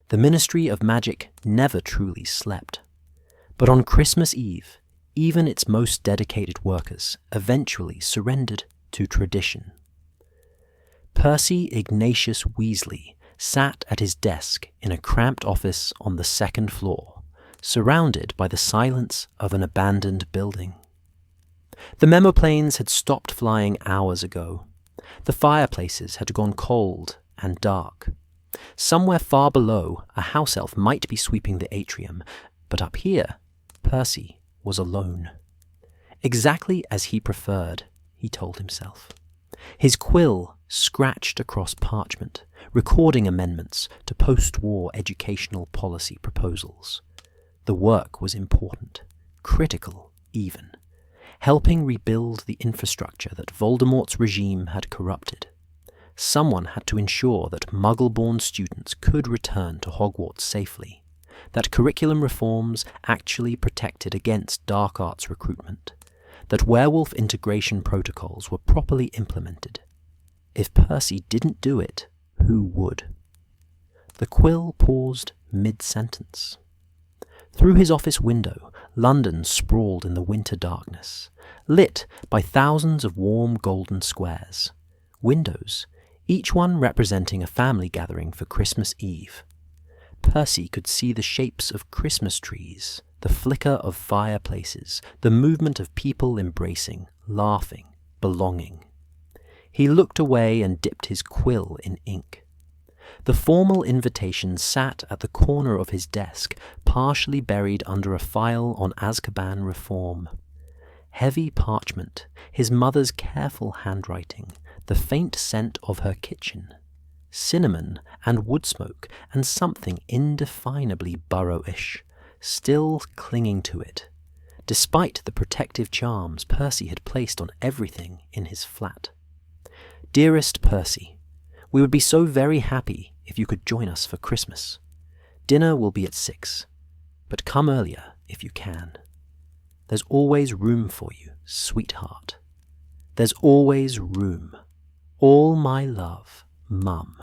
The Ministry of Magic never truly slept. But on Christmas Eve, even its most dedicated workers eventually surrendered to tradition. Percy Ignatius Weasley sat at his desk in a cramped office on the second floor, surrounded by the silence of an abandoned building. The memoplanes had stopped flying hours ago. The fireplaces had gone cold and dark. Somewhere far below, a house elf might be sweeping the atrium, but up here, Percy was alone. Exactly as he preferred, he told himself. His quill scratched across parchment, recording amendments to post-war educational policy proposals. The work was important, critical even, helping rebuild the infrastructure that Voldemort's regime had corrupted. Someone had to ensure that Muggle-born students could return to Hogwarts safely, that curriculum reforms actually protected against dark arts recruitment, that werewolf integration protocols were properly implemented. If Percy didn't do it, who would? The quill paused mid-sentence. Through his office window, London sprawled in the winter darkness, lit by thousands of warm golden squares. Windows, each one representing a family gathering for Christmas Eve. Percy could see the shapes of Christmas trees, the flicker of fireplaces, the movement of people embracing, laughing, belonging. He looked away and dipped his quill in ink. The formal invitation sat at the corner of his desk, partially buried under a file on Azkaban reform. Heavy parchment, his mother's careful handwriting, the faint scent of her kitchen, cinnamon and wood smoke, and something indefinably Burrow-ish, still clinging to it, despite the protective charms Percy had placed on everything in his flat. Dearest Percy, we would be so very happy if you could join us for Christmas. Dinner will be at 6, but come earlier if you can. There's always room for you, sweetheart. There's always room. All my love, Mum.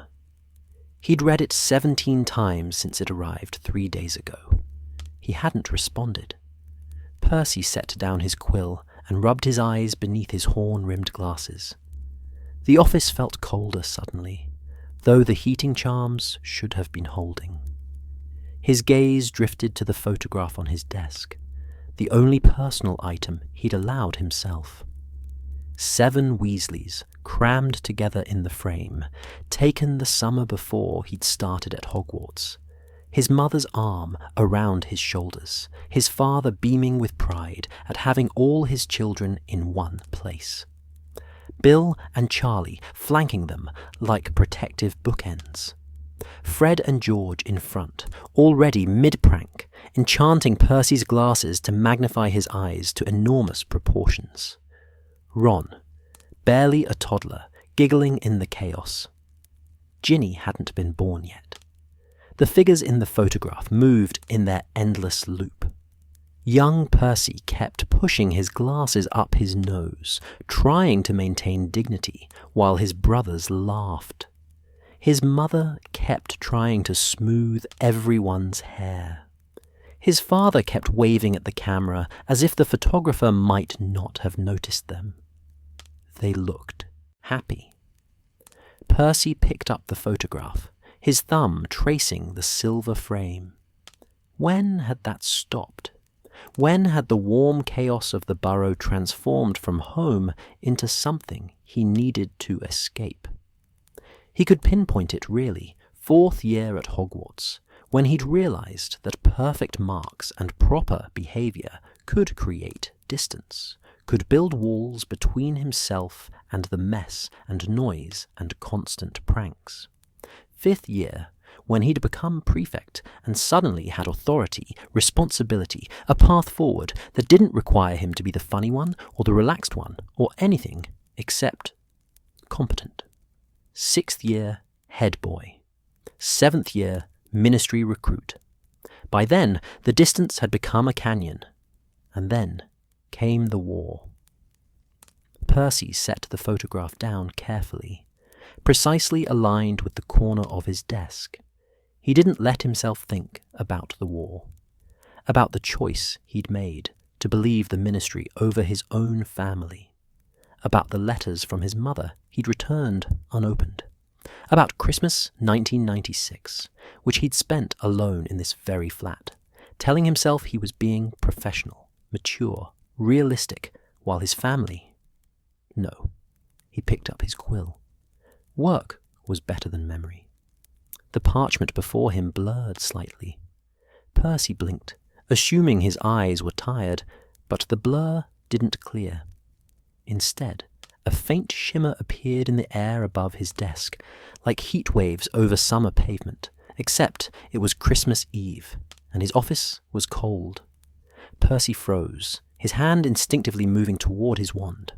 He'd read it 17 times since it arrived 3 days ago. He hadn't responded. Percy set down his quill and rubbed his eyes beneath his horn-rimmed glasses. The office felt colder suddenly, though the heating charms should have been holding. His gaze drifted to the photograph on his desk, the only personal item he'd allowed himself. 7 Weasleys crammed together in the frame, taken the summer before he'd started at Hogwarts. His mother's arm around his shoulders, his father beaming with pride at having all his children in one place. Bill and Charlie flanking them like protective bookends. Fred and George in front, already mid-prank, enchanting Percy's glasses to magnify his eyes to enormous proportions. Ron, barely a toddler, giggling in the chaos. Ginny hadn't been born yet. The figures in the photograph moved in their endless loop. Young Percy kept pushing his glasses up his nose, trying to maintain dignity, while his brothers laughed. His mother kept trying to smooth everyone's hair. His father kept waving at the camera as if the photographer might not have noticed them. They looked happy. Percy picked up the photograph, his thumb tracing the silver frame. When had that stopped? When had the warm chaos of the Burrow transformed from home into something he needed to escape? He could pinpoint it really, 4th year at Hogwarts, when he'd realized that perfect marks and proper behavior could create distance, could build walls between himself and the mess and noise and constant pranks. 5th year, when he'd become prefect and suddenly had authority, responsibility, a path forward that didn't require him to be the funny one or the relaxed one or anything except competent. 6th year, head boy. 7th year, ministry recruit. By then, the distance had become a canyon. And then came the war. Percy set the photograph down carefully, precisely aligned with the corner of his desk. He didn't let himself think about the war, about the choice he'd made to believe the ministry over his own family, about the letters from his mother he'd returned unopened, about Christmas 1996, which he'd spent alone in this very flat, telling himself he was being professional, mature, realistic, while his family... No, he picked up his quill. Work was better than memory. The parchment before him blurred slightly. Percy blinked, assuming his eyes were tired, but the blur didn't clear. Instead, a faint shimmer appeared in the air above his desk, like heat waves over summer pavement, except it was Christmas Eve, and his office was cold. Percy froze, his hand instinctively moving toward his wand.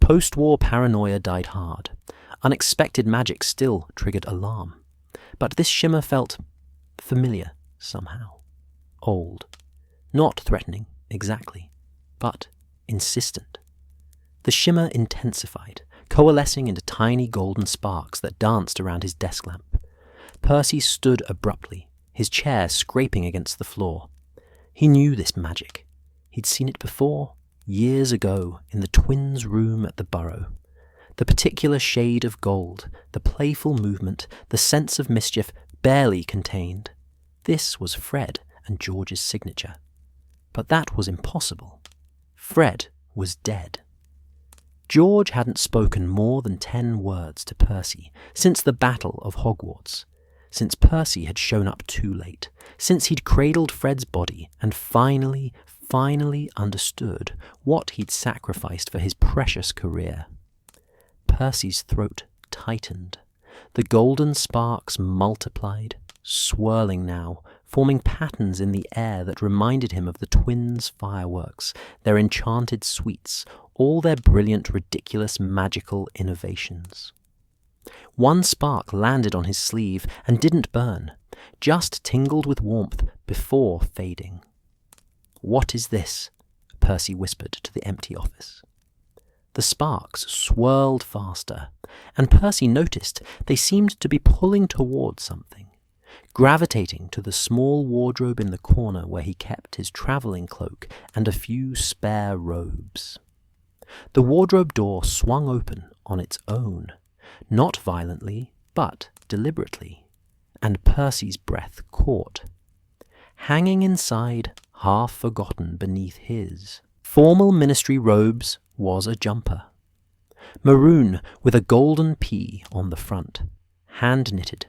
Post-war paranoia died hard. Unexpected magic still triggered alarm. But this shimmer felt familiar somehow. Old. Not threatening, exactly, but insistent. The shimmer intensified, coalescing into tiny golden sparks that danced around his desk lamp. Percy stood abruptly, his chair scraping against the floor. He knew this magic. He'd seen it before, years ago, in the twins' room at the Burrow. The particular shade of gold, the playful movement, the sense of mischief barely contained. This was Fred and George's signature. But that was impossible. Fred was dead. George hadn't spoken more than 10 words to Percy since the Battle of Hogwarts, since Percy had shown up too late, since he'd cradled Fred's body and finally understood what he'd sacrificed for his precious career. Percy's throat tightened. The golden sparks multiplied, swirling now, forming patterns in the air that reminded him of the twins' fireworks, their enchanted sweets, all their brilliant, ridiculous, magical innovations. One spark landed on his sleeve and didn't burn, just tingled with warmth before fading. "What is this?" Percy whispered to the empty office. The sparks swirled faster, and Percy noticed they seemed to be pulling towards something, gravitating to the small wardrobe in the corner where he kept his travelling cloak and a few spare robes. The wardrobe door swung open on its own, not violently, but deliberately, and Percy's breath caught. Hanging inside, half forgotten beneath his formal ministry robes, was a jumper. Maroon with a golden P on the front, hand-knitted,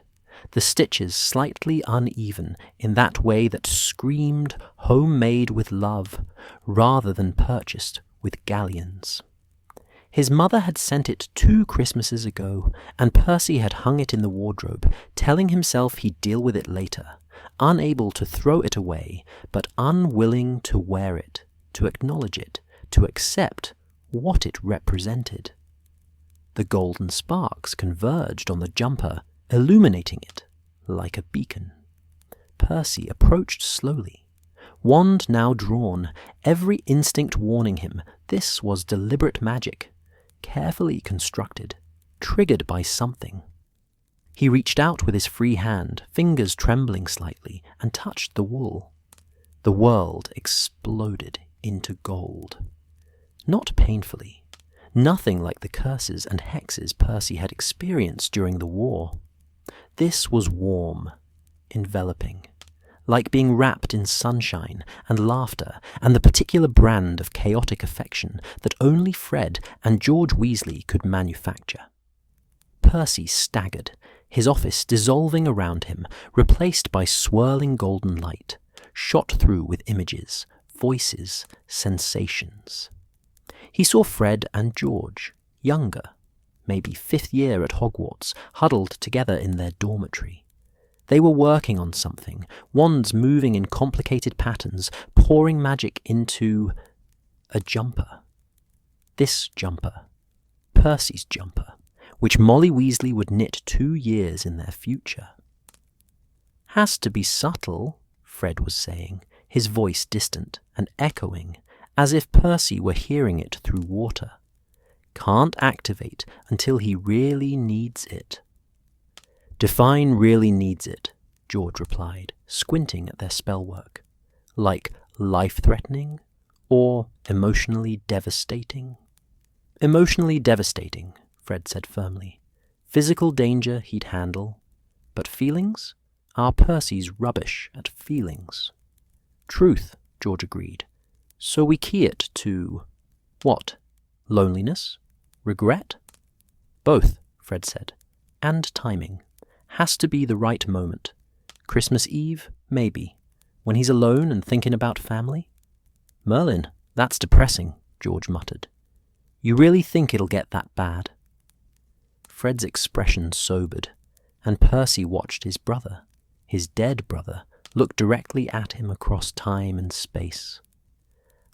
the stitches slightly uneven in that way that screamed homemade with love rather than purchased with galleons. His mother had sent it 2 Christmases ago, and Percy had hung it in the wardrobe, telling himself he'd deal with it later, unable to throw it away, but unwilling to wear it, to acknowledge it, to accept what it represented. The golden sparks converged on the jumper, illuminating it like a beacon. Percy approached slowly, wand now drawn, every instinct warning him this was deliberate magic, carefully constructed, triggered by something. He reached out with his free hand, fingers trembling slightly, and touched the wool. The world exploded into gold. Not painfully, nothing like the curses and hexes Percy had experienced during the war. This was warm, enveloping, like being wrapped in sunshine and laughter and the particular brand of chaotic affection that only Fred and George Weasley could manufacture. Percy staggered, his office dissolving around him, replaced by swirling golden light, shot through with images, voices, sensations. He saw Fred and George, younger, maybe 5th year at Hogwarts, huddled together in their dormitory. They were working on something, wands moving in complicated patterns, pouring magic into a jumper. This jumper, Percy's jumper, which Molly Weasley would knit 2 years in their future. "Has to be subtle," Fred was saying, his voice distant and echoing, as if Percy were hearing it through water. "Can't activate until he really needs it." "Define really needs it," George replied, squinting at their spellwork. Like life-threatening or emotionally devastating? Emotionally devastating, Fred said firmly. Physical danger he'd handle, but feelings? Our Percy's rubbish at feelings. Truth, George agreed. So we key it to what? Loneliness? Regret? Both, Fred said. And timing. Has to be the right moment. Christmas Eve? Maybe. When he's alone and thinking about family? Merlin, that's depressing, George muttered. You really think it'll get that bad? Fred's expression sobered, and Percy watched his brother, his dead brother, look directly at him across time and space.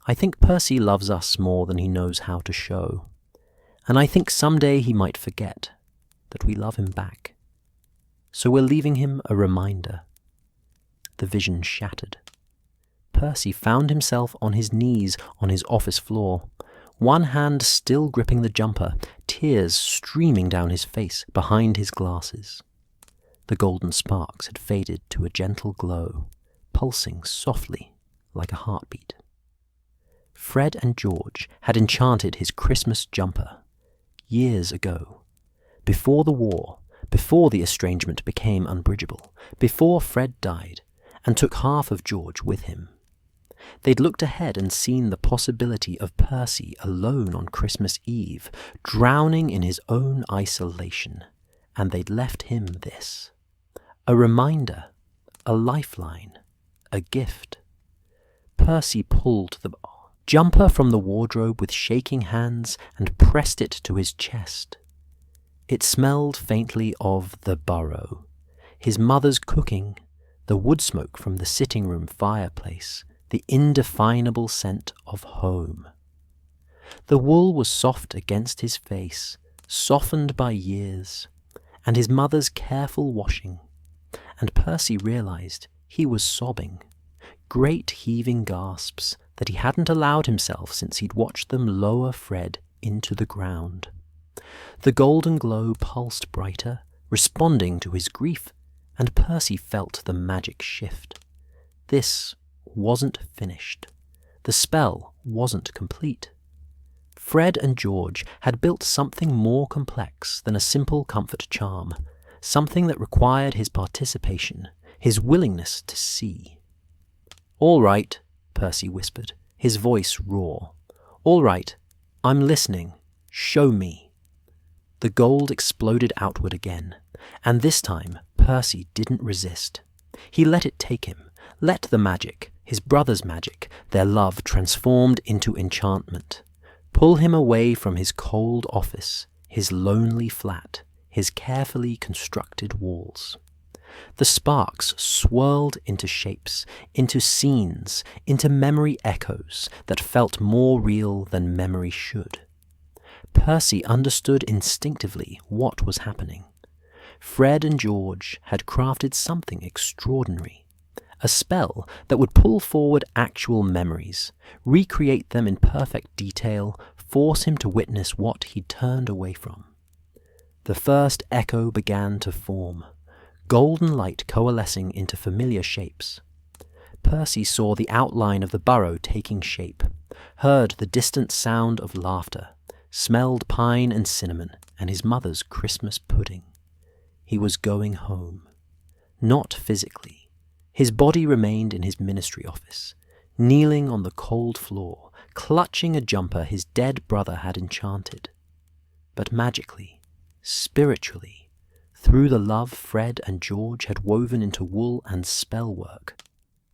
I think Percy loves us more than he knows how to show, and I think someday he might forget that we love him back. So we're leaving him a reminder. The vision shattered. Percy found himself on his knees on his office floor, one hand still gripping the jumper, tears streaming down his face behind his glasses. The golden sparks had faded to a gentle glow, pulsing softly like a heartbeat. Fred and George had enchanted his Christmas jumper years ago, before the war, before the estrangement became unbridgeable, before Fred died and took half of George with him. They'd looked ahead and seen the possibility of Percy alone on Christmas Eve, drowning in his own isolation, and they'd left him this. A reminder, a lifeline, a gift. Percy pulled the jumper from the wardrobe with shaking hands and pressed it to his chest. It smelled faintly of the Burrow, his mother's cooking, the wood smoke from the sitting room fireplace, the indefinable scent of home. The wool was soft against his face, softened by years, and his mother's careful washing, and Percy realized he was sobbing, great heaving gasps that he hadn't allowed himself since he'd watched them lower Fred into the ground. The golden glow pulsed brighter, responding to his grief, and Percy felt the magic shift. This wasn't finished. The spell wasn't complete. Fred and George had built something more complex than a simple comfort charm, something that required his participation, his willingness to see. "All right," Percy whispered, his voice raw. "All right, I'm listening. Show me." The gold exploded outward again, and this time Percy didn't resist. He let it take him, let the magic, his brother's magic, their love transformed into enchantment, pull him away from his cold office, his lonely flat, his carefully constructed walls. The sparks swirled into shapes, into scenes, into memory echoes that felt more real than memory should. Percy understood instinctively what was happening. Fred and George had crafted something extraordinary, a spell that would pull forward actual memories, recreate them in perfect detail, force him to witness what he'd turned away from. The first echo began to form, golden light coalescing into familiar shapes. Percy saw the outline of the burrow taking shape, heard the distant sound of laughter, smelled pine and cinnamon and his mother's Christmas pudding. He was going home. Not physically. His body remained in his ministry office, kneeling on the cold floor, clutching a jumper his dead brother had enchanted. But magically, spiritually, through the love Fred and George had woven into wool and spellwork,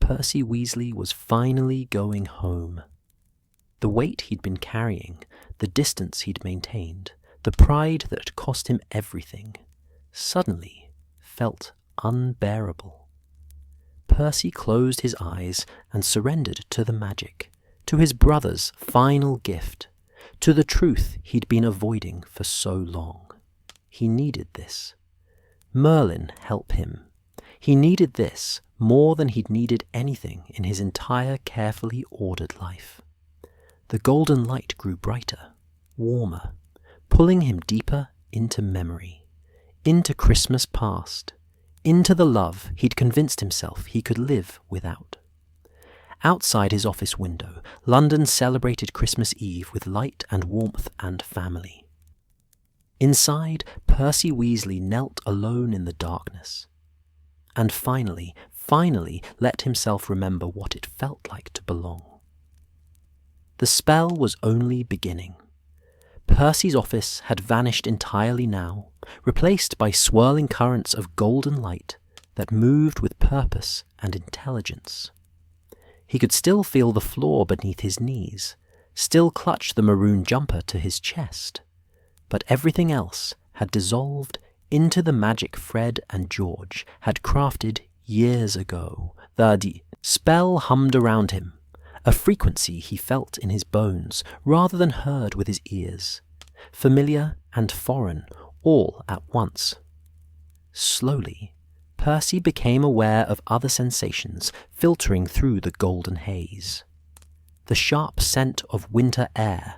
Percy Weasley was finally going home. The weight he'd been carrying, the distance he'd maintained, the pride that had cost him everything, suddenly felt unbearable. Percy closed his eyes and surrendered to the magic, to his brother's final gift, to the truth he'd been avoiding for so long. He needed this. Merlin help him. He needed this more than he'd needed anything in his entire carefully ordered life. The golden light grew brighter, warmer, pulling him deeper into memory, into Christmas past, into the love he'd convinced himself he could live without. Outside his office window, London celebrated Christmas Eve with light and warmth and family. Inside, Percy Weasley knelt alone in the darkness, and finally let himself remember what it felt like to belong. The spell was only beginning. Percy's office had vanished entirely now, replaced by swirling currents of golden light that moved with purpose and intelligence. He could still feel the floor beneath his knees, still clutch the maroon jumper to his chest, but everything else had dissolved into the magic Fred and George had crafted years ago. The spell hummed around him, a frequency he felt in his bones rather than heard with his ears, familiar and foreign all at once. Slowly, Percy became aware of other sensations filtering through the golden haze. The sharp scent of winter air,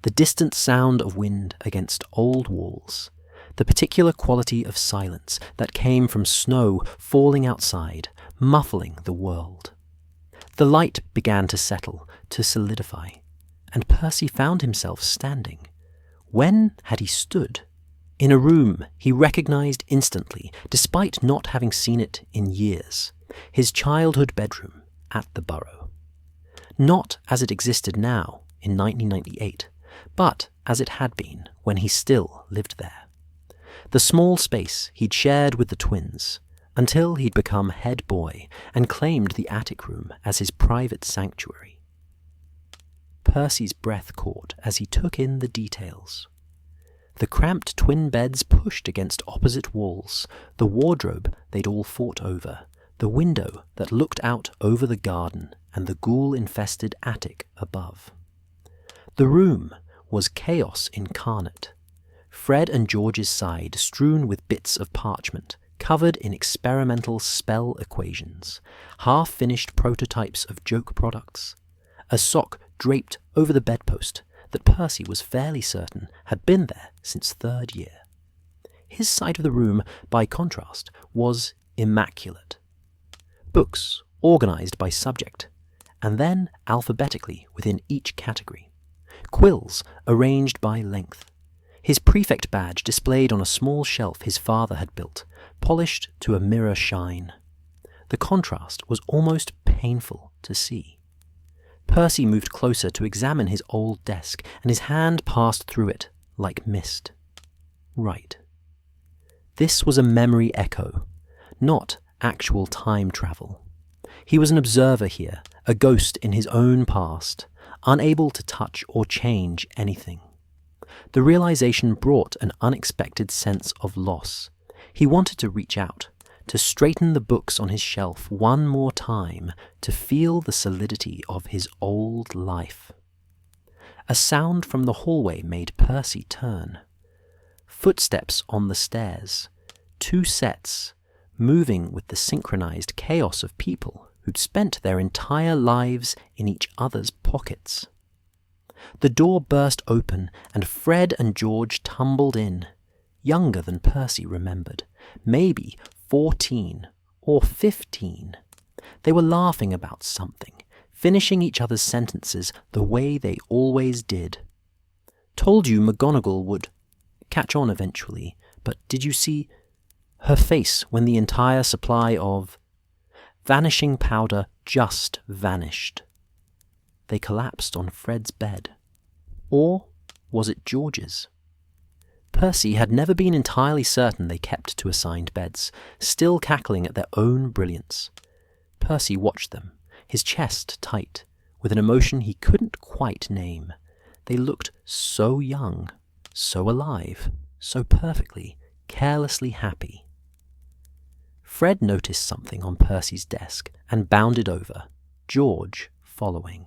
the distant sound of wind against old walls, the particular quality of silence that came from snow falling outside, muffling the world. The light began to settle, to solidify, and Percy found himself standing. When had he stood? In a room he recognized instantly, despite not having seen it in years, his childhood bedroom at the Burrow. Not as it existed now, in 1998, but as it had been when he still lived there. The small space he'd shared with the twins, until he'd become head boy and claimed the attic room as his private sanctuary. Percy's breath caught as he took in the details. The cramped twin beds pushed against opposite walls, the wardrobe they'd all fought over, the window that looked out over the garden and the ghoul-infested attic above. The room was chaos incarnate. Fred and George's side strewn with bits of parchment, covered in experimental spell equations, half-finished prototypes of joke products, a sock draped over the bedpost that Percy was fairly certain had been there since third year. His side of the room, by contrast, was immaculate. Books organized by subject, and then alphabetically within each category. Quills arranged by length. His prefect badge displayed on a small shelf his father had built, polished to a mirror shine. The contrast was almost painful to see. Percy moved closer to examine his old desk, and his hand passed through it like mist. Right. This was a memory echo, not actual time travel. He was an observer here, a ghost in his own past, unable to touch or change anything. The realization brought an unexpected sense of loss. He wanted to reach out, to straighten the books on his shelf one more time, to feel the solidity of his old life. A sound from the hallway made Percy turn. Footsteps on the stairs, 2 sets, moving with the synchronized chaos of people who'd spent their entire lives in each other's pockets. The door burst open, and Fred and George tumbled in, younger than Percy remembered, maybe 14 or 15. They were laughing about something, finishing each other's sentences the way they always did. Told you McGonagall would catch on eventually, but did you see her face when the entire supply of vanishing powder just vanished? They collapsed on Fred's bed. Or was it George's? Percy had never been entirely certain they kept to assigned beds, still cackling at their own brilliance. Percy watched them, his chest tight, with an emotion he couldn't quite name. They looked so young, so alive, so perfectly, carelessly happy. Fred noticed something on Percy's desk and bounded over, George following.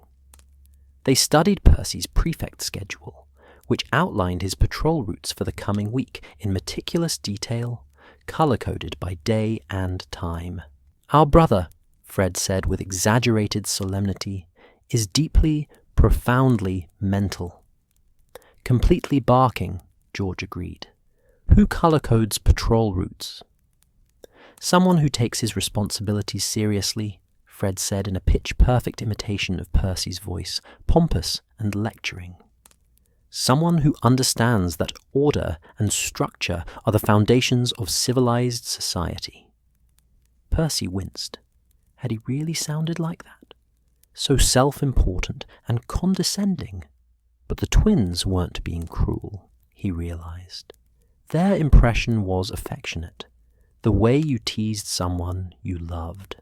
They studied Percy's prefect schedule, which outlined his patrol routes for the coming week in meticulous detail, color-coded by day and time. "Our brother," Fred said with exaggerated solemnity, "is deeply, profoundly mental." "Completely barking," George agreed. "Who color-codes patrol routes?" Someone who takes his responsibilities seriously, Fred said in a pitch-perfect imitation of Percy's voice, pompous and lecturing. Someone who understands that order and structure are the foundations of civilized society. Percy winced. Had he really sounded like that? So self-important and condescending. But the twins weren't being cruel, he realized. Their impression was affectionate, the way you teased someone you loved.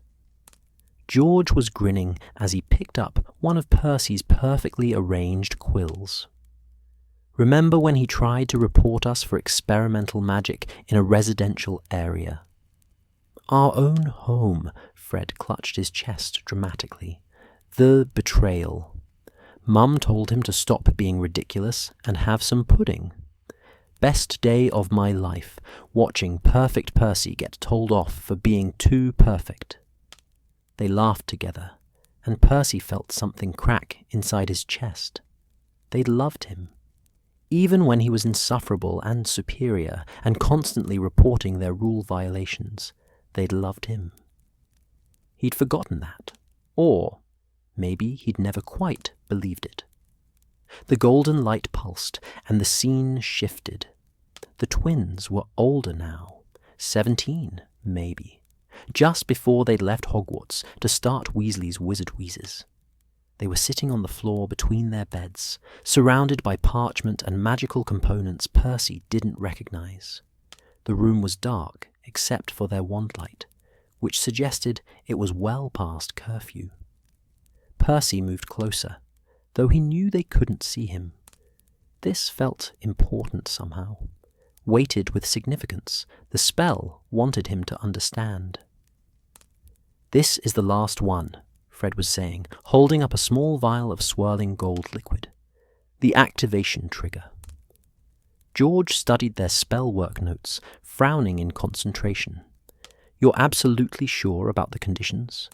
George was grinning as he picked up one of Percy's perfectly arranged quills. Remember when he tried to report us for experimental magic in a residential area? Our own home, Fred clutched his chest dramatically. The betrayal. Mum told him to stop being ridiculous and have some pudding. Best day of my life, watching perfect Percy get told off for being too perfect. They laughed together, and Percy felt something crack inside his chest. They'd loved him. Even when he was insufferable and superior and constantly reporting their rule violations, they'd loved him. He'd forgotten that, or maybe he'd never quite believed it. The golden light pulsed, and the scene shifted. The twins were older now, 17, maybe, just before they'd left Hogwarts to start Weasley's Wizard Wheezes. They were sitting on the floor between their beds, surrounded by parchment and magical components Percy didn't recognize. The room was dark, except for their wand light, which suggested it was well past curfew. Percy moved closer, though he knew they couldn't see him. This felt important somehow, weighted with significance. The spell wanted him to understand. "This is the last one," Fred was saying, holding up a small vial of swirling gold liquid. "The activation trigger." George studied their spell work notes, frowning in concentration. "You're absolutely sure about the conditions?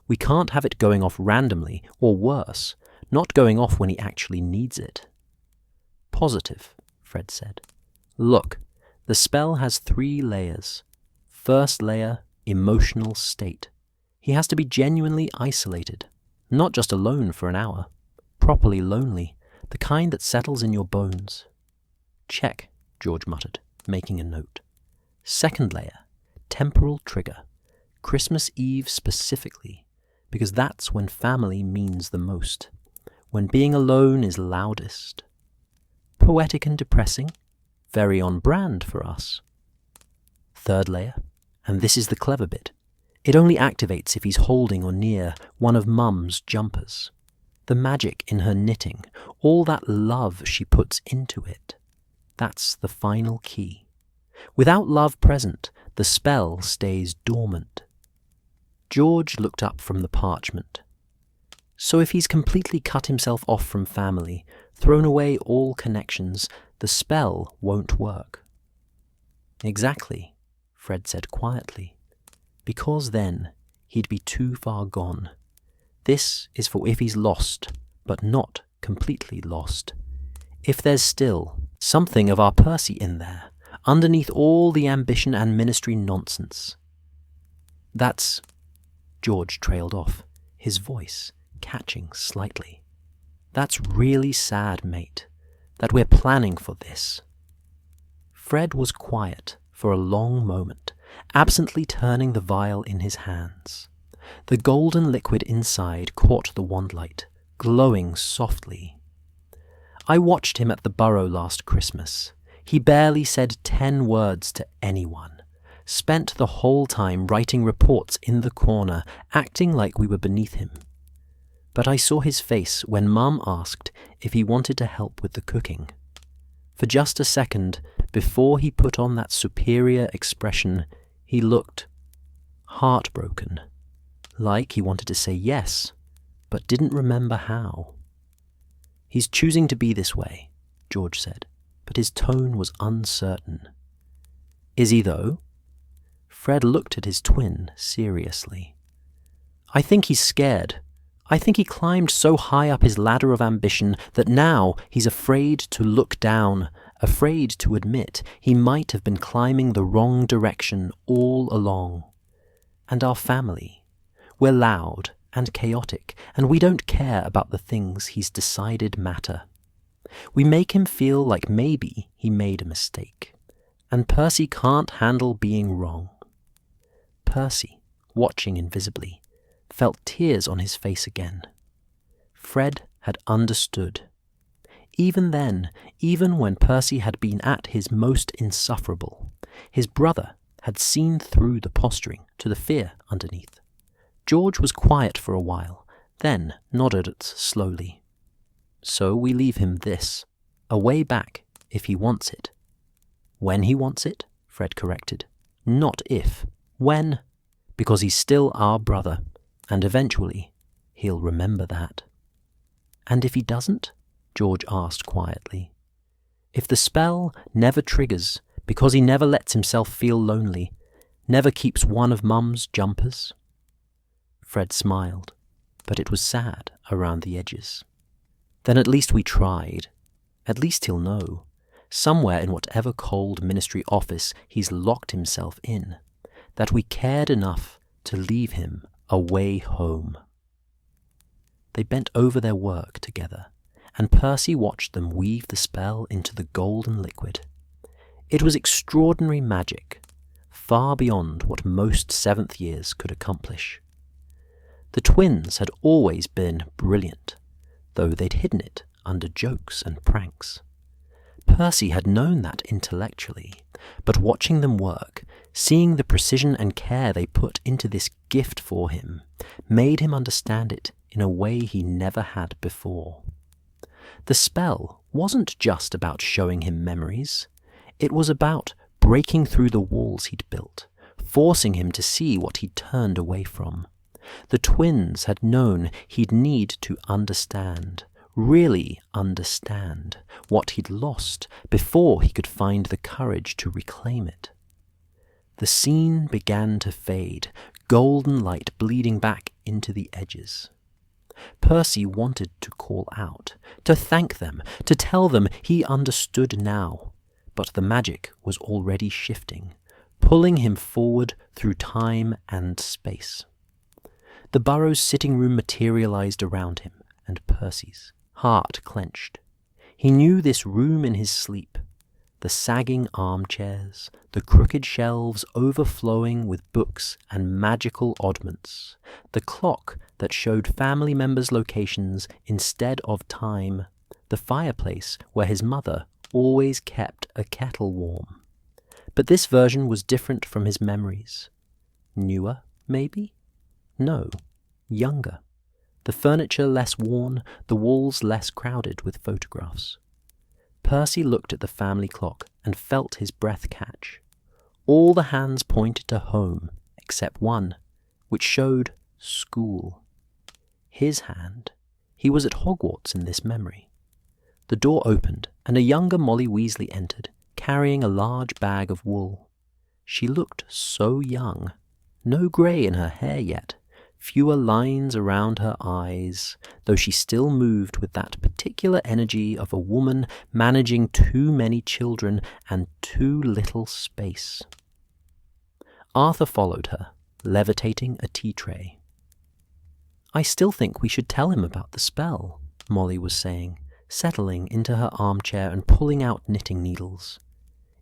We can't have it going off randomly, or worse, not going off when he actually needs it." "Positive," Fred said. "Look, the spell has 3 layers. First layer, emotional state. He has to be genuinely isolated, not just alone for an hour. Properly lonely, the kind that settles in your bones." "Check," George muttered, making a note. "Second layer, temporal trigger. Christmas Eve specifically, because that's when family means the most, when being alone is loudest. Poetic and depressing, very on brand for us. Third layer, and this is the clever bit, it only activates if he's holding or near one of Mum's jumpers. The magic in her knitting, all that love she puts into it. That's the final key. Without love present, the spell stays dormant." George looked up from the parchment. "So if he's completely cut himself off from family, thrown away all connections, the spell won't work." "Exactly," Fred said quietly. "Because then he'd be too far gone. This is for if he's lost, but not completely lost. If there's still something of our Percy in there, underneath all the ambition and ministry nonsense." "That's..." George trailed off, his voice catching slightly. "That's really sad, mate, that we're planning for this." Fred was quiet for a long moment, absently turning the vial in his hands. The golden liquid inside caught the wand light, glowing softly. "I watched him at the Burrow last Christmas. He barely said 10 words to anyone. Spent the whole time writing reports in the corner, acting like we were beneath him. But I saw his face when Mum asked if he wanted to help with the cooking. For just a second, before he put on that superior expression, he looked heartbroken, like he wanted to say yes, but didn't remember how." "He's choosing to be this way," George said, but his tone was uncertain. "Is he, though?" Fred looked at his twin seriously. "I think he's scared. I think he climbed so high up his ladder of ambition that now he's afraid to look down, afraid to admit he might have been climbing the wrong direction all along. And our family. We're loud and chaotic, and we don't care about the things he's decided matter. We make him feel like maybe he made a mistake, and Percy can't handle being wrong. Percy, watching invisibly, felt tears on his face again. Fred had understood. Even then, even when Percy had been at his most insufferable, his brother had seen through the posturing to the fear underneath. George was quiet for a while, then nodded slowly. So we leave him this, a way back if he wants it. When he wants it, Fred corrected. Not if. When. Because he's still our brother, and eventually he'll remember that. And if he doesn't? George asked quietly. If the spell never triggers because he never lets himself feel lonely, never keeps one of Mum's jumpers? Fred smiled, but it was sad around the edges. Then at least we tried. At least he'll know, somewhere in whatever cold ministry office he's locked himself in, that we cared enough to leave him a way home. They bent over their work together, and Percy watched them weave the spell into the golden liquid. It was extraordinary magic, far beyond what most seventh years could accomplish. The twins had always been brilliant, though they'd hidden it under jokes and pranks. Percy had known that intellectually, but watching them work, seeing the precision and care they put into this gift for him, made him understand it in a way he never had before. The spell wasn't just about showing him memories. It was about breaking through the walls he'd built, forcing him to see what he'd turned away from. The twins had known he'd need to understand, really understand, what he'd lost before he could find the courage to reclaim it. The scene began to fade, golden light bleeding back into the edges. Percy wanted to call out, to thank them, to tell them he understood now, but the magic was already shifting, pulling him forward through time and space. The Burrow's sitting room materialized around him, and Percy's heart clenched. He knew this room in his sleep, the sagging armchairs, the crooked shelves overflowing with books and magical oddments, the clock that showed family members' locations instead of time, the fireplace where his mother always kept a kettle warm. But this version was different from his memories. Newer, maybe? No, younger. The furniture less worn, the walls less crowded with photographs. Percy looked at the family clock and felt his breath catch. All the hands pointed to home, except one, which showed school. His hand. He was at Hogwarts in this memory. The door opened, and a younger Molly Weasley entered, carrying a large bag of wool. She looked so young. No grey in her hair yet, fewer lines around her eyes, though she still moved with that particular energy of a woman managing too many children and too little space. Arthur followed her, levitating a tea tray. I still think we should tell him about the spell, Molly was saying, settling into her armchair and pulling out knitting needles.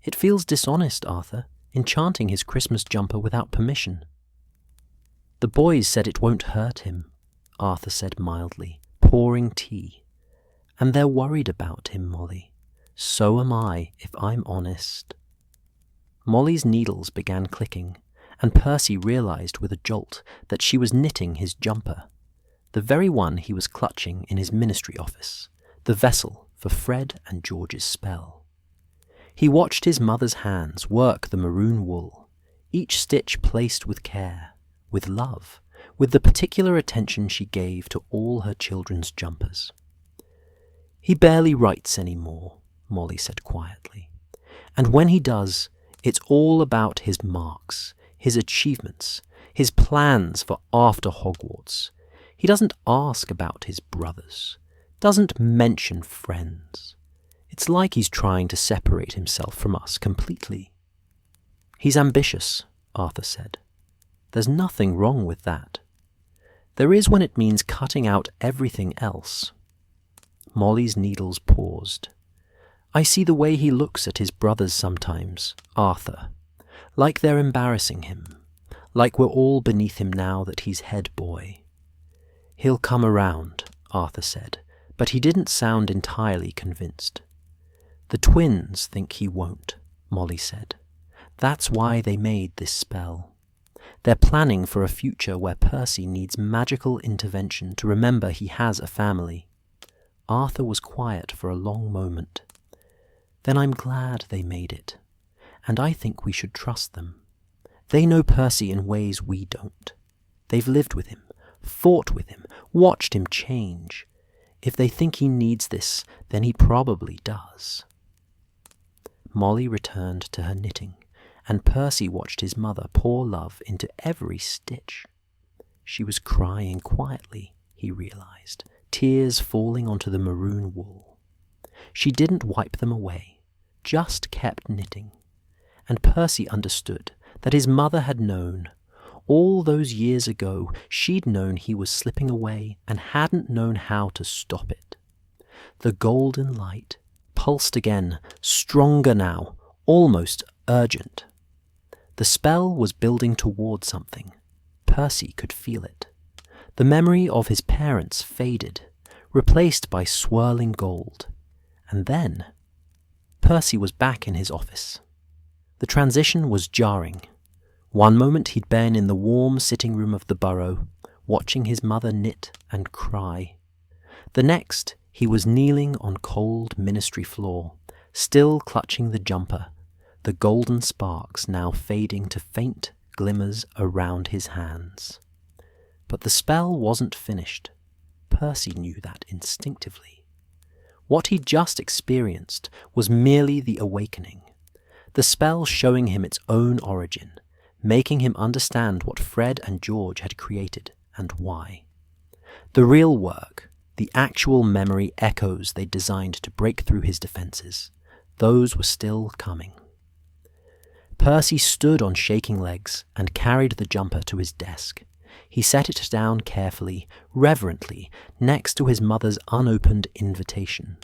It feels dishonest, Arthur, enchanting his Christmas jumper without permission. The boys said it won't hurt him, Arthur said mildly, pouring tea. And they're worried about him, Molly. So am I, if I'm honest. Molly's needles began clicking, and Percy realized with a jolt that she was knitting his jumper, the very one he was clutching in his ministry office, the vessel for Fred and George's spell. He watched his mother's hands work the maroon wool, each stitch placed with care, with love, with the particular attention she gave to all her children's jumpers. He barely writes anymore, Molly said quietly. And when he does, it's all about his marks, his achievements, his plans for after Hogwarts. He doesn't ask about his brothers, doesn't mention friends. It's like he's trying to separate himself from us completely." "He's ambitious," Arthur said. "There's nothing wrong with that. There is when it means cutting out everything else." Molly's needles paused. "I see the way he looks at his brothers sometimes, Arthur. Like they're embarrassing him. Like we're all beneath him now that he's head boy." "He'll come around," Arthur said, but he didn't sound entirely convinced. "The twins think he won't," Molly said. "That's why they made this spell. They're planning for a future where Percy needs magical intervention to remember he has a family." Arthur was quiet for a long moment. "Then I'm glad they made it, and I think we should trust them. They know Percy in ways we don't. They've lived with him, fought with him, watched him change. If they think he needs this, then he probably does." Molly returned to her knitting, and Percy watched his mother pour love into every stitch. She was crying quietly, he realized, tears falling onto the maroon wool. She didn't wipe them away, just kept knitting. And Percy understood that his mother had known. All those years ago, she'd known he was slipping away and hadn't known how to stop it. The golden light pulsed again, stronger now, almost urgent. The spell was building toward something. Percy could feel it. The memory of his parents faded, replaced by swirling gold. And then Percy was back in his office. The transition was jarring. One moment he'd been in the warm sitting room of the Burrow, watching his mother knit and cry. The next, he was kneeling on cold ministry floor, still clutching the jumper, the golden sparks now fading to faint glimmers around his hands. But the spell wasn't finished. Percy knew that instinctively. What he'd just experienced was merely the awakening, the spell showing him its own origin, making him understand what Fred and George had created and why. The real work, the actual memory echoes they designed to break through his defenses, those were still coming. Percy stood on shaking legs and carried the jumper to his desk. He set it down carefully, reverently, next to his mother's unopened invitation.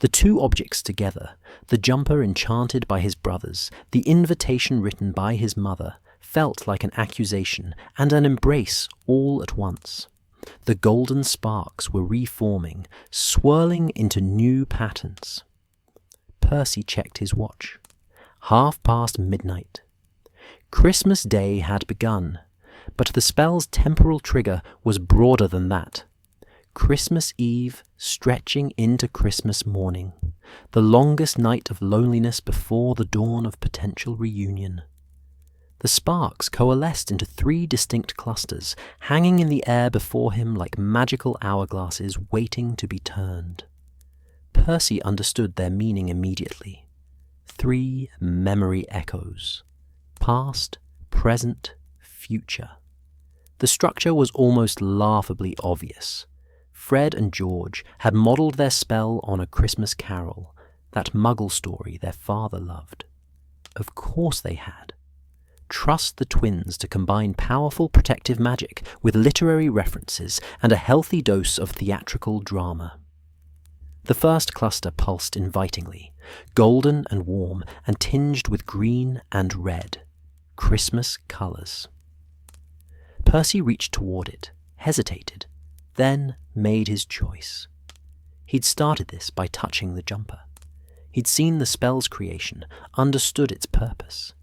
The two objects together, the jumper enchanted by his brothers, the invitation written by his mother, felt like an accusation and an embrace all at once. The golden sparks were reforming, swirling into new patterns. Percy checked his watch. midnight. Christmas Day had begun, but the spell's temporal trigger was broader than that. Christmas Eve stretching into Christmas morning, the longest night of loneliness before the dawn of potential reunion. The sparks coalesced into 3 distinct clusters, hanging in the air before him like magical hourglasses waiting to be turned. Percy understood their meaning immediately. 3 memory echoes. Past, present, future. The structure was almost laughably obvious. Fred and George had modelled their spell on A Christmas Carol, that Muggle story their father loved. Of course they had. Trust the twins to combine powerful protective magic with literary references and a healthy dose of theatrical drama. The first cluster pulsed invitingly, golden and warm and tinged with green and red. Christmas colours. Percy reached toward it, hesitated, then made his choice. He'd started this by touching the jumper. He'd seen the spell's creation, understood its purpose.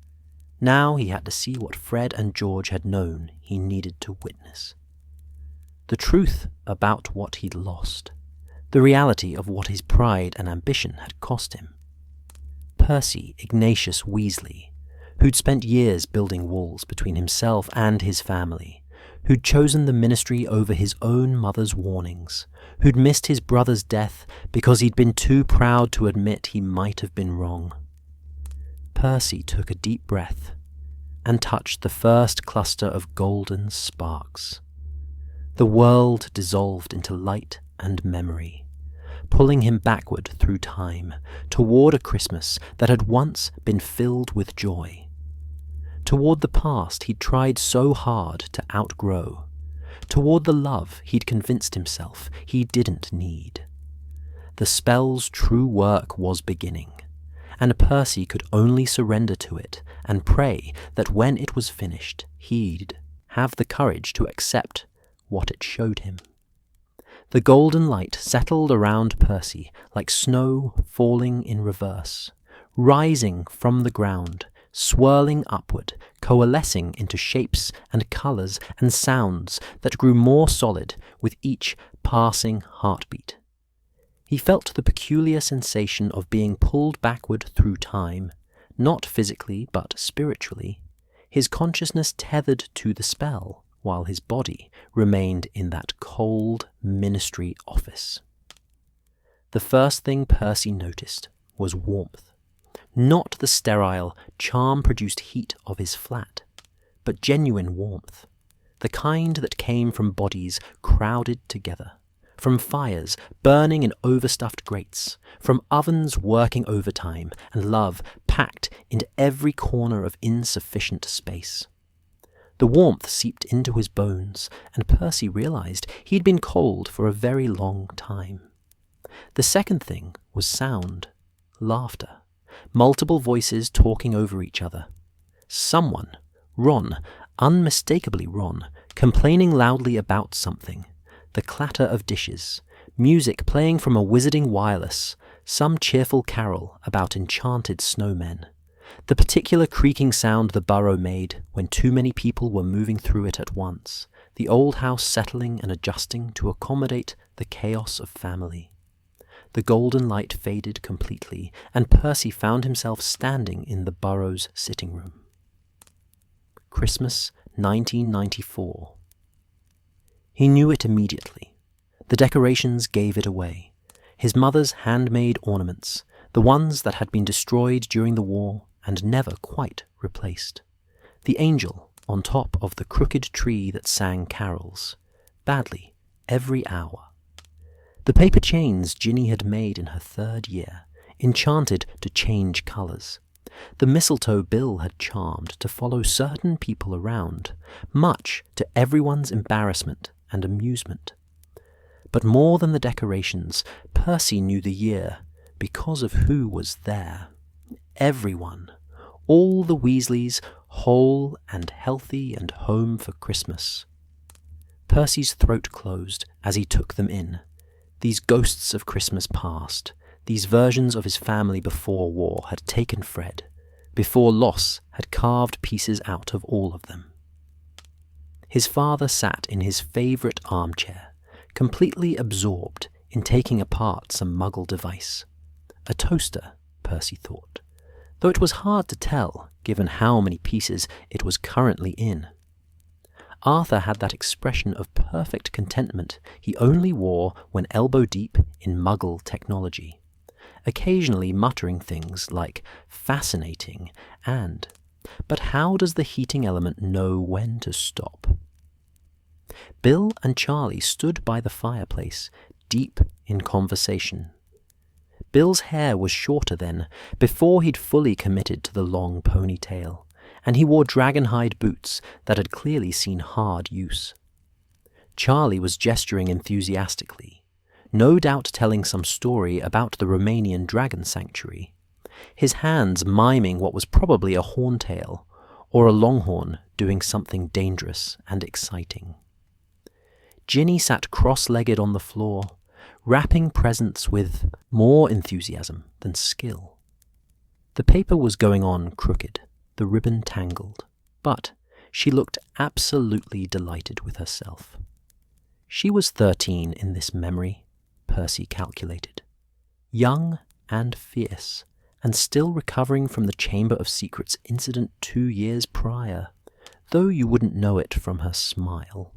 Now he had to see what Fred and George had known he needed to witness. The truth about what he'd lost. The reality of what his pride and ambition had cost him. Percy Ignatius Weasley, who'd spent years building walls between himself and his family, who'd chosen the ministry over his own mother's warnings, who'd missed his brother's death because he'd been too proud to admit he might have been wrong. Percy took a deep breath and touched the first cluster of golden sparks. The world dissolved into light and memory. pulling him backward through time, toward a Christmas that had once been filled with joy. Toward the past he'd tried so hard to outgrow. Toward the love he'd convinced himself he didn't need. The spell's true work was beginning, and Percy could only surrender to it and pray that when it was finished, he'd have the courage to accept what it showed him. The golden light settled around Percy like snow falling in reverse, rising from the ground, swirling upward, coalescing into shapes and colours and sounds that grew more solid with each passing heartbeat. He felt the peculiar sensation of being pulled backward through time, not physically but spiritually, his consciousness tethered to the spell, while his body remained in that cold ministry office. The first thing Percy noticed was warmth. Not the sterile, charm-produced heat of his flat, but genuine warmth, the kind that came from bodies crowded together, from fires burning in overstuffed grates, from ovens working overtime, and love packed into every corner of insufficient space. The warmth seeped into his bones, and Percy realized he'd been cold for a very long time. The second thing was sound, laughter, multiple voices talking over each other. Someone, Ron, unmistakably Ron, complaining loudly about something, the clatter of dishes, music playing from a wizarding wireless, some cheerful carol about enchanted snowmen, the particular creaking sound the Burrow made when too many people were moving through it at once, the old house settling and adjusting to accommodate the chaos of family. The golden light faded completely, and Percy found himself standing in the Burrow's sitting room. Christmas 1994. He knew it immediately. The decorations gave it away. His mother's handmade ornaments, the ones that had been destroyed during the war and never quite replaced. The angel on top of the crooked tree that sang carols, badly, every hour. The paper chains Ginny had made in her 3rd year, enchanted to change colours. The mistletoe Bill had charmed to follow certain people around, much to everyone's embarrassment and amusement. But more than the decorations, Percy knew the year because of who was there. Everyone, all the Weasleys, whole and healthy and home for Christmas. Percy's throat closed as he took them in. These ghosts of Christmas past, these versions of his family before war had taken Fred, before loss had carved pieces out of all of them. His father sat in his favourite armchair, completely absorbed in taking apart some Muggle device. A toaster, Percy thought, though it was hard to tell given how many pieces it was currently in. Arthur had that expression of perfect contentment he only wore when elbow-deep in Muggle technology, occasionally muttering things like fascinating and, but how does the heating element know when to stop? Bill and Charlie stood by the fireplace, deep in conversation. Bill's hair was shorter then, before he'd fully committed to the long ponytail, and he wore dragon-hide boots that had clearly seen hard use. Charlie was gesturing enthusiastically, no doubt telling some story about the Romanian dragon sanctuary, his hands miming what was probably a horntail, or a longhorn doing something dangerous and exciting. Ginny sat cross-legged on the floor, wrapping presents with more enthusiasm than skill. The paper was going on crooked, the ribbon tangled, but she looked absolutely delighted with herself. She was 13 in this memory, Percy calculated, young and fierce, and still recovering from the Chamber of Secrets incident 2 years prior, though you wouldn't know it from her smile.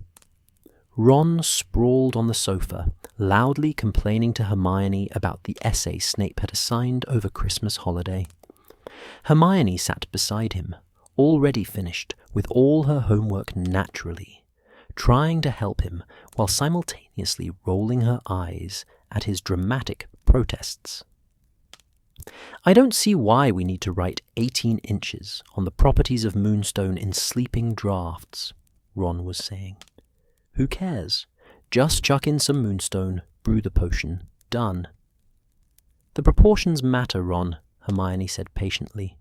Ron sprawled on the sofa, loudly complaining to Hermione about the essay Snape had assigned over Christmas holiday. Hermione sat beside him, already finished with all her homework naturally, trying to help him while simultaneously rolling her eyes at his dramatic protests. "I don't see why we need to write 18 inches on the properties of Moonstone in sleeping drafts," Ron was saying. "Who cares? Just chuck in some Moonstone, brew the potion, done." "The proportions matter, Ron," Hermione said patiently.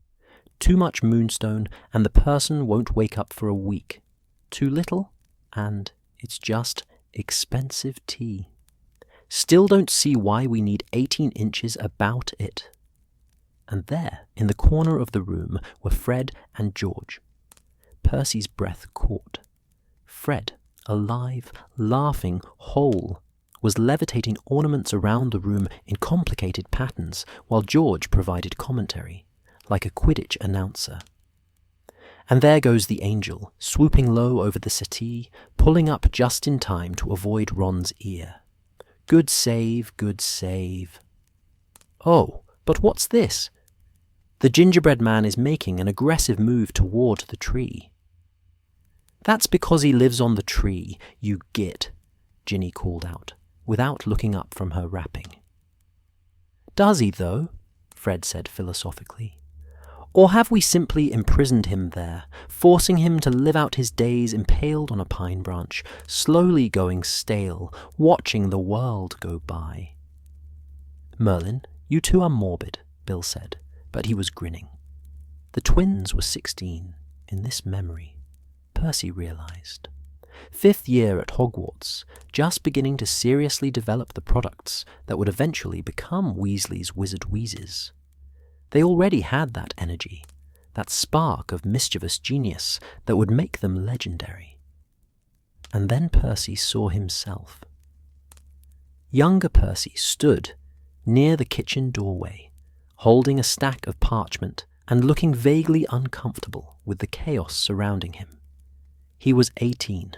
"Too much Moonstone and the person won't wake up for a week. Too little, and it's just expensive tea. Still don't see why we need 18 inches about it." And there, in the corner of the room, were Fred and George. Percy's breath caught. Fred, alive, laughing, whole, was levitating ornaments around the room in complicated patterns, while George provided commentary, like a Quidditch announcer. And there goes the angel, swooping low over the settee, pulling up just in time to avoid Ron's ear. Good save, good save. "Oh, but what's this?" The gingerbread man is making an aggressive move toward the tree. "That's because he lives on the tree, you git," Ginny called out, without looking up from her wrapping. "Does he, though?" Fred said philosophically. "Or have we simply imprisoned him there, forcing him to live out his days impaled on a pine branch, slowly going stale, watching the world go by?" "Merlin, you two are morbid," Bill said, but he was grinning. The twins were 16 in this memory, Percy realized. 5th year at Hogwarts, just beginning to seriously develop the products that would eventually become Weasley's Wizard Wheezes. They already had that energy, that spark of mischievous genius that would make them legendary. And then Percy saw himself. Younger Percy stood near the kitchen doorway, holding a stack of parchment and looking vaguely uncomfortable with the chaos surrounding him. He was 18,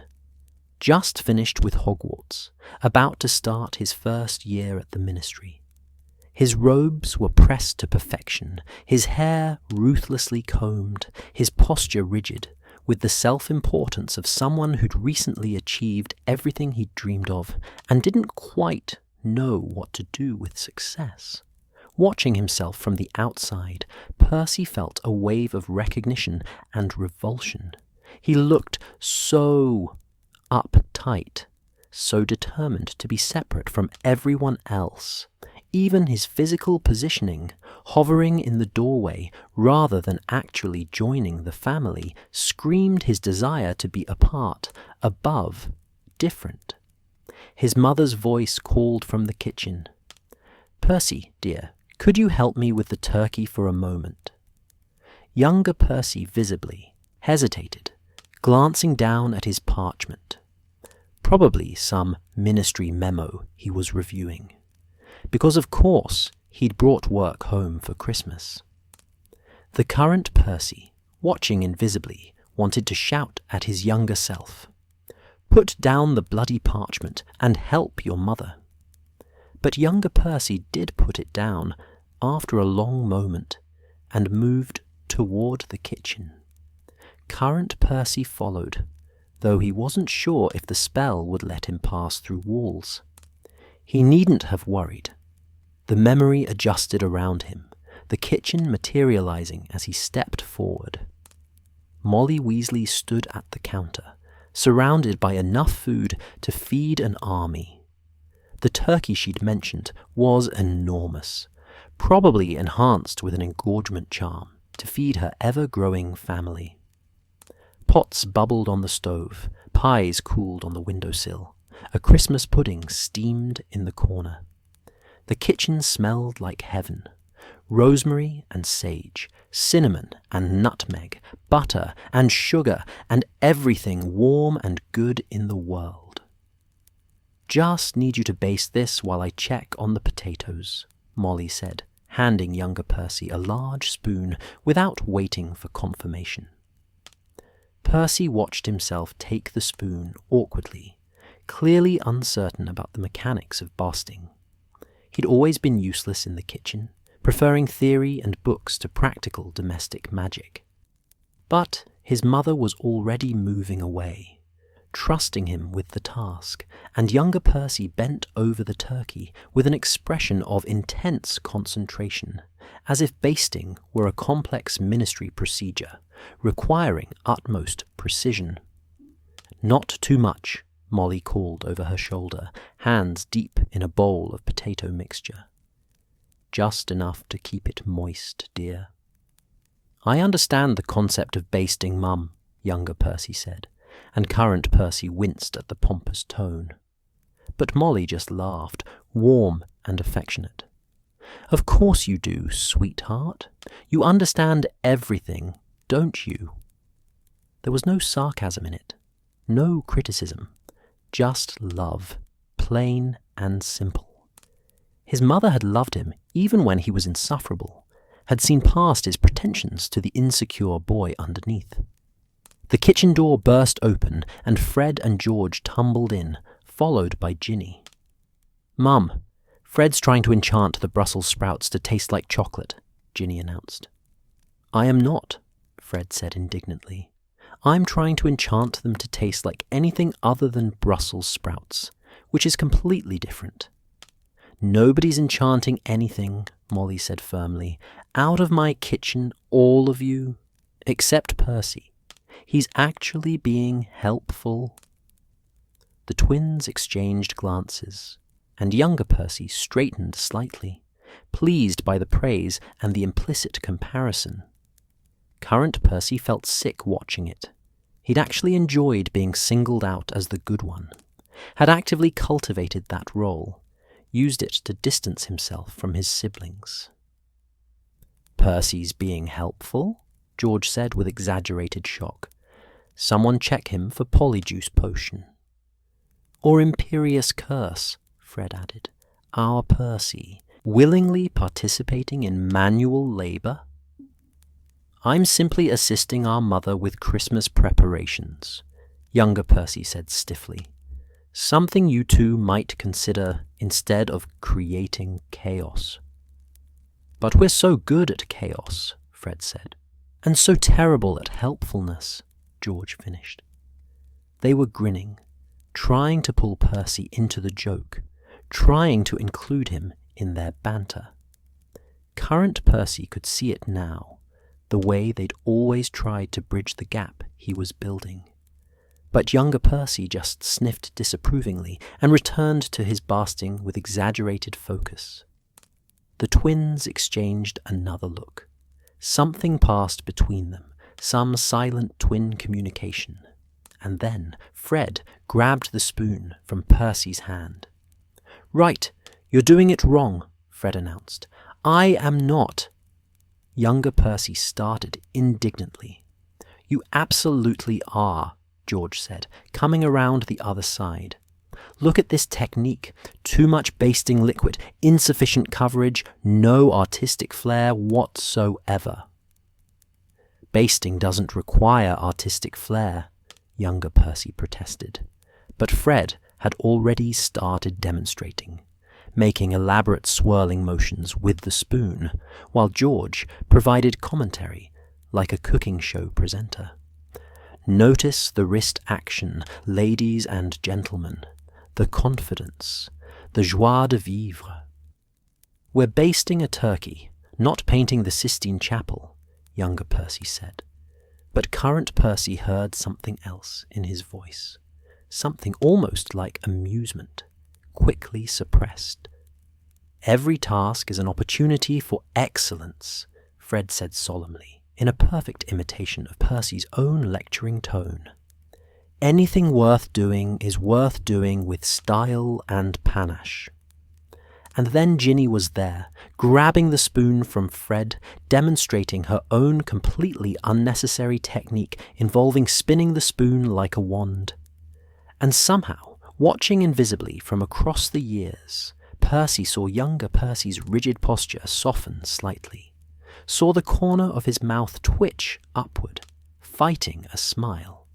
just finished with Hogwarts, about to start his first year at the Ministry. His robes were pressed to perfection, his hair ruthlessly combed, his posture rigid, with the self-importance of someone who'd recently achieved everything he'd dreamed of and didn't quite know what to do with success. Watching himself from the outside, Percy felt a wave of recognition and revulsion. He looked so uptight, so determined to be separate from everyone else. Even his physical positioning, hovering in the doorway rather than actually joining the family, screamed his desire to be apart, above, different. His mother's voice called from the kitchen. "Percy, dear, could you help me with the turkey for a moment?" Younger Percy visibly hesitated, glancing down at his parchment. Probably some ministry memo he was reviewing. Because of course he'd brought work home for Christmas. The current Percy, watching invisibly, wanted to shout at his younger self, "Put down the bloody parchment and help your mother." But younger Percy did put it down after a long moment and moved toward the kitchen. Current Percy followed, though he wasn't sure if the spell would let him pass through walls. He needn't have worried. The memory adjusted around him, the kitchen materializing as he stepped forward. Molly Weasley stood at the counter, surrounded by enough food to feed an army. The turkey she'd mentioned was enormous, probably enhanced with an engorgement charm to feed her ever-growing family. Pots bubbled on the stove, pies cooled on the windowsill, a Christmas pudding steamed in the corner. The kitchen smelled like heaven. Rosemary and sage, cinnamon and nutmeg, butter and sugar, and everything warm and good in the world. "Just need you to baste this while I check on the potatoes," Molly said, handing younger Percy a large spoon without waiting for confirmation. Percy watched himself take the spoon awkwardly, clearly uncertain about the mechanics of basting. He'd always been useless in the kitchen, preferring theory and books to practical domestic magic. But his mother was already moving away, trusting him with the task, and younger Percy bent over the turkey with an expression of intense concentration, as if basting were a complex ministry procedure, requiring utmost precision. "Not too much," Molly called over her shoulder, hands deep in a bowl of potato mixture. "Just enough to keep it moist, dear." "I understand the concept of basting, Mum," younger Percy said, and current Percy winced at the pompous tone. But Molly just laughed, warm and affectionate. "Of course you do, sweetheart. You understand everything, don't you?" There was no sarcasm in it, no criticism, just love, plain and simple. His mother had loved him even when he was insufferable, had seen past his pretensions to the insecure boy underneath. The kitchen door burst open, and Fred and George tumbled in, followed by Ginny. "Mum, Fred's trying to enchant the Brussels sprouts to taste like chocolate," Ginny announced. "I am not," Fred said indignantly. "I'm trying to enchant them to taste like anything other than Brussels sprouts, which is completely different." "Nobody's enchanting anything," Molly said firmly. "Out of my kitchen, all of you, except Percy. He's actually being helpful." The twins exchanged glances, and younger Percy straightened slightly, pleased by the praise and the implicit comparison. Current Percy felt sick watching it. He'd actually enjoyed being singled out as the good one, had actively cultivated that role, used it to distance himself from his siblings. "Percy's being helpful?" George said with exaggerated shock. "Someone check him for polyjuice potion." "Or imperious curse," Fred added. "Our Percy, willingly participating in manual labor?" "I'm simply assisting our mother with Christmas preparations," younger Percy said stiffly. "Something you two might consider instead of creating chaos." "But we're so good at chaos," Fred said. "And so terrible at helpfulness," George finished. They were grinning, trying to pull Percy into the joke, trying to include him in their banter. Current Percy could see it now, the way they'd always tried to bridge the gap he was building. But younger Percy just sniffed disapprovingly and returned to his basting with exaggerated focus. The twins exchanged another look. Something passed between them, some silent twin communication. And then Fred grabbed the spoon from Percy's hand. "Right, you're doing it wrong," Fred announced. "I am not." Younger Percy started indignantly. "You absolutely are," George said, coming around the other side. "Look at this technique. Too much basting liquid, insufficient coverage, no artistic flair whatsoever." "Basting doesn't require artistic flair," younger Percy protested. But Fred had already started demonstrating, making elaborate swirling motions with the spoon, while George provided commentary like a cooking show presenter. "Notice the wrist action, ladies and gentlemen, the confidence, the joie de vivre." "We're basting a turkey, not painting the Sistine Chapel," younger Percy said. But current Percy heard something else in his voice, something almost like amusement, quickly suppressed. "Every task is an opportunity for excellence," Fred said solemnly, in a perfect imitation of Percy's own lecturing tone. "Anything worth doing is worth doing with style and panache." And then Ginny was there, grabbing the spoon from Fred, demonstrating her own completely unnecessary technique involving spinning the spoon like a wand. And somehow, watching invisibly from across the years, Percy saw younger Percy's rigid posture soften slightly, saw the corner of his mouth twitch upward, fighting a smile.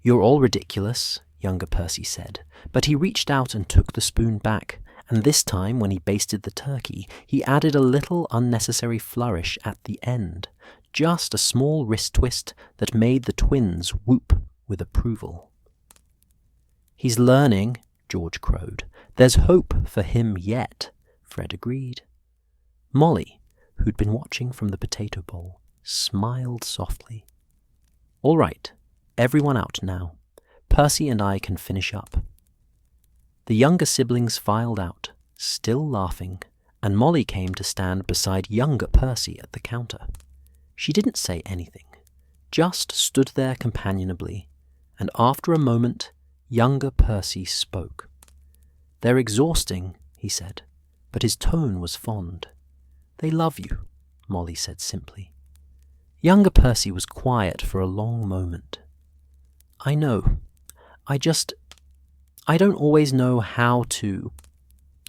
"You're all ridiculous," younger Percy said, but he reached out and took the spoon back, and this time when he basted the turkey, he added a little unnecessary flourish at the end, just a small wrist twist that made the twins whoop with approval. He's learning, George crowed. There's hope for him yet, Fred agreed. Molly, who'd been watching from the potato bowl, smiled softly. All right, everyone out now. Percy and I can finish up. The younger siblings filed out, still laughing, and Molly came to stand beside younger Percy at the counter. She didn't say anything, just stood there companionably, and after a moment, younger Percy spoke. They're exhausting, he said, but his tone was fond. They love you, Molly said simply. Younger Percy was quiet for a long moment. I know. I don't always know how to...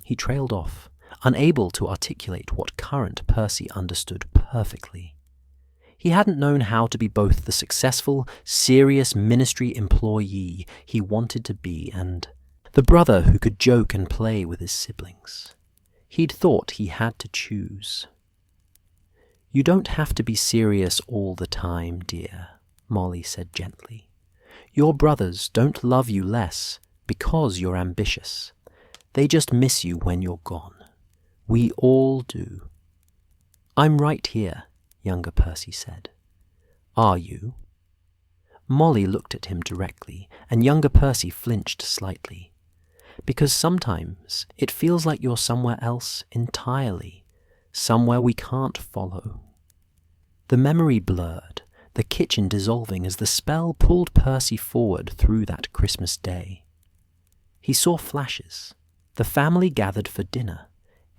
He trailed off, unable to articulate what current Percy understood perfectly. He hadn't known how to be both the successful, serious ministry employee he wanted to be and the brother who could joke and play with his siblings. He'd thought he had to choose. You don't have to be serious all the time, dear, Molly said gently. Your brothers don't love you less because you're ambitious. They just miss you when you're gone. We all do. I'm right here, younger Percy said. Are you? Molly looked at him directly, and younger Percy flinched slightly. Because sometimes it feels like you're somewhere else entirely, somewhere we can't follow. The memory blurred, the kitchen dissolving as the spell pulled Percy forward through that Christmas day. He saw flashes. The family gathered for dinner.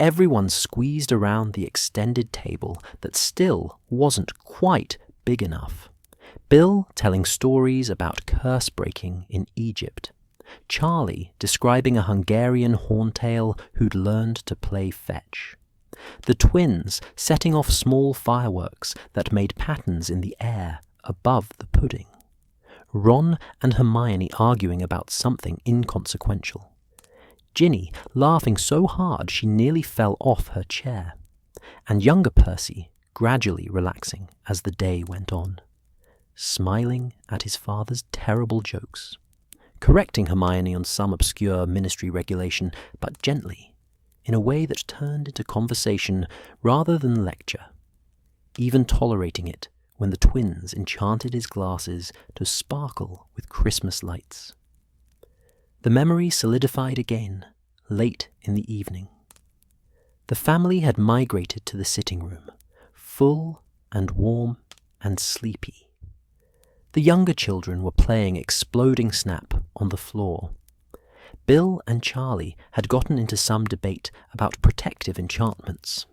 Everyone squeezed around the extended table that still wasn't quite big enough. Bill telling stories about curse breaking in Egypt. Charlie describing a Hungarian horntail who'd learned to play fetch. The twins setting off small fireworks that made patterns in the air above the pudding. Ron and Hermione arguing about something inconsequential. Ginny laughing so hard she nearly fell off her chair. And younger Percy gradually relaxing as the day went on. Smiling at his father's terrible jokes. Correcting Hermione on some obscure ministry regulation, but gently, in a way that turned into conversation rather than lecture, even tolerating it when the twins enchanted his glasses to sparkle with Christmas lights. The memory solidified again, late in the evening. The family had migrated to the sitting room, full and warm and sleepy. The younger children were playing Exploding Snap on the floor. Bill and Charlie had gotten into some debate about protective enchantments.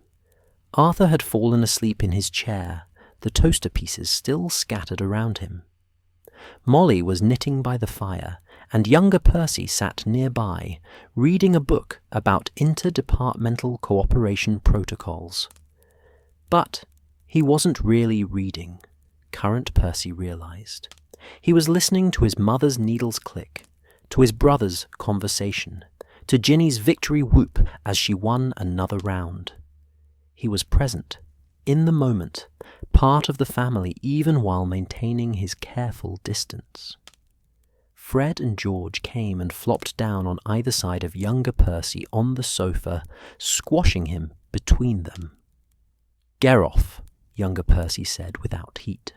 Arthur had fallen asleep in his chair, the toaster pieces still scattered around him. Molly was knitting by the fire, and younger Percy sat nearby, reading a book about interdepartmental cooperation protocols. But he wasn't really reading, current Percy realized. He was listening to his mother's needles click, to his brother's conversation, to Ginny's victory whoop as she won another round. He was present, in the moment, part of the family even while maintaining his careful distance. Fred and George came and flopped down on either side of younger Percy on the sofa, squashing him between them. "Get off," younger Percy said without heat.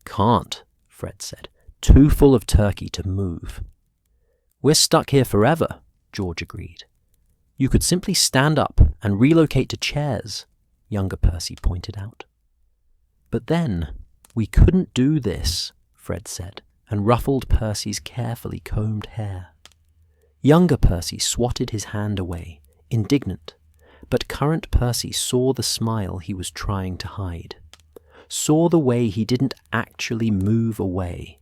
"Can't," Fred said. "Too full of turkey to move." "We're stuck here forever," George agreed. "You could simply stand up and relocate to chairs," younger Percy pointed out. "But then, we couldn't do this," Fred said, and ruffled Percy's carefully combed hair. Younger Percy swatted his hand away, indignant, but current Percy saw the smile he was trying to hide, saw the way he didn't actually move away,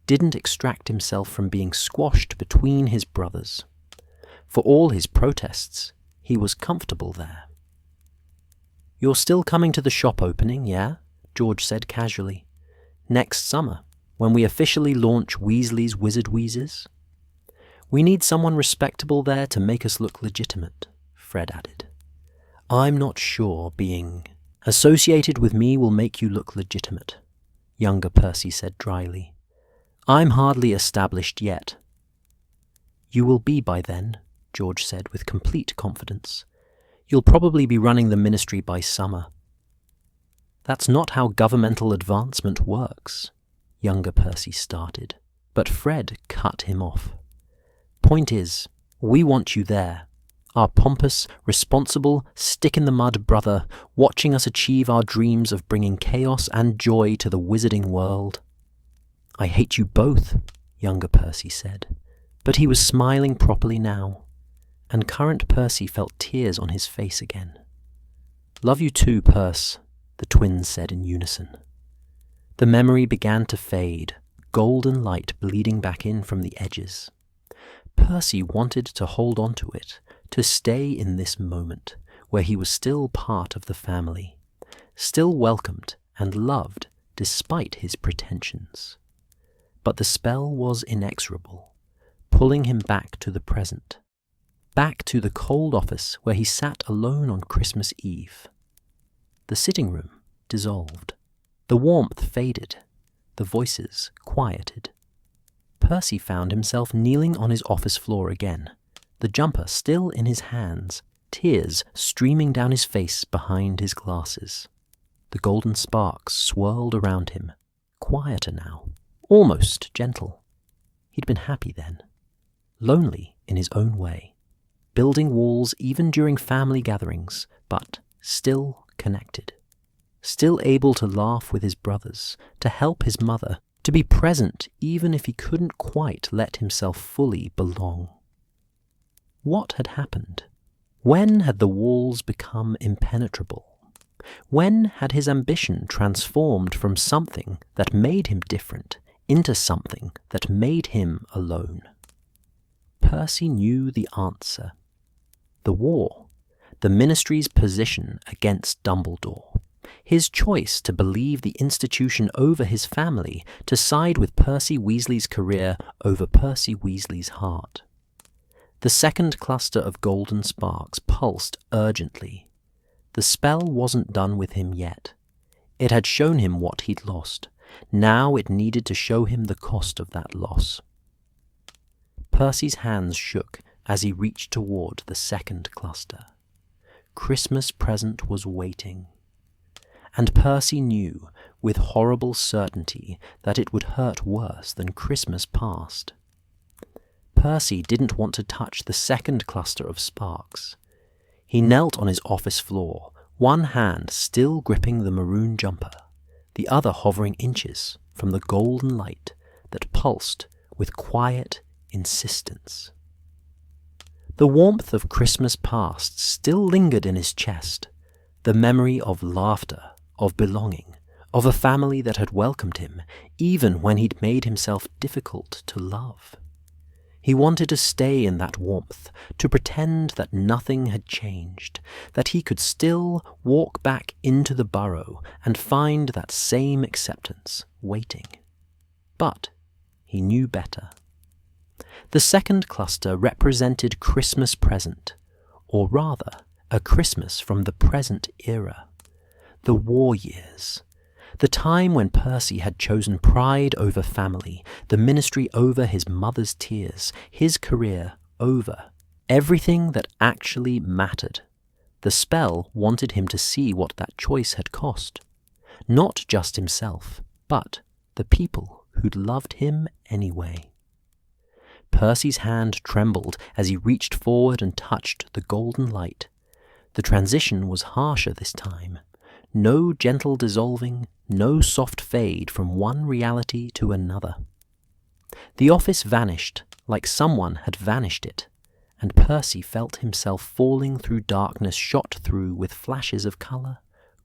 didn't extract himself from being squashed between his brothers. For all his protests, he was comfortable there. "You're still coming to the shop opening, yeah?" George said casually. "Next summer, when we officially launch Weasley's Wizard Wheezes? We need someone respectable there to make us look legitimate," Fred added. "I'm not sure being associated with me will make you look legitimate," younger Percy said dryly. "I'm hardly established yet." "You will be by then," George said with complete confidence. "You'll probably be running the ministry by summer." "That's not how governmental advancement works," younger Percy started, but Fred cut him off. "Point is, we want you there, our pompous, responsible, stick-in-the-mud brother, watching us achieve our dreams of bringing chaos and joy to the wizarding world." "I hate you both," younger Percy said, but he was smiling properly now, and current Percy felt tears on his face again. "Love you too, Perce," the twins said in unison. The memory began to fade, golden light bleeding back in from the edges. Percy wanted to hold on to it, to stay in this moment, where he was still part of the family, still welcomed and loved despite his pretensions. But the spell was inexorable, pulling him back to the present, back to the cold office where he sat alone on Christmas Eve. The sitting room dissolved. The warmth faded. The voices quieted. Percy found himself kneeling on his office floor again, the jumper still in his hands, tears streaming down his face behind his glasses. The golden sparks swirled around him, quieter now, almost gentle. He'd been happy then, lonely in his own way, building walls even during family gatherings, but still connected, still able to laugh with his brothers, to help his mother, to be present even if he couldn't quite let himself fully belong. What had happened? When had the walls become impenetrable? When had his ambition transformed from something that made him different into something that made him alone? Percy knew the answer. The war, the ministry's position against Dumbledore, his choice to believe the institution over his family, to side with Percy Weasley's career over Percy Weasley's heart. The second cluster of golden sparks pulsed urgently. The spell wasn't done with him yet. It had shown him what he'd lost. Now it needed to show him the cost of that loss. Percy's hands shook as he reached toward the second cluster. Christmas present was waiting. And Percy knew, with horrible certainty, that it would hurt worse than Christmas past. Percy didn't want to touch the second cluster of sparks. He knelt on his office floor, one hand still gripping the maroon jumper, the other hovering inches from the golden light that pulsed with quiet insistence. The warmth of Christmas past still lingered in his chest, the memory of laughter, of belonging, of a family that had welcomed him, even when he'd made himself difficult to love. He wanted to stay in that warmth, to pretend that nothing had changed, that he could still walk back into the Burrow and find that same acceptance waiting. But he knew better. The second cluster represented Christmas present, or rather, a Christmas from the present era. The war years, the time when Percy had chosen pride over family, the ministry over his mother's tears, his career over everything that actually mattered. The spell wanted him to see what that choice had cost. Not just himself, but the people who'd loved him anyway. Percy's hand trembled as he reached forward and touched the golden light. The transition was harsher this time. No gentle dissolving, no soft fade from one reality to another. The office vanished like someone had vanished it, and Percy felt himself falling through darkness shot through with flashes of colour,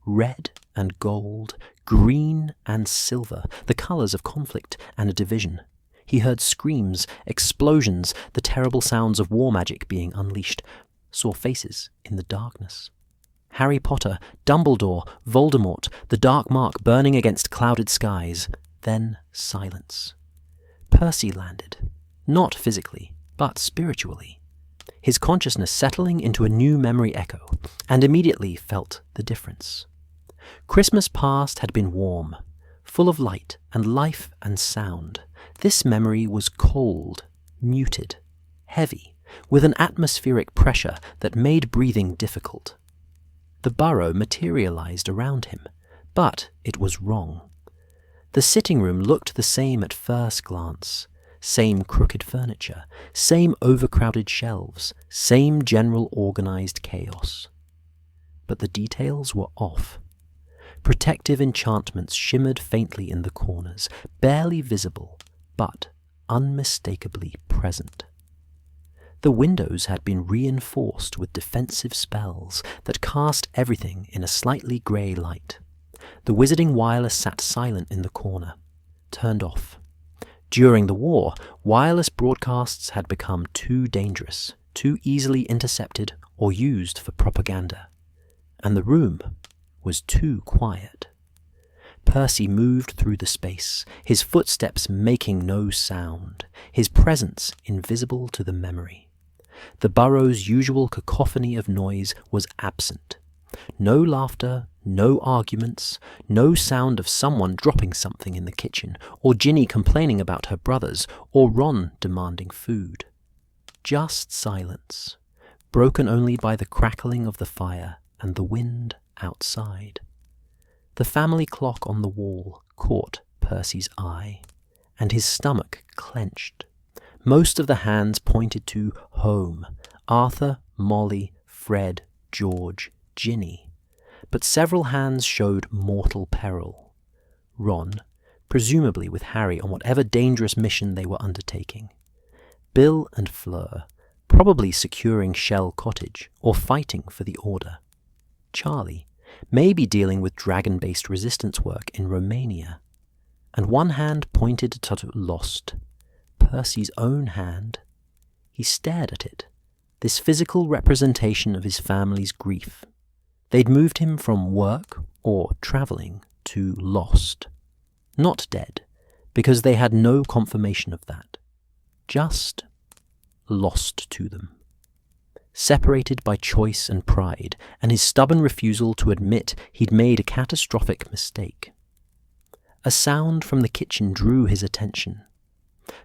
red and gold, green and silver, the colours of conflict and division. He heard screams, explosions, the terrible sounds of war magic being unleashed, saw faces in the darkness. Harry Potter, Dumbledore, Voldemort, the dark mark burning against clouded skies, then silence. Percy landed, not physically, but spiritually, his consciousness settling into a new memory echo, and immediately felt the difference. Christmas past had been warm, full of light and life and sound. This memory was cold, muted, heavy, with an atmospheric pressure that made breathing difficult. The burrow materialized around him, but it was wrong. The sitting room looked the same at first glance. Same crooked furniture, same overcrowded shelves, same general organized chaos. But the details were off. Protective enchantments shimmered faintly in the corners, barely visible, but unmistakably present. The windows had been reinforced with defensive spells that cast everything in a slightly grey light. The wizarding wireless sat silent in the corner, turned off. During the war, wireless broadcasts had become too dangerous, too easily intercepted or used for propaganda. And the room was too quiet. Percy moved through the space, his footsteps making no sound, his presence invisible to the memory. The burrow's usual cacophony of noise was absent. No laughter, no arguments, no sound of someone dropping something in the kitchen, or Ginny complaining about her brothers, or Ron demanding food. Just silence, broken only by the crackling of the fire and the wind outside. The family clock on the wall caught Percy's eye, and his stomach clenched. Most of the hands pointed to home: Arthur, Molly, Fred, George, Ginny. But several hands showed mortal peril. Ron, presumably with Harry on whatever dangerous mission they were undertaking. Bill and Fleur, probably securing Shell Cottage or fighting for the Order. Charlie, maybe dealing with dragon-based resistance work in Romania. And one hand pointed to Lost. Percy's own hand. He stared at it, this physical representation of his family's grief. They'd moved him from work or travelling to lost. Not dead, because they had no confirmation of that. Just lost to them. Separated by choice and pride, and his stubborn refusal to admit he'd made a catastrophic mistake. A sound from the kitchen drew his attention.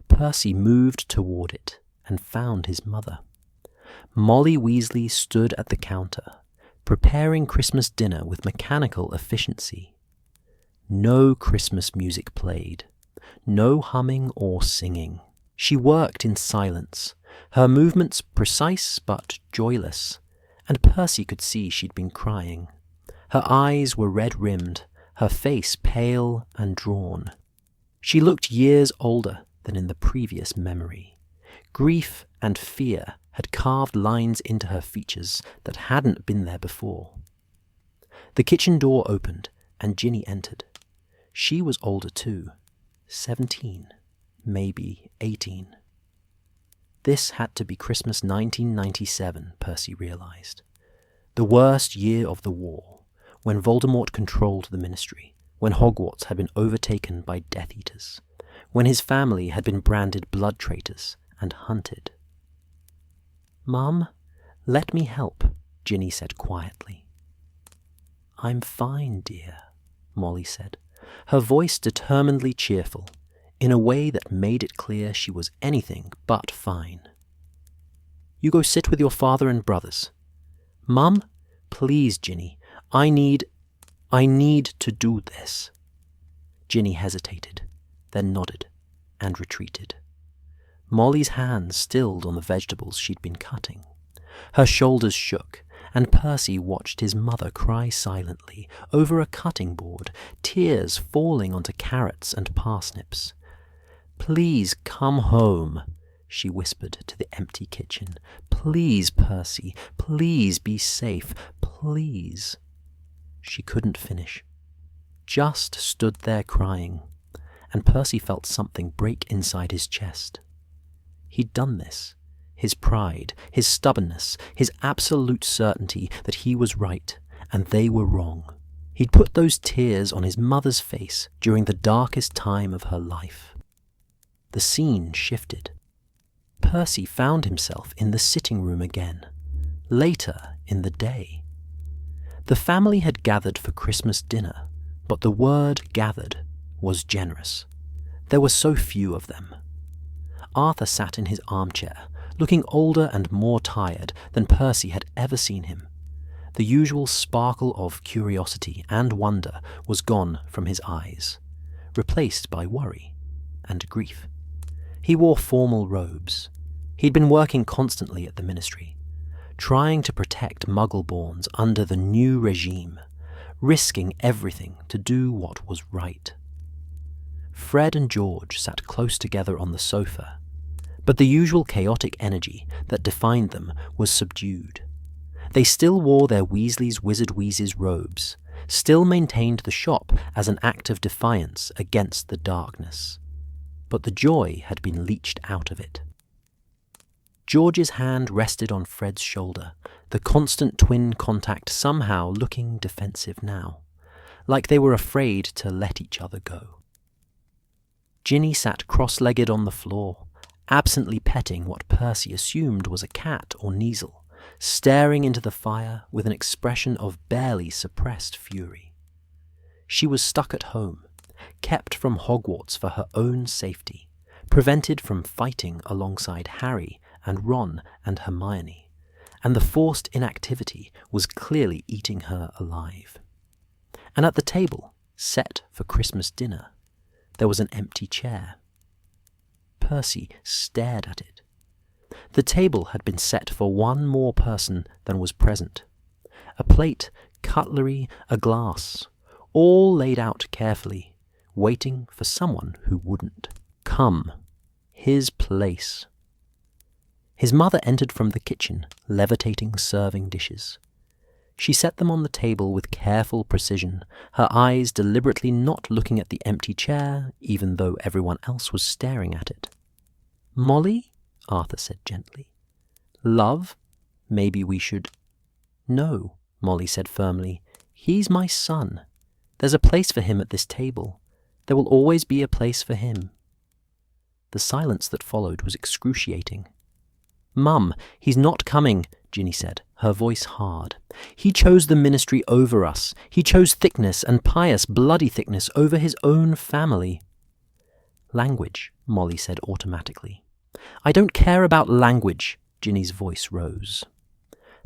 Percy moved toward it and found his mother. Molly Weasley stood at the counter, preparing Christmas dinner with mechanical efficiency. No Christmas music played, no humming or singing. She worked in silence, her movements precise but joyless, and Percy could see she'd been crying. Her eyes were red-rimmed, her face pale and drawn. She looked years older than in the previous memory. Grief and fear had carved lines into her features that hadn't been there before. The kitchen door opened, and Ginny entered. She was older too, 17, maybe 18. This had to be Christmas 1997, Percy realized. The worst year of the war, when Voldemort controlled the Ministry, when Hogwarts had been overtaken by Death Eaters, when his family had been branded blood traitors and hunted. "Mum, let me help," Ginny said quietly. "I'm fine, dear," Molly said, her voice determinedly cheerful, in a way that made it clear she was anything but fine. "You go sit with your father and brothers. Mum, please, Ginny, I need to do this." Ginny hesitated, then nodded and retreated. Molly's hands stilled on the vegetables she'd been cutting. Her shoulders shook, and Percy watched his mother cry silently over a cutting board, tears falling onto carrots and parsnips. "Please come home," she whispered to the empty kitchen. "Please, Percy, please be safe, please." She couldn't finish. Just stood there crying, and Percy felt something break inside his chest. He'd done this. His pride, his stubbornness, his absolute certainty that he was right and they were wrong. He'd put those tears on his mother's face during the darkest time of her life. The scene shifted. Percy found himself in the sitting room again, later in the day. The family had gathered for Christmas dinner, but the word gathered was generous. There were so few of them. Arthur sat in his armchair, looking older and more tired than Percy had ever seen him. The usual sparkle of curiosity and wonder was gone from his eyes, replaced by worry and grief. He wore formal robes. He'd been working constantly at the ministry, trying to protect Muggle-borns under the new regime, risking everything to do what was right. Fred and George sat close together on the sofa, but the usual chaotic energy that defined them was subdued. They still wore their Weasley's Wizard Wheezes robes, still maintained the shop as an act of defiance against the darkness, but the joy had been leached out of it. George's hand rested on Fred's shoulder, the constant twin contact somehow looking defensive now, like they were afraid to let each other go. Ginny sat cross-legged on the floor, absently petting what Percy assumed was a cat or Kneazle, staring into the fire with an expression of barely suppressed fury. She was stuck at home, kept from Hogwarts for her own safety, prevented from fighting alongside Harry and Ron and Hermione, and the forced inactivity was clearly eating her alive. And at the table, set for Christmas dinner, there was an empty chair. Percy stared at it. The table had been set for one more person than was present. A plate, cutlery, a glass, all laid out carefully, waiting for someone who wouldn't. Come. His place. His mother entered from the kitchen, levitating serving dishes. She set them on the table with careful precision, her eyes deliberately not looking at the empty chair, even though everyone else was staring at it. "Molly?" Arthur said gently. "Love, maybe we should—" "No," Molly said firmly. "He's my son. There's a place for him at this table. There will always be a place for him." The silence that followed was excruciating. "Mum, he's not coming," Ginny said, her voice hard. "He chose the ministry over us. He chose thickness and pious, bloody thickness over his own family." "Language," Molly said automatically. "I don't care about language," Ginny's voice rose.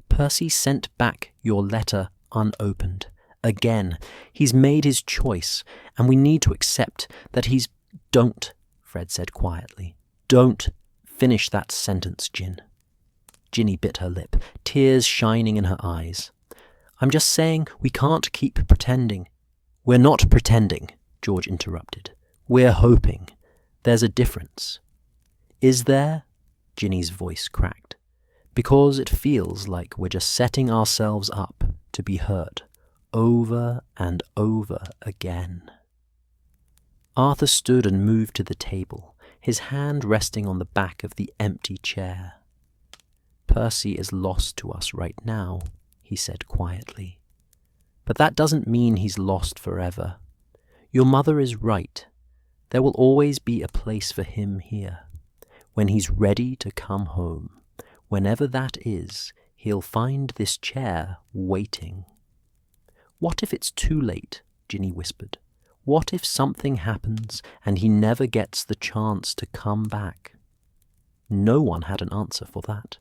"Percy sent back your letter unopened. Again, he's made his choice, and we need to accept that he's—" "Don't," Fred said quietly. "Don't finish that sentence, Gin." Ginny bit her lip, tears shining in her eyes. "I'm just saying we can't keep pretending." "We're not pretending," George interrupted. "We're hoping. There's a difference." "Is there?" Ginny's voice cracked. "Because it feels like we're just setting ourselves up to be hurt over and over again." Arthur stood and moved to the table, his hand resting on the back of the empty chair. "Percy is lost to us right now," he said quietly. "But that doesn't mean he's lost forever. Your mother is right. There will always be a place for him here. When he's ready to come home, whenever that is, he'll find this chair waiting." "What if it's too late?" Ginny whispered. "What if something happens and he never gets the chance to come back?" No one had an answer for that.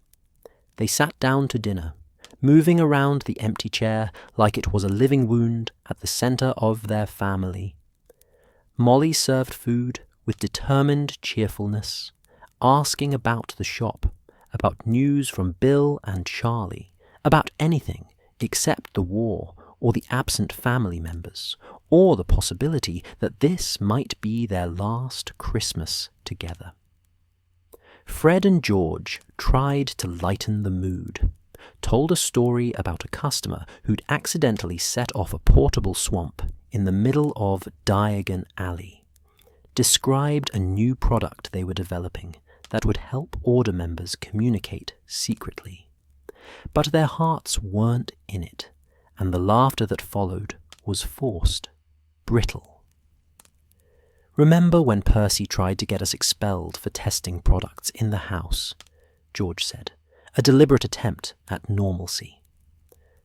They sat down to dinner, moving around the empty chair like it was a living wound at the center of their family. Molly served food with determined cheerfulness, asking about the shop, about news from Bill and Charlie, about anything except the war or the absent family members, or the possibility that this might be their last Christmas together. Fred and George tried to lighten the mood, told a story about a customer who'd accidentally set off a portable swamp in the middle of Diagon Alley, described a new product they were developing that would help order members communicate secretly. But their hearts weren't in it, and the laughter that followed was forced, brittle. "Remember when Percy tried to get us expelled for testing products in the house?" George said, a deliberate attempt at normalcy.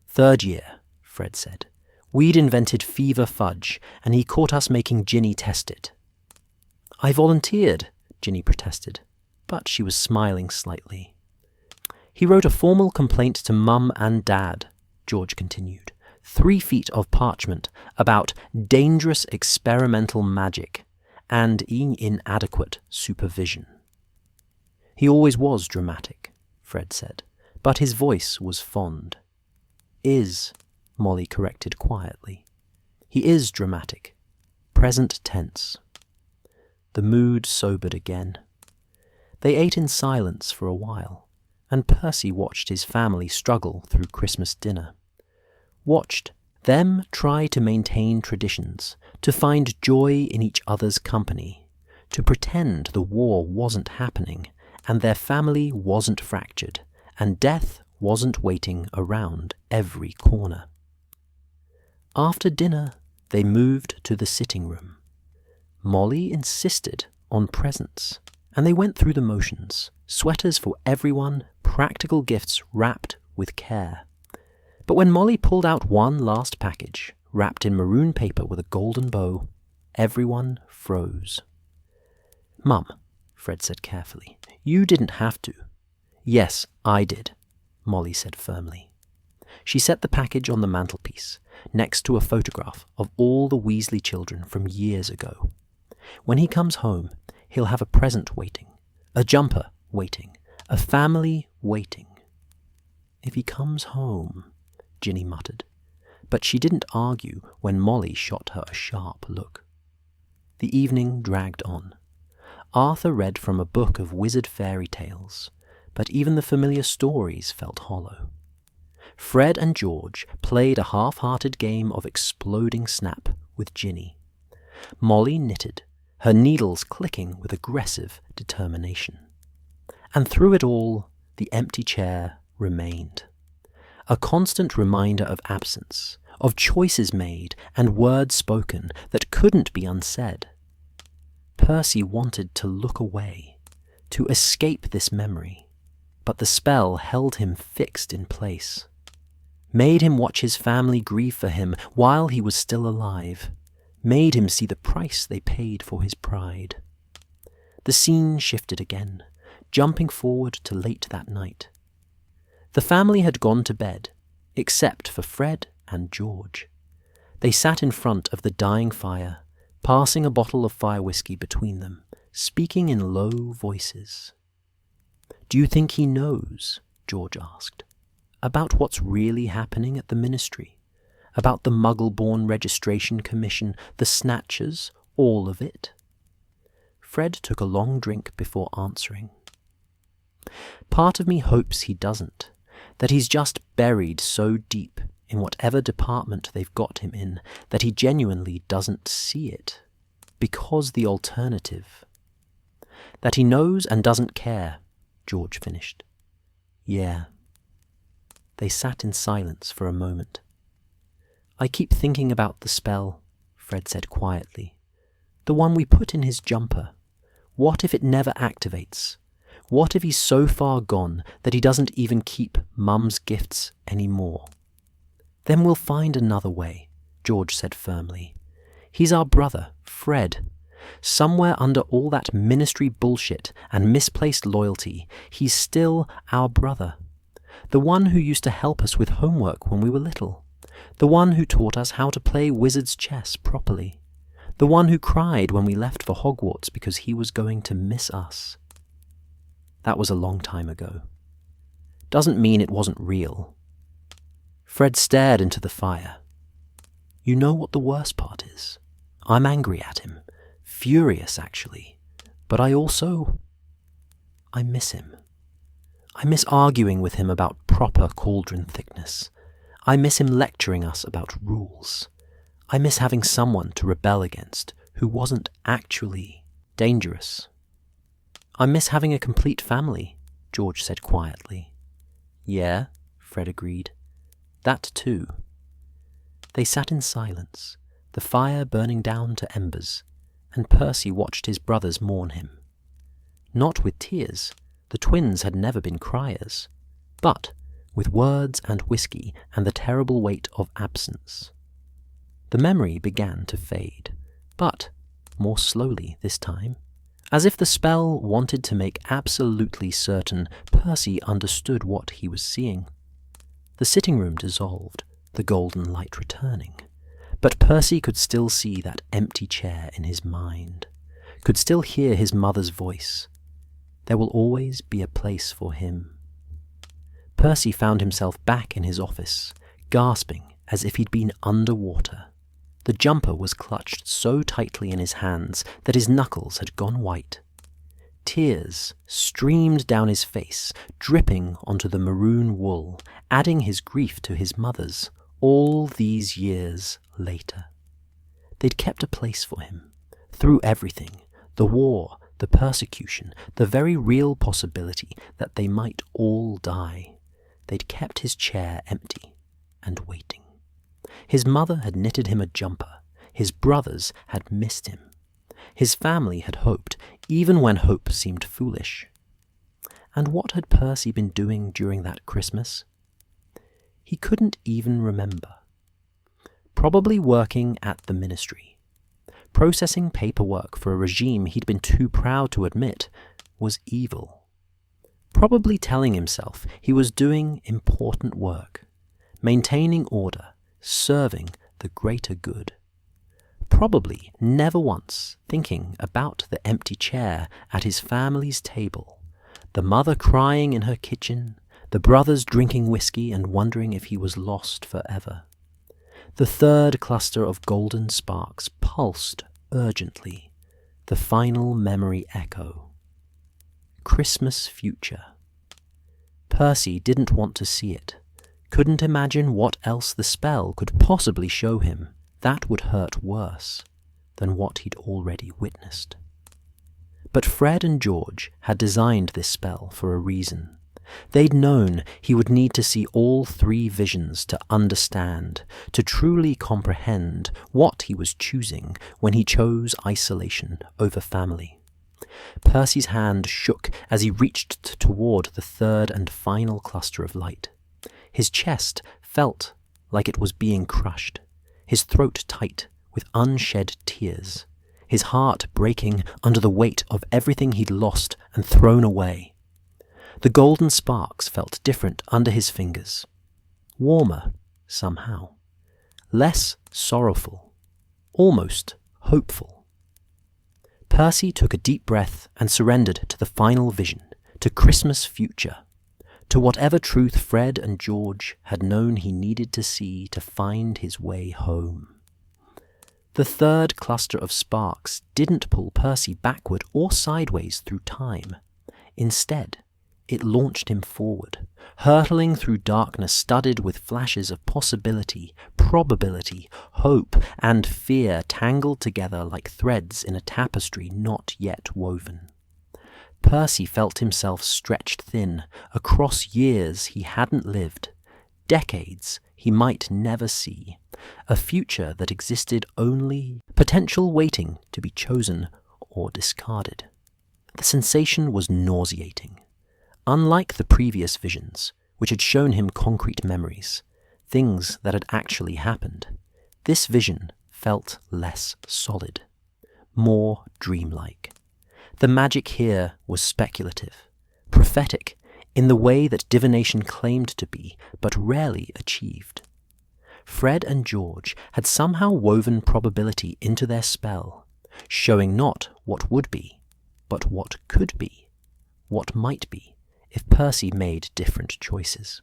"Third year," Fred said. "We'd invented fever fudge, and he caught us making Ginny test it." "I volunteered," Ginny protested, but she was smiling slightly. He wrote a formal complaint to Mum and Dad, George continued, 3 feet of parchment about dangerous experimental magic and inadequate supervision. He always was dramatic, Fred said, but his voice was fond. Is, Molly corrected quietly. He is dramatic. Present tense. The mood sobered again. They ate in silence for a while, and Percy watched his family struggle through Christmas dinner. Watched them try to maintain traditions, to find joy in each other's company, to pretend the war wasn't happening, and their family wasn't fractured, and death wasn't waiting around every corner. After dinner, they moved to the sitting room. Molly insisted on presents, and they went through the motions, sweaters for everyone, practical gifts wrapped with care. But when Molly pulled out one last package, wrapped in maroon paper with a golden bow, everyone froze. "Mum," Fred said carefully, "you didn't have to." "Yes, I did," Molly said firmly. She set the package on the mantelpiece, next to a photograph of all the Weasley children from years ago. When he comes home, he'll have a present waiting, a jumper waiting, a family waiting. "If he comes home," Ginny muttered, but she didn't argue when Molly shot her a sharp look. The evening dragged on. Arthur read from a book of wizard fairy tales, but even the familiar stories felt hollow. Fred and George played a half-hearted game of exploding snap with Ginny. Molly knitted, her needles clicking with aggressive determination. And through it all, the empty chair remained. A constant reminder of absence, of choices made and words spoken that couldn't be unsaid. Percy wanted to look away, to escape this memory, but the spell held him fixed in place, made him watch his family grieve for him while he was still alive, made him see the price they paid for his pride. The scene shifted again, jumping forward to late that night. The family had gone to bed, except for Fred and George. They sat in front of the dying fire, passing a bottle of fire whiskey between them, speaking in low voices. "Do you think he knows," George asked, "about what's really happening at the ministry? About the Muggle-born Registration Commission, the Snatchers, all of it?" Fred took a long drink before answering. "Part of me hopes he doesn't, that he's just buried so deep in whatever department they've got him in that he genuinely doesn't see it, because the alternative. That he knows and doesn't care," George finished. "Yeah." They sat in silence for a moment. "I keep thinking about the spell," Fred said quietly. "The one we put in his jumper. What if it never activates? What if he's so far gone that he doesn't even keep Mum's gifts anymore?" "Then we'll find another way," George said firmly. "He's our brother, Fred. Somewhere under all that ministry bullshit and misplaced loyalty, he's still our brother. The one who used to help us with homework when we were little. The one who taught us how to play wizard's chess properly. The one who cried when we left for Hogwarts because he was going to miss us. That was a long time ago. Doesn't mean it wasn't real." Fred stared into the fire. "You know what the worst part is? I'm angry at him. Furious, actually. But I miss him. I miss arguing with him about proper cauldron thickness. I miss him lecturing us about rules. I miss having someone to rebel against who wasn't actually dangerous. I miss having a complete family," George said quietly. "Yeah," Fred agreed. "That too." They sat in silence, the fire burning down to embers, and Percy watched his brothers mourn him. Not with tears, the twins had never been criers, but with words and whiskey and the terrible weight of absence. The memory began to fade, but more slowly this time, as if the spell wanted to make absolutely certain Percy understood what he was seeing. The sitting room dissolved, the golden light returning, but Percy could still see that empty chair in his mind, could still hear his mother's voice. There will always be a place for him. Percy found himself back in his office, gasping as if he'd been underwater. The jumper was clutched so tightly in his hands that his knuckles had gone white. Tears streamed down his face, dripping onto the maroon wool, adding his grief to his mother's, all these years later. They'd kept a place for him, through everything, the war, the persecution, the very real possibility that they might all die. They'd kept his chair empty and waiting. His mother had knitted him a jumper. His brothers had missed him. His family had hoped, even when hope seemed foolish. And what had Percy been doing during that Christmas? He couldn't even remember. Probably working at the ministry. Processing paperwork for a regime he'd been too proud to admit was evil. Probably telling himself he was doing important work, maintaining order, serving the greater good. Probably never once thinking about the empty chair at his family's table, the mother crying in her kitchen, the brothers drinking whiskey and wondering if he was lost forever. The third cluster of golden sparks pulsed urgently, the final memory echo. Christmas future. Percy didn't want to see it. Couldn't imagine what else the spell could possibly show him that would hurt worse than what he'd already witnessed. But Fred and George had designed this spell for a reason. They'd known he would need to see all three visions to understand, to truly comprehend what he was choosing when he chose isolation over family. Percy's hand shook as he reached toward the third and final cluster of light. His chest felt like it was being crushed, his throat tight with unshed tears, his heart breaking under the weight of everything he'd lost and thrown away. The golden sparks felt different under his fingers, warmer somehow, less sorrowful, almost hopeful. Percy took a deep breath and surrendered to the final vision, to Christmas future, to whatever truth Fred and George had known he needed to see to find his way home. The third cluster of sparks didn't pull Percy backward or sideways through time. Instead, it launched him forward, hurtling through darkness studded with flashes of possibility, probability, hope, and fear tangled together like threads in a tapestry not yet woven. Percy felt himself stretched thin across years he hadn't lived, decades he might never see, a future that existed only, potential waiting to be chosen or discarded. The sensation was nauseating. Unlike the previous visions, which had shown him concrete memories, things that had actually happened, this vision felt less solid, more dreamlike. The magic here was speculative, prophetic, in the way that divination claimed to be, but rarely achieved. Fred and George had somehow woven probability into their spell, showing not what would be, but what could be, what might be, if Percy made different choices.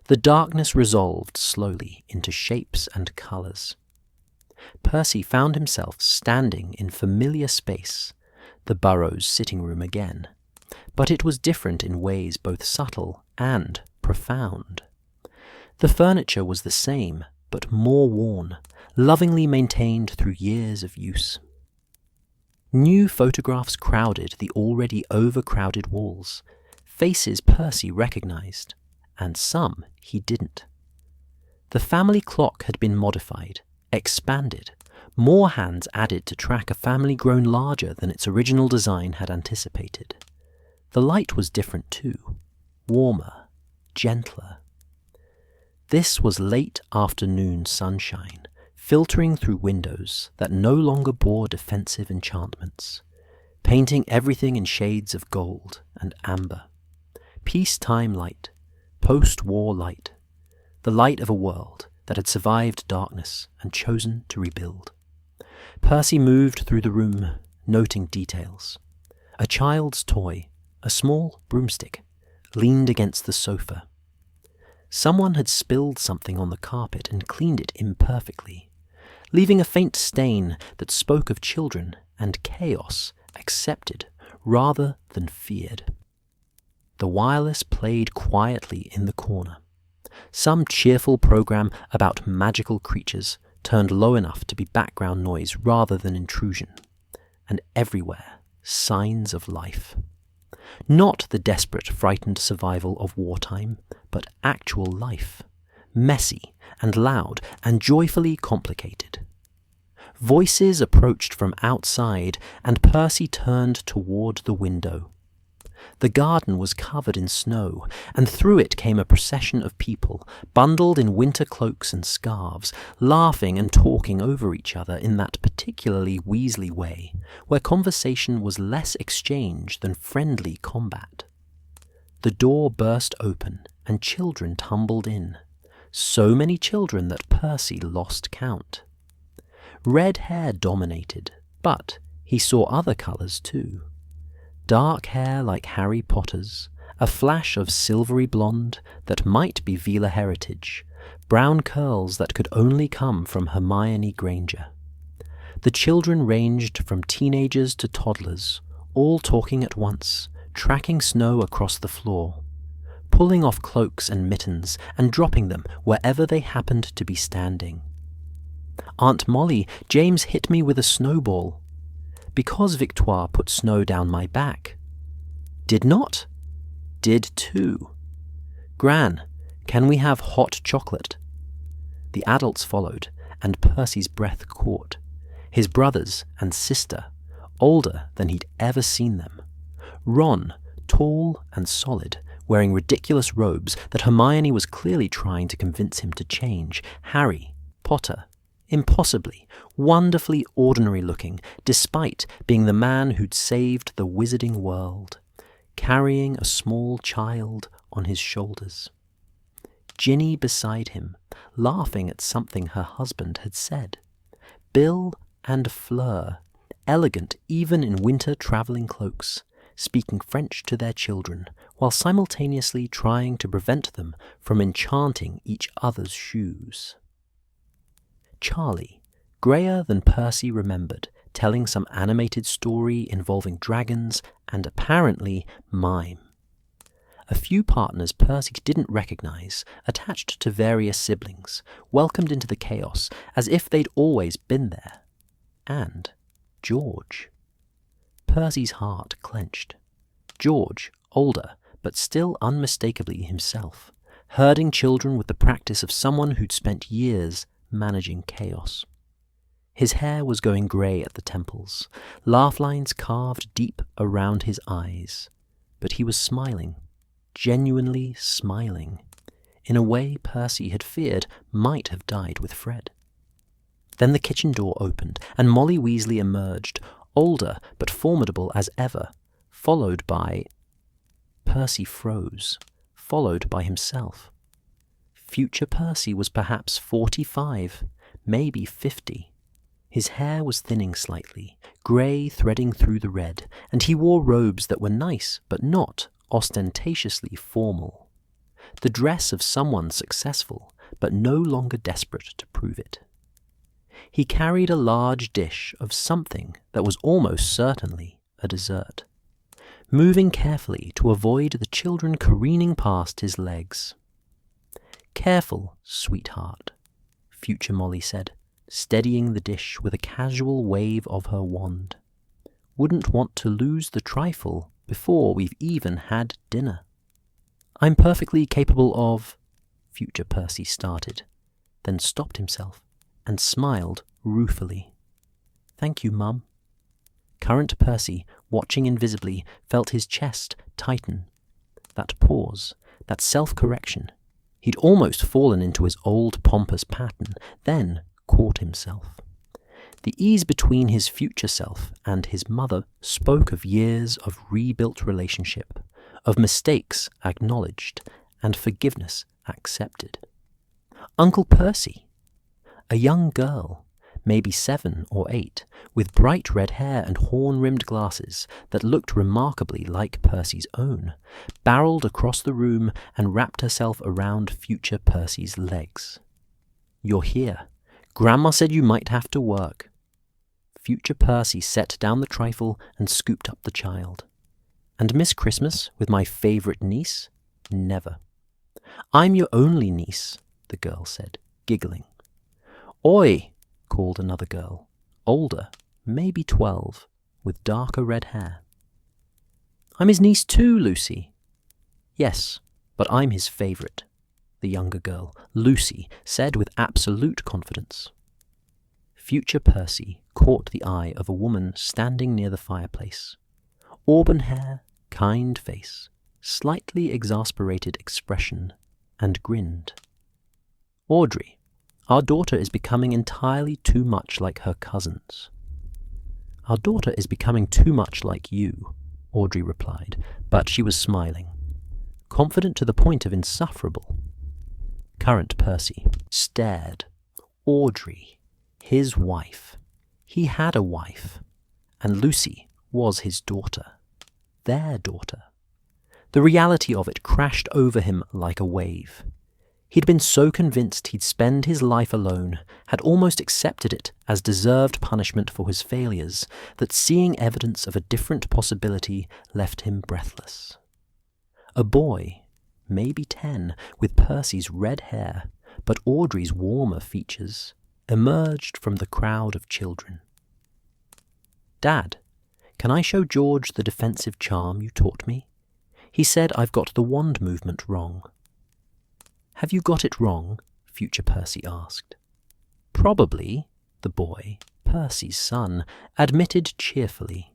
The darkness resolved slowly into shapes and colours. Percy found himself standing in familiar space, the Burrows' sitting room again, but it was different in ways both subtle and profound. The furniture was the same, but more worn, lovingly maintained through years of use. New photographs crowded the already overcrowded walls, faces Percy recognized, and some he didn't. The family clock had been modified, expanded, more hands added to track a family grown larger than its original design had anticipated. The light was different too, warmer, gentler. This was late afternoon sunshine, filtering through windows that no longer bore defensive enchantments. painting everything in shades of gold and amber. Peacetime light, post-war light, the light of a world that had survived darkness and chosen to rebuild. Percy moved through the room, noting details. A child's toy, a small broomstick, leaned against the sofa. Someone had spilled something on the carpet and cleaned it imperfectly, leaving a faint stain that spoke of children and chaos accepted rather than feared. The wireless played quietly in the corner. Some cheerful program about magical creatures turned low enough to be background noise rather than intrusion, and everywhere signs of life. Not the desperate, frightened survival of wartime, but actual life, messy and loud and joyfully complicated. Voices approached from outside, and Percy turned toward the window. The garden was covered in snow, and through it came a procession of people, bundled in winter cloaks and scarves, laughing and talking over each other in that particularly Weasley way, where conversation was less exchange than friendly combat. The door burst open, and children tumbled in. So many children that Percy lost count. Red hair dominated, but he saw other colours too. Dark hair like Harry Potter's, a flash of silvery blonde that might be Vila heritage, brown curls that could only come from Hermione Granger. The children ranged from teenagers to toddlers, all talking at once, tracking snow across the floor, pulling off cloaks and mittens and dropping them wherever they happened to be standing. "Aunt Molly, James hit me with a snowball. Because Victoire put snow down my back." "Did not?" "Did too." "Gran, can we have hot chocolate?" The adults followed, and Percy's breath caught. His brothers and sister, older than he'd ever seen them. Ron, tall and solid, wearing ridiculous robes that Hermione was clearly trying to convince him to change. Harry, Potter, impossibly, wonderfully ordinary looking, despite being the man who'd saved the wizarding world, carrying a small child on his shoulders. Ginny beside him, laughing at something her husband had said. Bill and Fleur, elegant even in winter travelling cloaks, speaking French to their children, while simultaneously trying to prevent them from enchanting each other's shoes. Charlie, greyer than Percy remembered, telling some animated story involving dragons and apparently mime. A few partners Percy didn't recognize, attached to various siblings, welcomed into the chaos as if they'd always been there. And George. Percy's heart clenched. George, older, but still unmistakably himself, herding children with the practice of someone who'd spent years managing chaos. His hair was going grey at the temples, laugh lines carved deep around his eyes, but he was smiling, genuinely smiling, in a way Percy had feared might have died with Fred. Then the kitchen door opened, and Molly Weasley emerged, older but formidable as ever, followed by... Percy froze, followed by himself. Future Percy was perhaps 45, maybe 50. His hair was thinning slightly, grey threading through the red, and he wore robes that were nice but not ostentatiously formal. The dress of someone successful, but no longer desperate to prove it. He carried a large dish of something that was almost certainly a dessert, moving carefully to avoid the children careening past his legs. "Careful, sweetheart," future Molly said, steadying the dish with a casual wave of her wand. "Wouldn't want to lose the trifle before we've even had dinner." "I'm perfectly capable of..." future Percy started, then stopped himself and smiled ruefully. "Thank you, Mum." Current Percy, watching invisibly, felt his chest tighten. That pause, that self-correction. He'd almost fallen into his old pompous pattern, then caught himself. The ease between his future self and his mother spoke of years of rebuilt relationship, of mistakes acknowledged and forgiveness accepted. Uncle Percy, a young girl, maybe 7 or 8, with bright red hair and horn-rimmed glasses that looked remarkably like Percy's own, barreled across the room and wrapped herself around future Percy's legs. "You're here. Grandma said you might have to work." Future Percy set down the trifle and scooped up the child. "And Miss Christmas with my favourite niece? Never." "I'm your only niece," the girl said, giggling. "Oi!" called another girl, older, maybe 12, with darker red hair. "I'm his niece too, Lucy." "Yes, but I'm his favourite," the younger girl, Lucy, said with absolute confidence. Future Percy caught the eye of a woman standing near the fireplace. Auburn hair, kind face, slightly exasperated expression, and grinned. "Audrey, our daughter is becoming entirely too much like her cousins." "Our daughter is becoming too much like you," Audrey replied, but she was smiling, confident to the point of insufferable. Current Percy stared. Audrey, his wife. He had a wife, and Lucy was his daughter, their daughter. The reality of it crashed over him like a wave. He'd been so convinced he'd spend his life alone, had almost accepted it as deserved punishment for his failures, that seeing evidence of a different possibility left him breathless. A boy, maybe 10, with Percy's red hair, but Audrey's warmer features, emerged from the crowd of children. "Dad, can I show George the defensive charm you taught me? He said I've got the wand movement wrong." "Have you got it wrong?" Future Percy asked. "Probably," the boy, Percy's son, admitted cheerfully.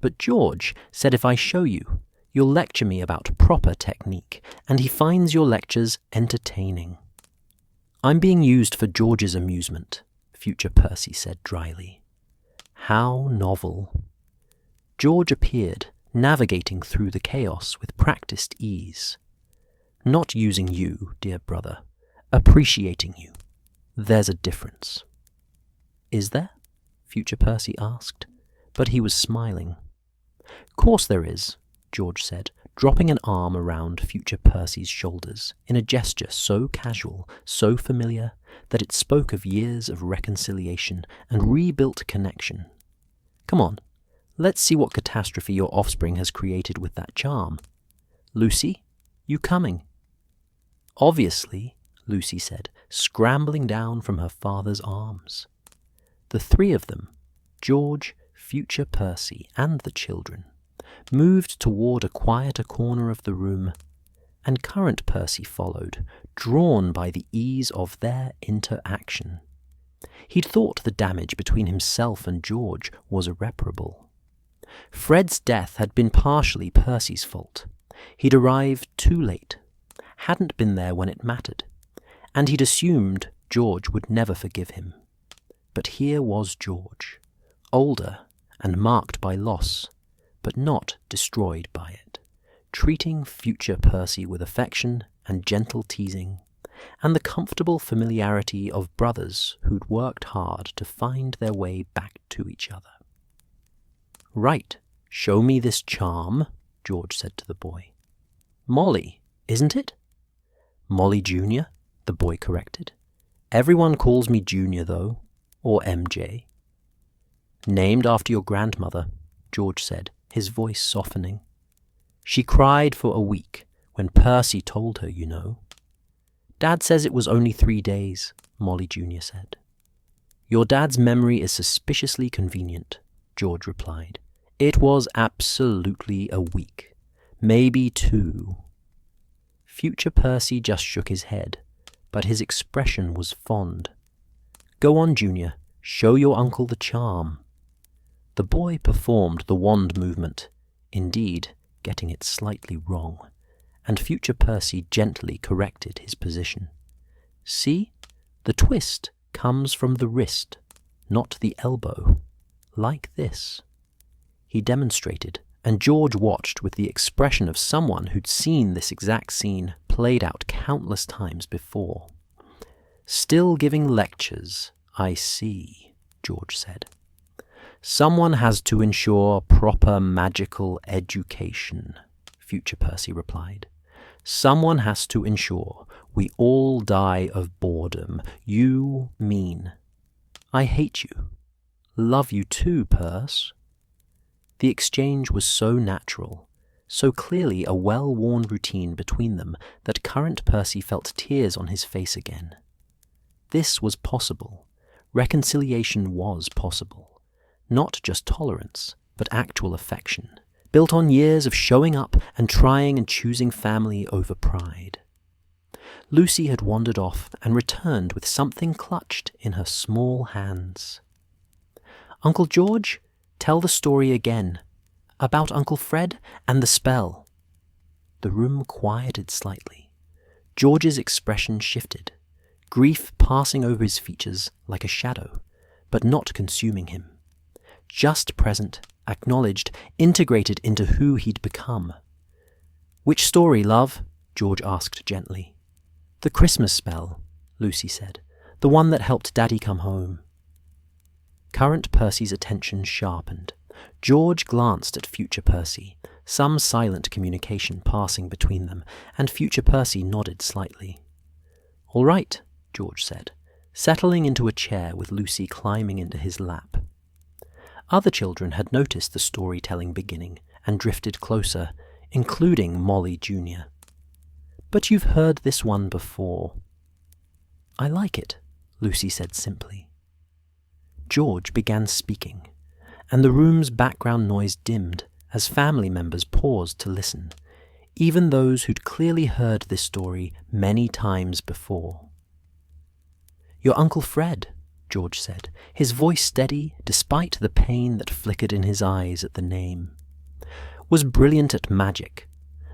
"But George said if I show you, you'll lecture me about proper technique, and he finds your lectures entertaining." "I'm being used for George's amusement," Future Percy said dryly. How novel. George appeared, navigating through the chaos with practiced ease. "Not using you, dear brother. Appreciating you. There's a difference." "Is there?" Future Percy asked, but he was smiling. "Course there is," George said, dropping an arm around Future Percy's shoulders in a gesture so casual, so familiar, that it spoke of years of reconciliation and rebuilt connection. "Come on, let's see what catastrophe your offspring has created with that charm. Lucy, you coming?" "Obviously," Lucy said, scrambling down from her father's arms. The 3 of them, George, Future Percy, and the children, moved toward a quieter corner of the room, and Current Percy followed, drawn by the ease of their interaction. He'd thought the damage between himself and George was irreparable. Fred's death had been partially Percy's fault. He'd arrived too late, hadn't been there when it mattered, and he'd assumed George would never forgive him. But here was George, older and marked by loss, but not destroyed by it, treating Future Percy with affection and gentle teasing, and the comfortable familiarity of brothers who'd worked hard to find their way back to each other. "Right, show me this charm," George said to the boy. "Molly, isn't it?" "Molly Jr., the boy corrected. "Everyone calls me Junior, though, or MJ. "Named after your grandmother," George said, his voice softening. "She cried for a week when Percy told her, you know." "Dad says it was only 3 days," Molly Jr. said. "Your dad's memory is suspiciously convenient," George replied. "It was absolutely a week. Maybe 2. Future Percy just shook his head, but his expression was fond. "Go on, Junior, show your uncle the charm." The boy performed the wand movement, indeed getting it slightly wrong, and Future Percy gently corrected his position. "See, the twist comes from the wrist." not the elbow. Like this. He demonstrated, and George watched with the expression of someone who'd seen this exact scene played out countless times before. Still giving lectures, I see, George said. Someone has to ensure proper magical education, future Percy replied. Someone has to ensure we all die of boredom. You mean. I hate you. Love you too, Perce. The exchange was so natural, so clearly a well-worn routine between them that current Percy felt tears on his face again. This was possible. Reconciliation was possible. Not just tolerance, but actual affection, built on years of showing up and trying and choosing family over pride. Lucy had wandered off and returned with something clutched in her small hands. Uncle George, tell the story again, about Uncle Fred and the spell. The room quieted slightly. George's expression shifted, grief passing over his features like a shadow, but not consuming him. Just present, acknowledged, integrated into who he'd become. Which story, love? George asked gently. The Christmas spell, Lucy said. The one that helped Daddy come home. Current Percy's attention sharpened. George glanced at future Percy, some silent communication passing between them, and future Percy nodded slightly. All right, George said, settling into a chair with Lucy climbing into his lap. Other children had noticed the storytelling beginning and drifted closer, including Molly Jr. But you've heard this one before. I like it, Lucy said simply. George began speaking, and the room's background noise dimmed as family members paused to listen, even those who'd clearly heard this story many times before. Your Uncle Fred, George said, his voice steady despite the pain that flickered in his eyes at the name, was brilliant at magic,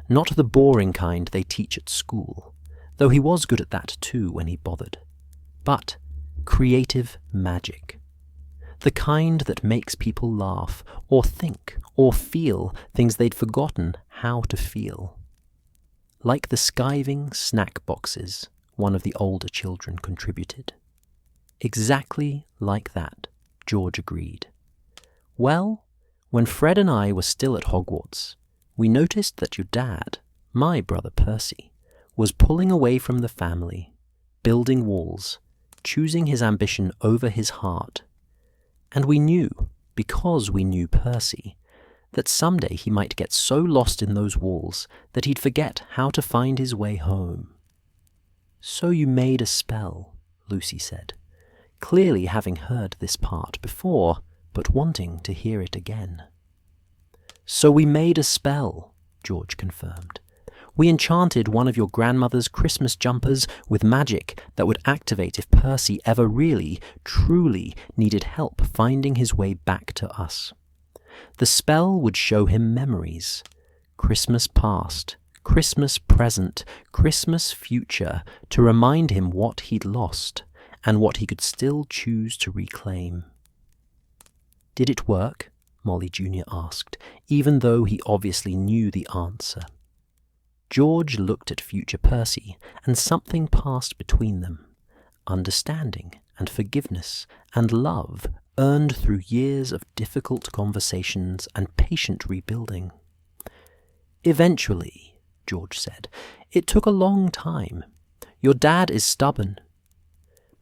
not the boring kind they teach at school, though he was good at that too when he bothered, but creative magic. The kind that makes people laugh, or think, or feel things they'd forgotten how to feel. Like the skiving snack boxes one of the older children contributed. Exactly like that, George agreed. Well, when Fred and I were still at Hogwarts, we noticed that your dad, my brother Percy, was pulling away from the family, building walls, choosing his ambition over his heart. And we knew, because we knew Percy, that someday he might get so lost in those walls that he'd forget how to find his way home. So you made a spell, Lucy said, clearly having heard this part before, but wanting to hear it again. So we made a spell, George confirmed. We enchanted one of your grandmother's Christmas jumpers with magic that would activate if Percy ever really, truly needed help finding his way back to us. The spell would show him memories. Christmas past, Christmas present, Christmas future, to remind him what he'd lost and what he could still choose to reclaim. Did it work? Molly Jr. asked, even though he obviously knew the answer. George looked at future Percy, and something passed between them. Understanding and forgiveness and love earned through years of difficult conversations and patient rebuilding. Eventually, George said, it took a long time. Your dad is stubborn.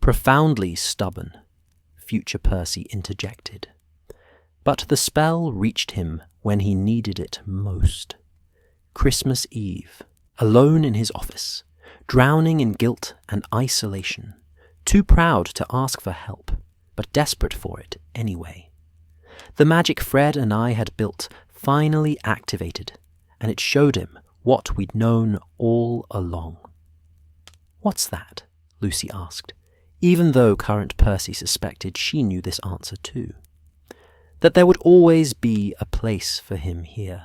Profoundly stubborn, future Percy interjected. But the spell reached him when he needed it most. Christmas Eve, alone in his office, drowning in guilt and isolation, too proud to ask for help, but desperate for it anyway. The magic Fred and I had built finally activated, and it showed him what we'd known all along. What's that? Lucy asked, even though current Percy suspected she knew this answer too. That there would always be a place for him here,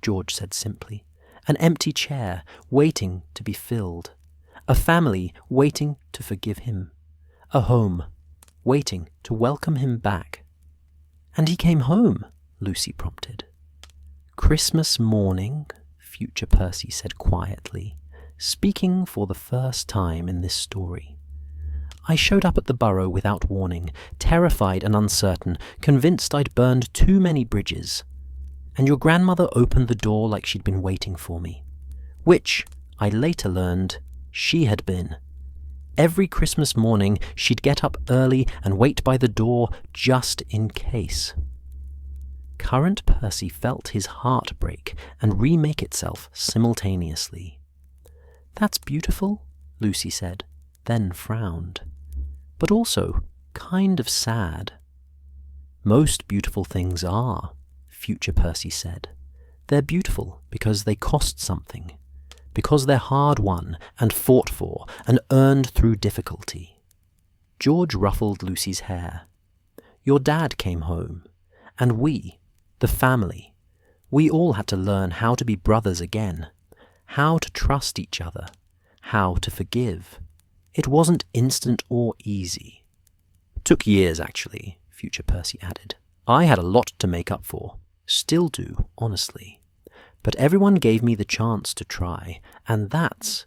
George said simply. An empty chair waiting to be filled. A family waiting to forgive him. A home waiting to welcome him back. "And he came home," Lucy prompted. "Christmas morning," future Percy said quietly, speaking for the first time in this story. "I showed up at the Burrow without warning, terrified and uncertain, convinced I'd burned too many bridges. And your grandmother opened the door like she'd been waiting for me. Which, I later learned, she had been. Every Christmas morning, she'd get up early and wait by the door just in case." Current Percy felt his heart break and remake itself simultaneously. "That's beautiful," Lucy said, then frowned. "But also kind of sad." "Most beautiful things are," future Percy said. "They're beautiful because they cost something, because they're hard-won and fought for and earned through difficulty." George ruffled Lucy's hair. "Your dad came home, and we, the family, we all had to learn how to be brothers again, how to trust each other, how to forgive. It wasn't instant or easy." "Took years, actually," future Percy added. "I had a lot to make up for. Still do, honestly. But everyone gave me the chance to try, and that's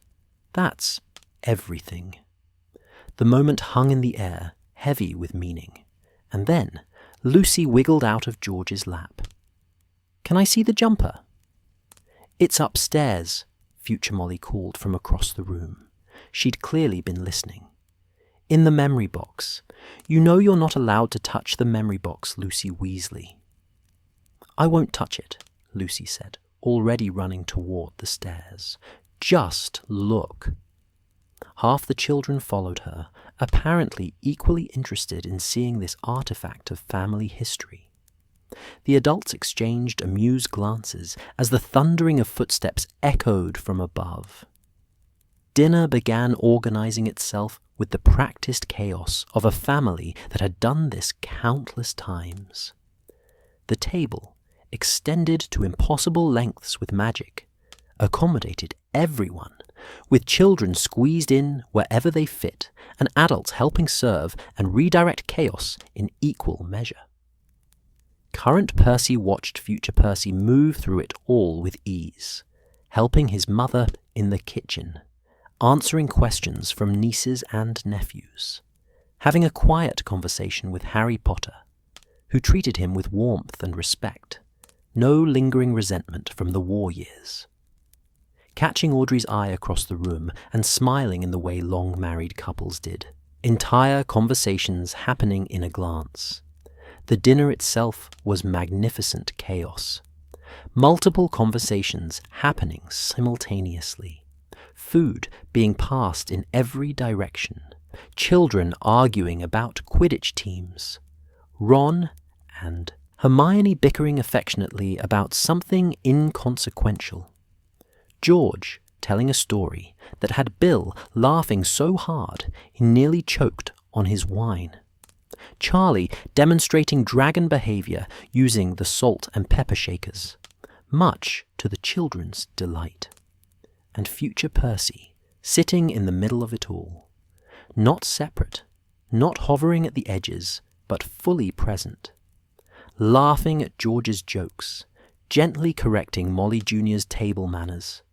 everything." The moment hung in the air, heavy with meaning, and then Lucy wiggled out of George's lap. "Can I see the jumper?" "It's upstairs," future Molly called from across the room. She'd clearly been listening. "In the memory box. You know you're not allowed to touch the memory box, Lucy Weasley." "I won't touch it," Lucy said, already running toward the stairs. "Just look." Half the children followed her, apparently equally interested in seeing this artifact of family history. The adults exchanged amused glances as the thundering of footsteps echoed from above. Dinner began organizing itself with the practiced chaos of a family that had done this countless times. The table, extended to impossible lengths with magic, accommodated everyone, with children squeezed in wherever they fit, and adults helping serve and redirect chaos in equal measure. Current Percy watched future Percy move through it all with ease, helping his mother in the kitchen, answering questions from nieces and nephews, having a quiet conversation with Harry Potter, who treated him with warmth and respect, no lingering resentment from the war years. Catching Audrey's eye across the room and smiling in the way long-married couples did, entire conversations happening in a glance. The dinner itself was magnificent chaos. Multiple conversations happening simultaneously. Food being passed in every direction. Children arguing about Quidditch teams. Ron and Hermione bickering affectionately about something inconsequential. George telling a story that had Bill laughing so hard he nearly choked on his wine. Charlie demonstrating dragon behavior using the salt and pepper shakers, much to the children's delight. And future Percy sitting in the middle of it all, not separate, not hovering at the edges, but fully present, laughing at George's jokes, gently correcting Molly Jr.'s table manners,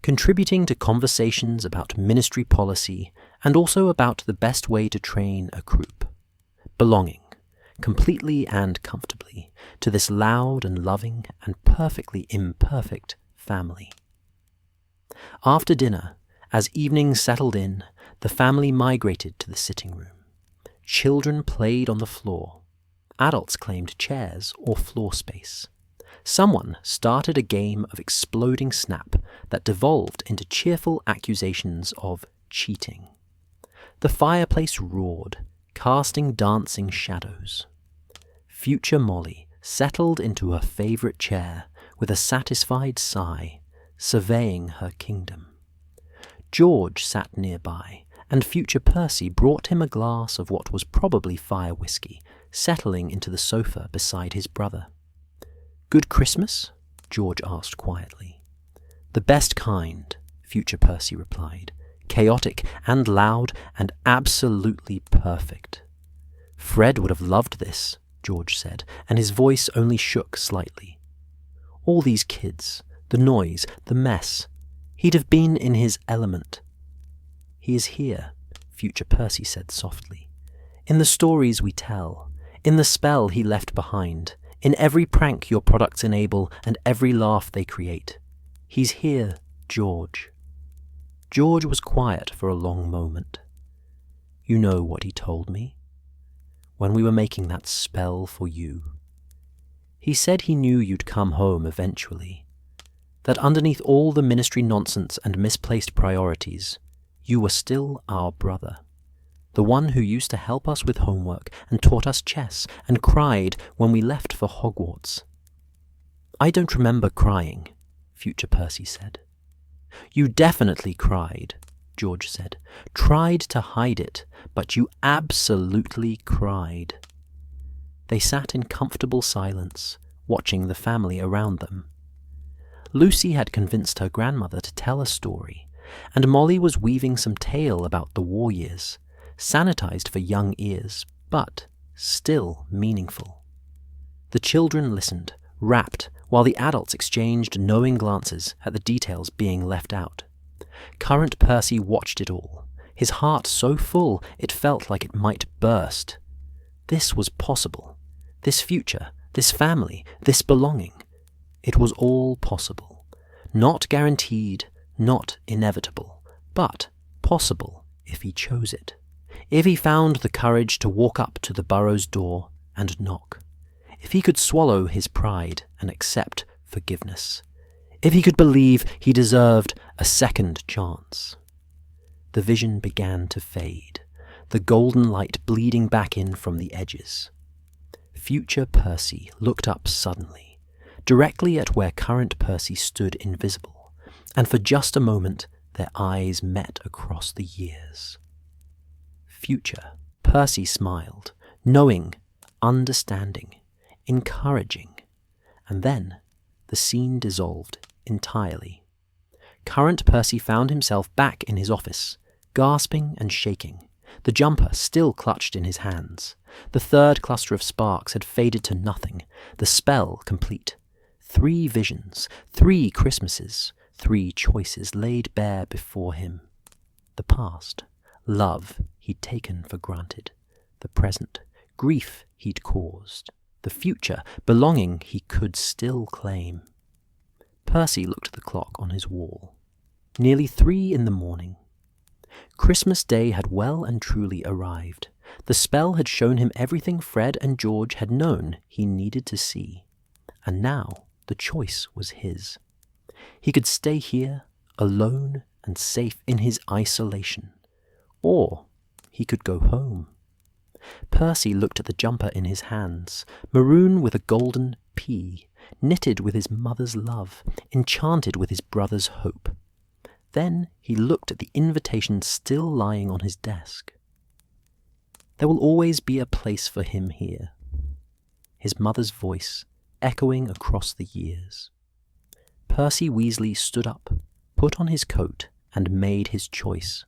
contributing to conversations about ministry policy and also about the best way to train a croup, belonging, completely and comfortably, to this loud and loving and perfectly imperfect family. After dinner, as evening settled in, the family migrated to the sitting room. Children played on the floor. Adults claimed chairs or floor space. Someone started a game of exploding snap that devolved into cheerful accusations of cheating. The fireplace roared, casting dancing shadows. Future Molly settled into her favorite chair with a satisfied sigh, surveying her kingdom. George sat nearby, and future Percy brought him a glass of what was probably fire whiskey, settling into the sofa beside his brother. "Good Christmas?" George asked quietly. "The best kind," future Percy replied, "chaotic and loud and absolutely perfect." Fred would have loved this, George said, and his voice only shook slightly. All these kids, the noise, the mess. He'd have been in his element. He is here, future Percy said softly. In the stories we tell, in the spell he left behind, in every prank your products enable and every laugh they create. He's here, George. George was quiet for a long moment. You know what he told me? When we were making that spell for you. He said he knew you'd come home eventually. That underneath all the ministry nonsense and misplaced priorities, you were still our brother. The one who used to help us with homework and taught us chess and cried when we left for Hogwarts. I don't remember crying, future Percy said. You definitely cried, George said. Tried to hide it, but you absolutely cried. They sat in comfortable silence, watching the family around them. Lucy had convinced her grandmother to tell a story, and Molly was weaving some tale about the war years, sanitized for young ears, but still meaningful. The children listened, rapt, while the adults exchanged knowing glances at the details being left out. Current Percy watched it all, his heart so full it felt like it might burst. This was possible. This future, this family, this belonging. It was all possible. Not guaranteed, not inevitable, but possible if he chose it. If he found the courage to walk up to the Burrow's door and knock. If he could swallow his pride and accept forgiveness. If he could believe he deserved a second chance. The vision began to fade, the golden light bleeding back in from the edges. Future Percy looked up suddenly, directly at where current Percy stood invisible, and for just a moment their eyes met across the years. Future Percy smiled, knowing, understanding, encouraging, and then the scene dissolved entirely. Current Percy found himself back in his office, gasping and shaking, the jumper still clutched in his hands. The third cluster of sparks had faded to nothing, the spell complete. 3 visions, 3 Christmases, 3 choices laid bare before him. The past, love he'd taken for granted. The present, grief he'd caused. The future, belonging he could still claim. Percy looked at the clock on his wall. Nearly 3 in the morning. Christmas Day had well and truly arrived. The spell had shown him everything Fred and George had known he needed to see. And now the choice was his. He could stay here, alone and safe in his isolation. Or he could go home. Percy looked at the jumper in his hands, maroon with a golden P, knitted with his mother's love, enchanted with his brother's hope. Then he looked at the invitation still lying on his desk. There will always be a place for him here. His mother's voice echoing across the years. Percy Weasley stood up, put on his coat, and made his choice.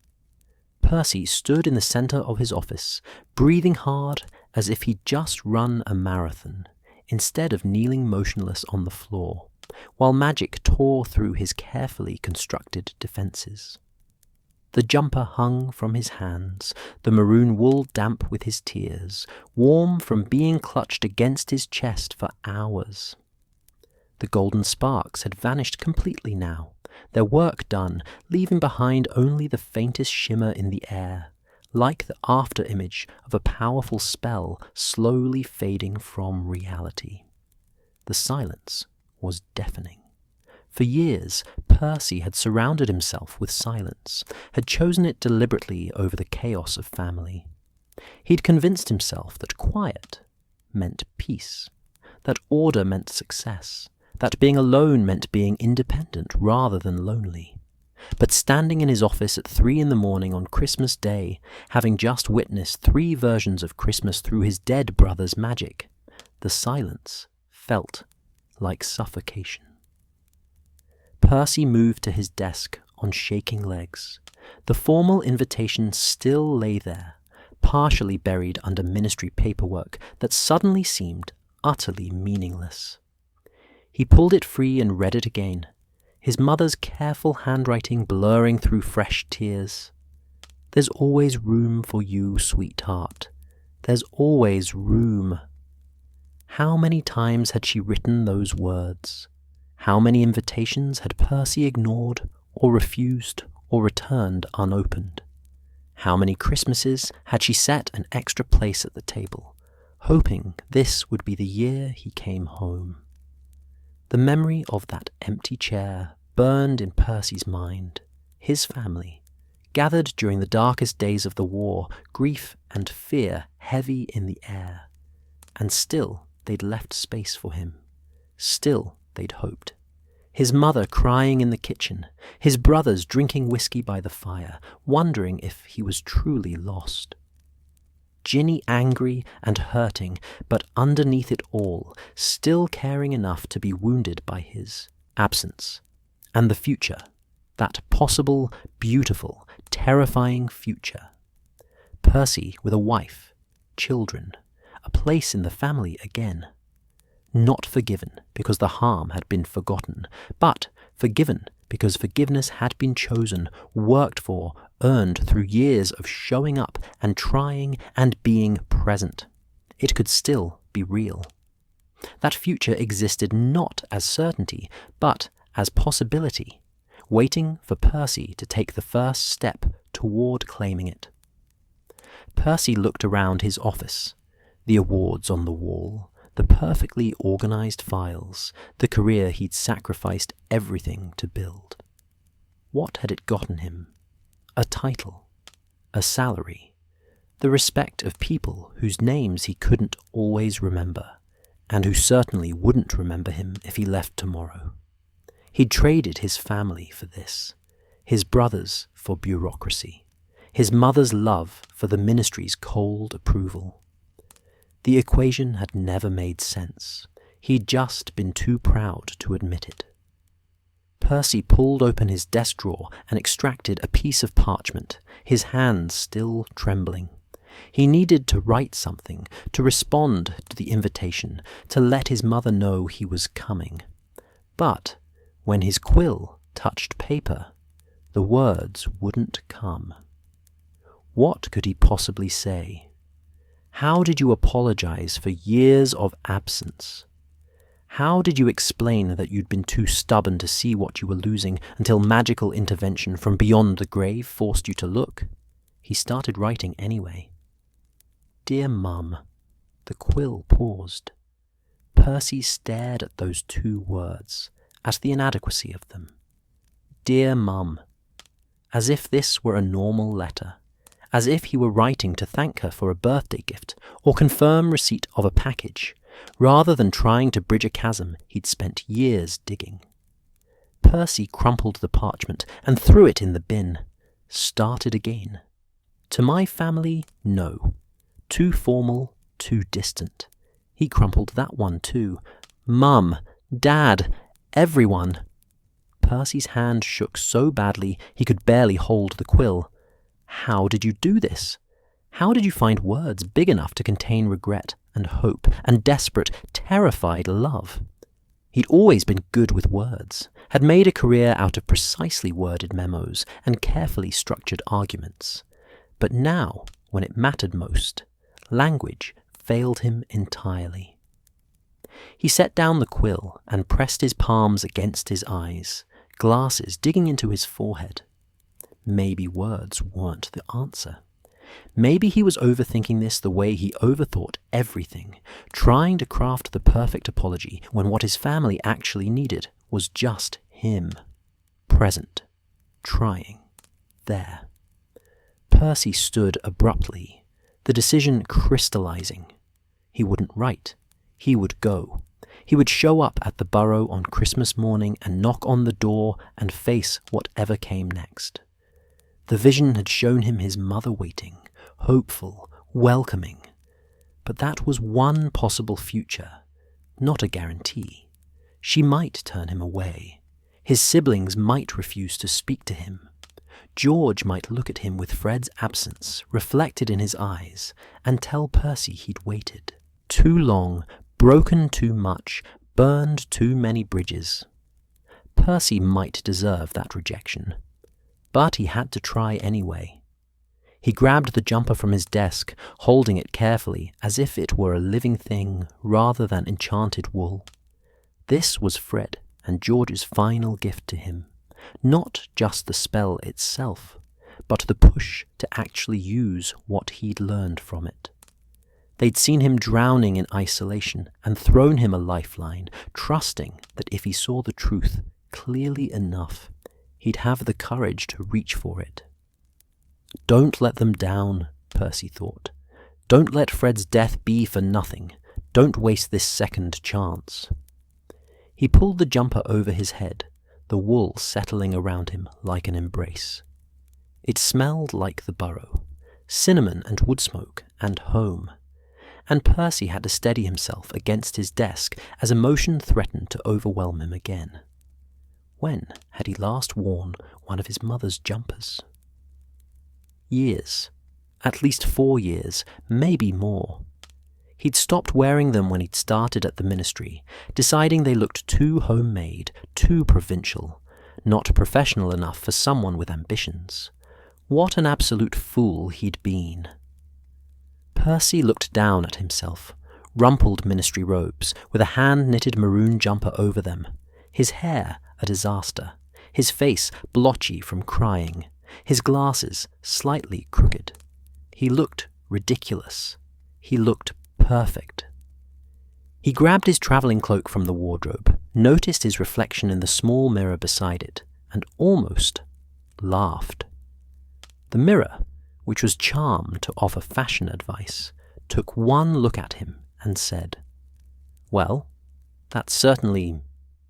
Percy stood in the centre of his office, breathing hard as if he'd just run a marathon, instead of kneeling motionless on the floor, while magic tore through his carefully constructed defences. The jumper hung from his hands, the maroon wool damp with his tears, warm from being clutched against his chest for hours. The golden sparks had vanished completely now, their work done, leaving behind only the faintest shimmer in the air, like the after-image of a powerful spell slowly fading from reality. The silence was deafening. For years, Percy had surrounded himself with silence, had chosen it deliberately over the chaos of family. He'd convinced himself that quiet meant peace, that order meant success, that being alone meant being independent rather than lonely. But standing in his office at 3 in the morning on Christmas Day, having just witnessed 3 versions of Christmas through his dead brother's magic, the silence felt like suffocation. Percy moved to his desk on shaking legs. The formal invitation still lay there, partially buried under ministry paperwork that suddenly seemed utterly meaningless. He pulled it free and read it again, his mother's careful handwriting blurring through fresh tears. "There's always room for you, sweetheart. There's always room." How many times had she written those words? How many invitations had Percy ignored or refused or returned unopened? How many Christmases had she set an extra place at the table, hoping this would be the year he came home? The memory of that empty chair burned in Percy's mind. His family, gathered during the darkest days of the war, grief and fear heavy in the air. And still they'd left space for him. Still they'd hoped. His mother crying in the kitchen, his brothers drinking whiskey by the fire, wondering if he was truly lost. Ginny angry and hurting, but underneath it all, still caring enough to be wounded by his absence. And the future, that possible, beautiful, terrifying future. Percy with a wife, children, a place in the family again. Not forgiven because the harm had been forgotten, but forgiven because forgiveness had been chosen, worked for, earned through years of showing up and trying and being present. It could still be real. That future existed not as certainty, but as possibility, waiting for Percy to take the first step toward claiming it. Percy looked around his office, the awards on the wall, the perfectly organized files, the career he'd sacrificed everything to build. What had it gotten him? A title, a salary, the respect of people whose names he couldn't always remember, and who certainly wouldn't remember him if he left tomorrow. He'd traded his family for this, his brothers for bureaucracy, his mother's love for the ministry's cold approval. The equation had never made sense. He'd just been too proud to admit it. Percy pulled open his desk drawer and extracted a piece of parchment, his hands still trembling. He needed to write something, to respond to the invitation, to let his mother know he was coming. But when his quill touched paper, the words wouldn't come. What could he possibly say? How did you apologize for years of absence? How did you explain that you'd been too stubborn to see what you were losing until magical intervention from beyond the grave forced you to look? He started writing anyway. "Dear Mum." The quill paused. Percy stared at those two words, at the inadequacy of them. "Dear Mum." As if this were a normal letter. As if he were writing to thank her for a birthday gift or confirm receipt of a package, rather than trying to bridge a chasm he'd spent years digging. Percy crumpled the parchment and threw it in the bin. Started again. "To my family, no. Too formal, too distant." He crumpled that one too. "Mum, Dad, everyone." Percy's hand shook so badly he could barely hold the quill. How did you do this? How did you find words big enough to contain regret and hope and desperate, terrified love? He'd always been good with words, had made a career out of precisely worded memos and carefully structured arguments. But now, when it mattered most, language failed him entirely. He set down the quill and pressed his palms against his eyes, glasses digging into his forehead. Maybe words weren't the answer. Maybe he was overthinking this the way he overthought everything, trying to craft the perfect apology when what his family actually needed was just him. Present. Trying. There. Percy stood abruptly, the decision crystallizing. He wouldn't write. He would go. He would show up at the Burrow on Christmas morning and knock on the door and face whatever came next. The vision had shown him his mother waiting, hopeful, welcoming. But that was one possible future, not a guarantee. She might turn him away. His siblings might refuse to speak to him. George might look at him with Fred's absence reflected in his eyes and tell Percy he'd waited too long, broken too much, burned too many bridges. Percy might deserve that rejection, but he had to try anyway. He grabbed the jumper from his desk, holding it carefully as if it were a living thing rather than enchanted wool. This was Fred and George's final gift to him, not just the spell itself, but the push to actually use what he'd learned from it. They'd seen him drowning in isolation and thrown him a lifeline, trusting that if he saw the truth clearly enough, he'd have the courage to reach for it. Don't let them down, Percy thought. Don't let Fred's death be for nothing. Don't waste this second chance. He pulled the jumper over his head, the wool settling around him like an embrace. It smelled like the Burrow, cinnamon and wood smoke and home, and Percy had to steady himself against his desk as emotion threatened to overwhelm him again. When had he last worn one of his mother's jumpers? Years. At least 4 years, maybe more. He'd stopped wearing them when he'd started at the ministry, deciding they looked too homemade, too provincial, not professional enough for someone with ambitions. What an absolute fool he'd been. Percy looked down at himself, rumpled ministry robes, with a hand-knitted maroon jumper over them, his hair a disaster, his face blotchy from crying, his glasses slightly crooked. He looked ridiculous. He looked perfect. He grabbed his travelling cloak from the wardrobe, noticed his reflection in the small mirror beside it, and almost laughed. The mirror, which was charmed to offer fashion advice, took one look at him and said, "Well, that's certainly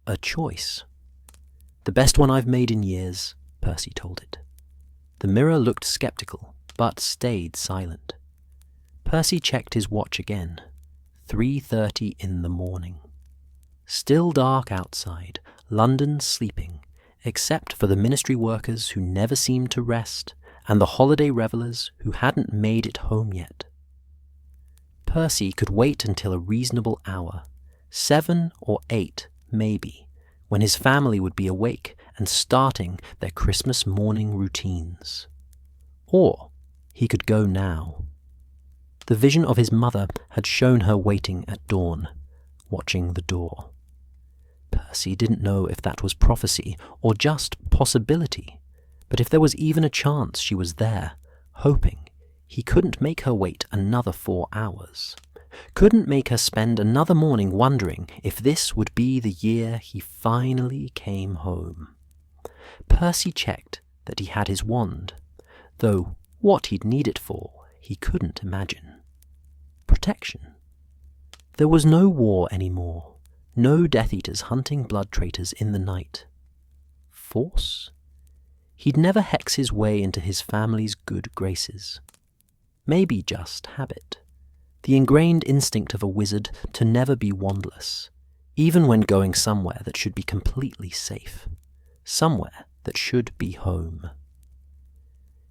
a choice." "The best one I've made in years," Percy told it. The mirror looked skeptical, but stayed silent. Percy checked his watch again. 3:30 in the morning. Still dark outside, London sleeping, except for the ministry workers who never seemed to rest, and the holiday revellers who hadn't made it home yet. Percy could wait until a reasonable hour, 7 or 8 maybe, when his family would be awake and starting their Christmas morning routines. Or he could go now. The vision of his mother had shown her waiting at dawn, watching the door. Percy didn't know if that was prophecy or just possibility, but if there was even a chance she was there, hoping, he couldn't make her wait another 4 hours. Couldn't make her spend another morning wondering if this would be the year he finally came home. Percy checked that he had his wand, though what he'd need it for he couldn't imagine. Protection. There was no war anymore, no Death Eaters hunting blood traitors in the night. Force? He'd never hex his way into his family's good graces. Maybe just habit. The ingrained instinct of a wizard to never be wandless, even when going somewhere that should be completely safe, somewhere that should be home.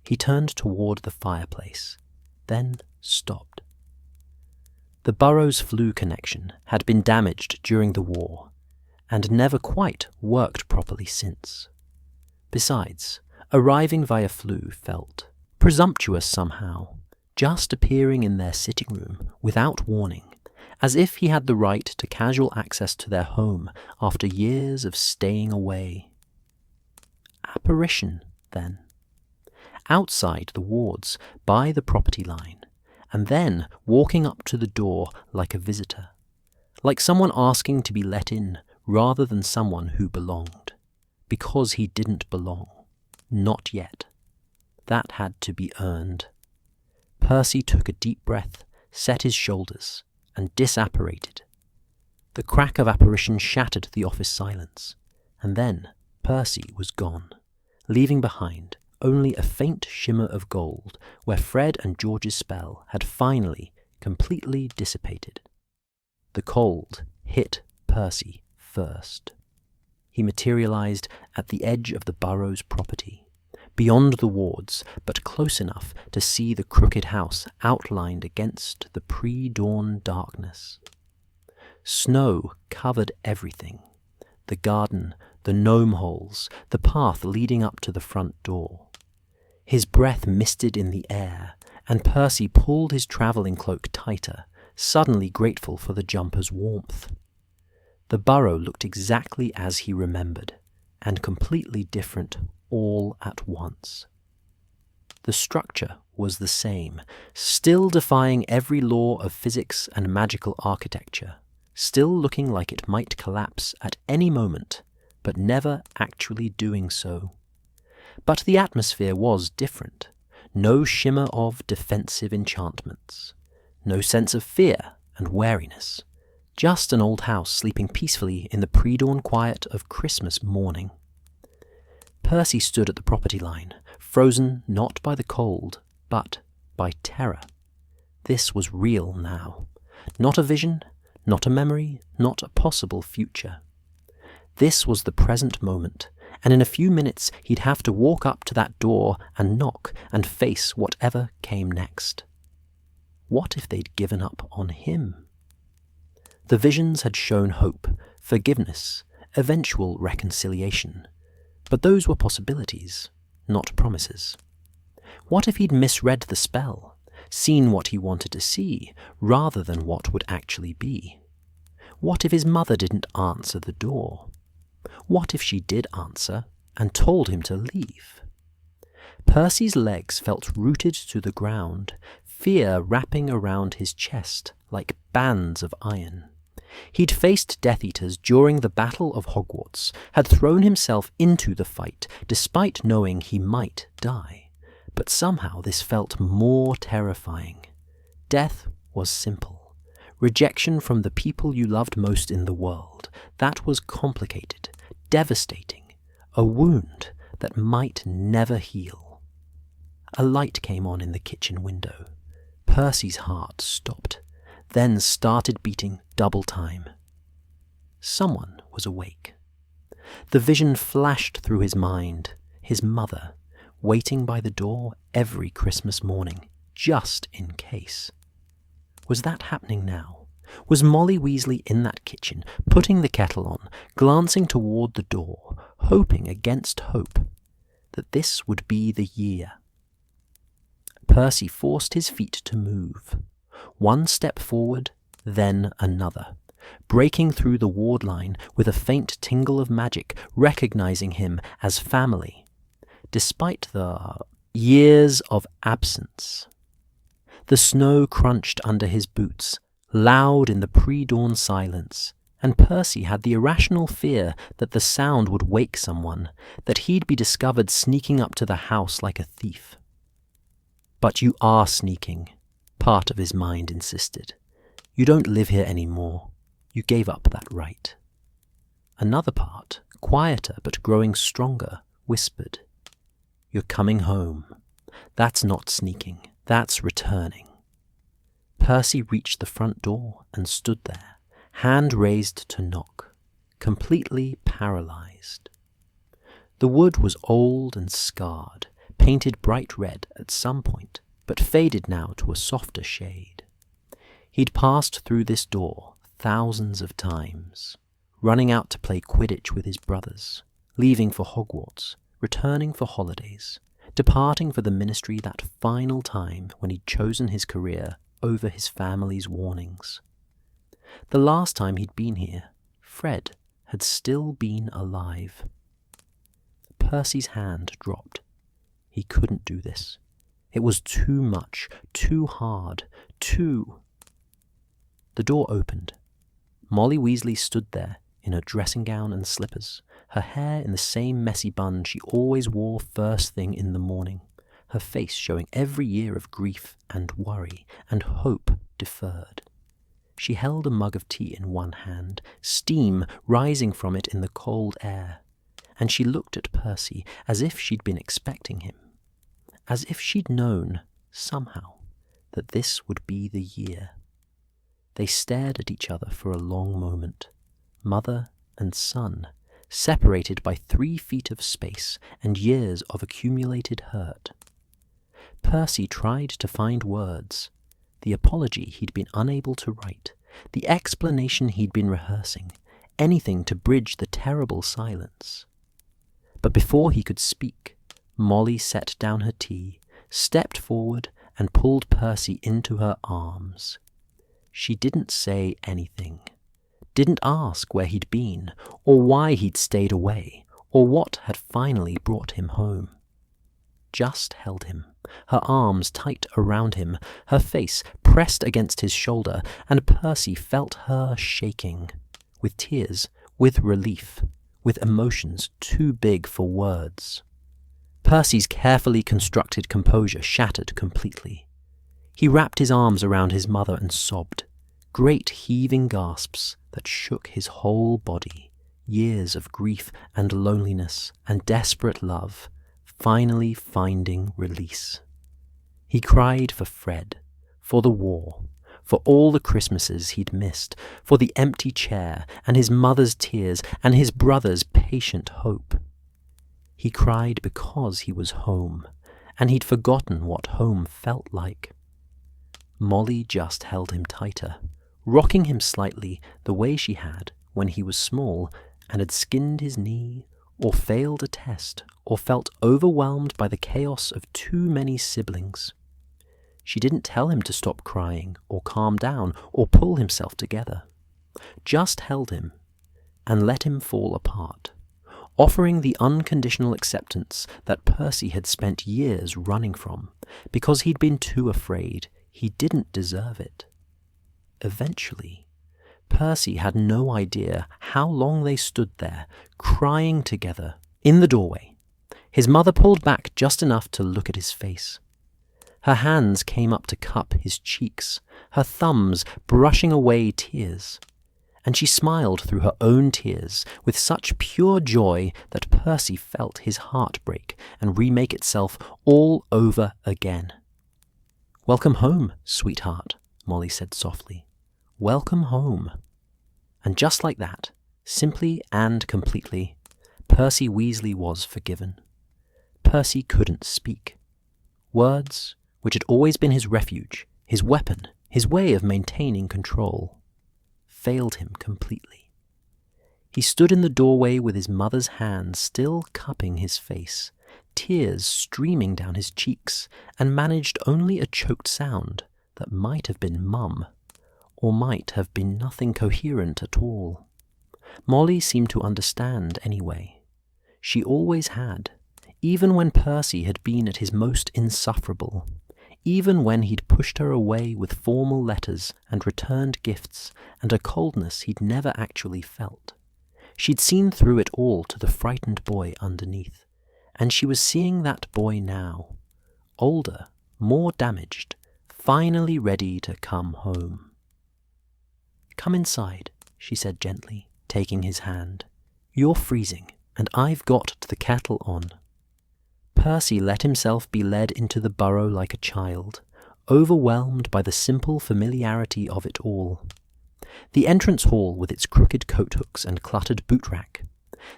He turned toward the fireplace, then stopped. The Burrow's flu connection had been damaged during the war, and never quite worked properly since. Besides, arriving via flu felt presumptuous somehow, just appearing in their sitting room without warning, as if he had the right to casual access to their home after years of staying away. Apparition, then. Outside the wards, by the property line, and then walking up to the door like a visitor, like someone asking to be let in rather than someone who belonged, because he didn't belong. Not yet. That had to be earned. Percy took a deep breath, set his shoulders, and disapparated. The crack of apparition shattered the office silence, and then Percy was gone, leaving behind only a faint shimmer of gold where Fred and George's spell had finally completely dissipated. The cold hit Percy first. He materialized at the edge of the Burrow's property, beyond the wards, but close enough to see the crooked house outlined against the pre-dawn darkness. Snow covered everything: the garden, the gnome holes, the path leading up to the front door. His breath misted in the air, and Percy pulled his travelling cloak tighter, suddenly grateful for the jumper's warmth. The burrow looked exactly as he remembered, and completely different all at once. The structure was the same, still defying every law of physics and magical architecture, still looking like it might collapse at any moment, but never actually doing so. But the atmosphere was different. No shimmer of defensive enchantments. No sense of fear and wariness. Just an old house sleeping peacefully in the pre-dawn quiet of Christmas morning. Percy stood at the property line, frozen not by the cold, but by terror. This was real now. Not a vision, not a memory, not a possible future. This was the present moment, and in a few minutes he'd have to walk up to that door and knock and face whatever came next. What if they'd given up on him? The visions had shown hope, forgiveness, eventual reconciliation. But those were possibilities, not promises. What if he'd misread the spell, seen what he wanted to see, rather than what would actually be? What if his mother didn't answer the door? What if she did answer and told him to leave? Percy's legs felt rooted to the ground, fear wrapping around his chest like bands of iron. He'd faced Death Eaters during the Battle of Hogwarts, had thrown himself into the fight, despite knowing he might die. But somehow this felt more terrifying. Death was simple. Rejection from the people you loved most in the world. That was complicated, devastating, a wound that might never heal. A light came on in the kitchen window. Percy's heart stopped, then started beating double time. Someone was awake. The vision flashed through his mind, his mother, waiting by the door every Christmas morning, just in case. Was that happening now? Was Molly Weasley in that kitchen, putting the kettle on, glancing toward the door, hoping against hope that this would be the year? Percy forced his feet to move. One step forward, then another, breaking through the ward line with a faint tingle of magic, recognizing him as family, despite the years of absence. The snow crunched under his boots, loud in the pre-dawn silence, and Percy had the irrational fear that the sound would wake someone, that he'd be discovered sneaking up to the house like a thief. "But you are sneaking," part of his mind insisted. "You don't live here anymore. You gave up that right." Another part, quieter but growing stronger, whispered, "You're coming home. That's not sneaking. That's returning." Percy reached the front door and stood there, hand raised to knock, completely paralyzed. The wood was old and scarred, painted bright red at some point, but faded now to a softer shade. He'd passed through this door thousands of times, running out to play Quidditch with his brothers, leaving for Hogwarts, returning for holidays, departing for the ministry that final time when he'd chosen his career over his family's warnings. The last time he'd been here, Fred had still been alive. Percy's hand dropped. He couldn't do this. It was too much, too hard, too... The door opened. Molly Weasley stood there in her dressing gown and slippers, her hair in the same messy bun she always wore first thing in the morning, her face showing every year of grief and worry and hope deferred. She held a mug of tea in one hand, steam rising from it in the cold air, and she looked at Percy as if she'd been expecting him, as if she'd known, somehow, that this would be the year. They stared at each other for a long moment, mother and son, separated by 3 feet of space and years of accumulated hurt. Percy tried to find words, the apology he'd been unable to write, the explanation he'd been rehearsing, anything to bridge the terrible silence. But before he could speak, Molly set down her tea, stepped forward, and pulled Percy into her arms. She didn't say anything, didn't ask where he'd been, or why he'd stayed away, or what had finally brought him home. Just held him, her arms tight around him, her face pressed against his shoulder, and Percy felt her shaking, with tears, with relief, with emotions too big for words. Percy's carefully constructed composure shattered completely. He wrapped his arms around his mother and sobbed, great heaving gasps that shook his whole body, years of grief and loneliness and desperate love, finally finding release. He cried for Fred, for the war, for all the Christmases he'd missed, for the empty chair and his mother's tears and his brother's patient hope. He cried because he was home, and he'd forgotten what home felt like. Molly just held him tighter, rocking him slightly the way she had when he was small and had skinned his knee, or failed a test, or felt overwhelmed by the chaos of too many siblings. She didn't tell him to stop crying, or calm down, or pull himself together. Just held him, and let him fall apart, offering the unconditional acceptance that Percy had spent years running from, because he'd been too afraid he didn't deserve it. Eventually, Percy had no idea how long they stood there, crying together, in the doorway. His mother pulled back just enough to look at his face. Her hands came up to cup his cheeks, her thumbs brushing away tears, and she smiled through her own tears with such pure joy that Percy felt his heart break and remake itself all over again. "Welcome home, sweetheart," Molly said softly. "Welcome home." And just like that, simply and completely, Percy Weasley was forgiven. Percy couldn't speak. Words, which had always been his refuge, his weapon, his way of maintaining control, failed him completely. He stood in the doorway with his mother's hand still cupping his face, tears streaming down his cheeks, and managed only a choked sound that might have been mum, or might have been nothing coherent at all. Molly seemed to understand anyway. She always had, even when Percy had been at his most insufferable, even when he'd pushed her away with formal letters and returned gifts and a coldness he'd never actually felt. She'd seen through it all to the frightened boy underneath, and she was seeing that boy now, older, more damaged, finally ready to come home. "Come inside," she said gently, taking his hand. "You're freezing, and I've got the kettle on." Percy let himself be led into the burrow like a child, overwhelmed by the simple familiarity of it all. The entrance hall with its crooked coat hooks and cluttered boot rack,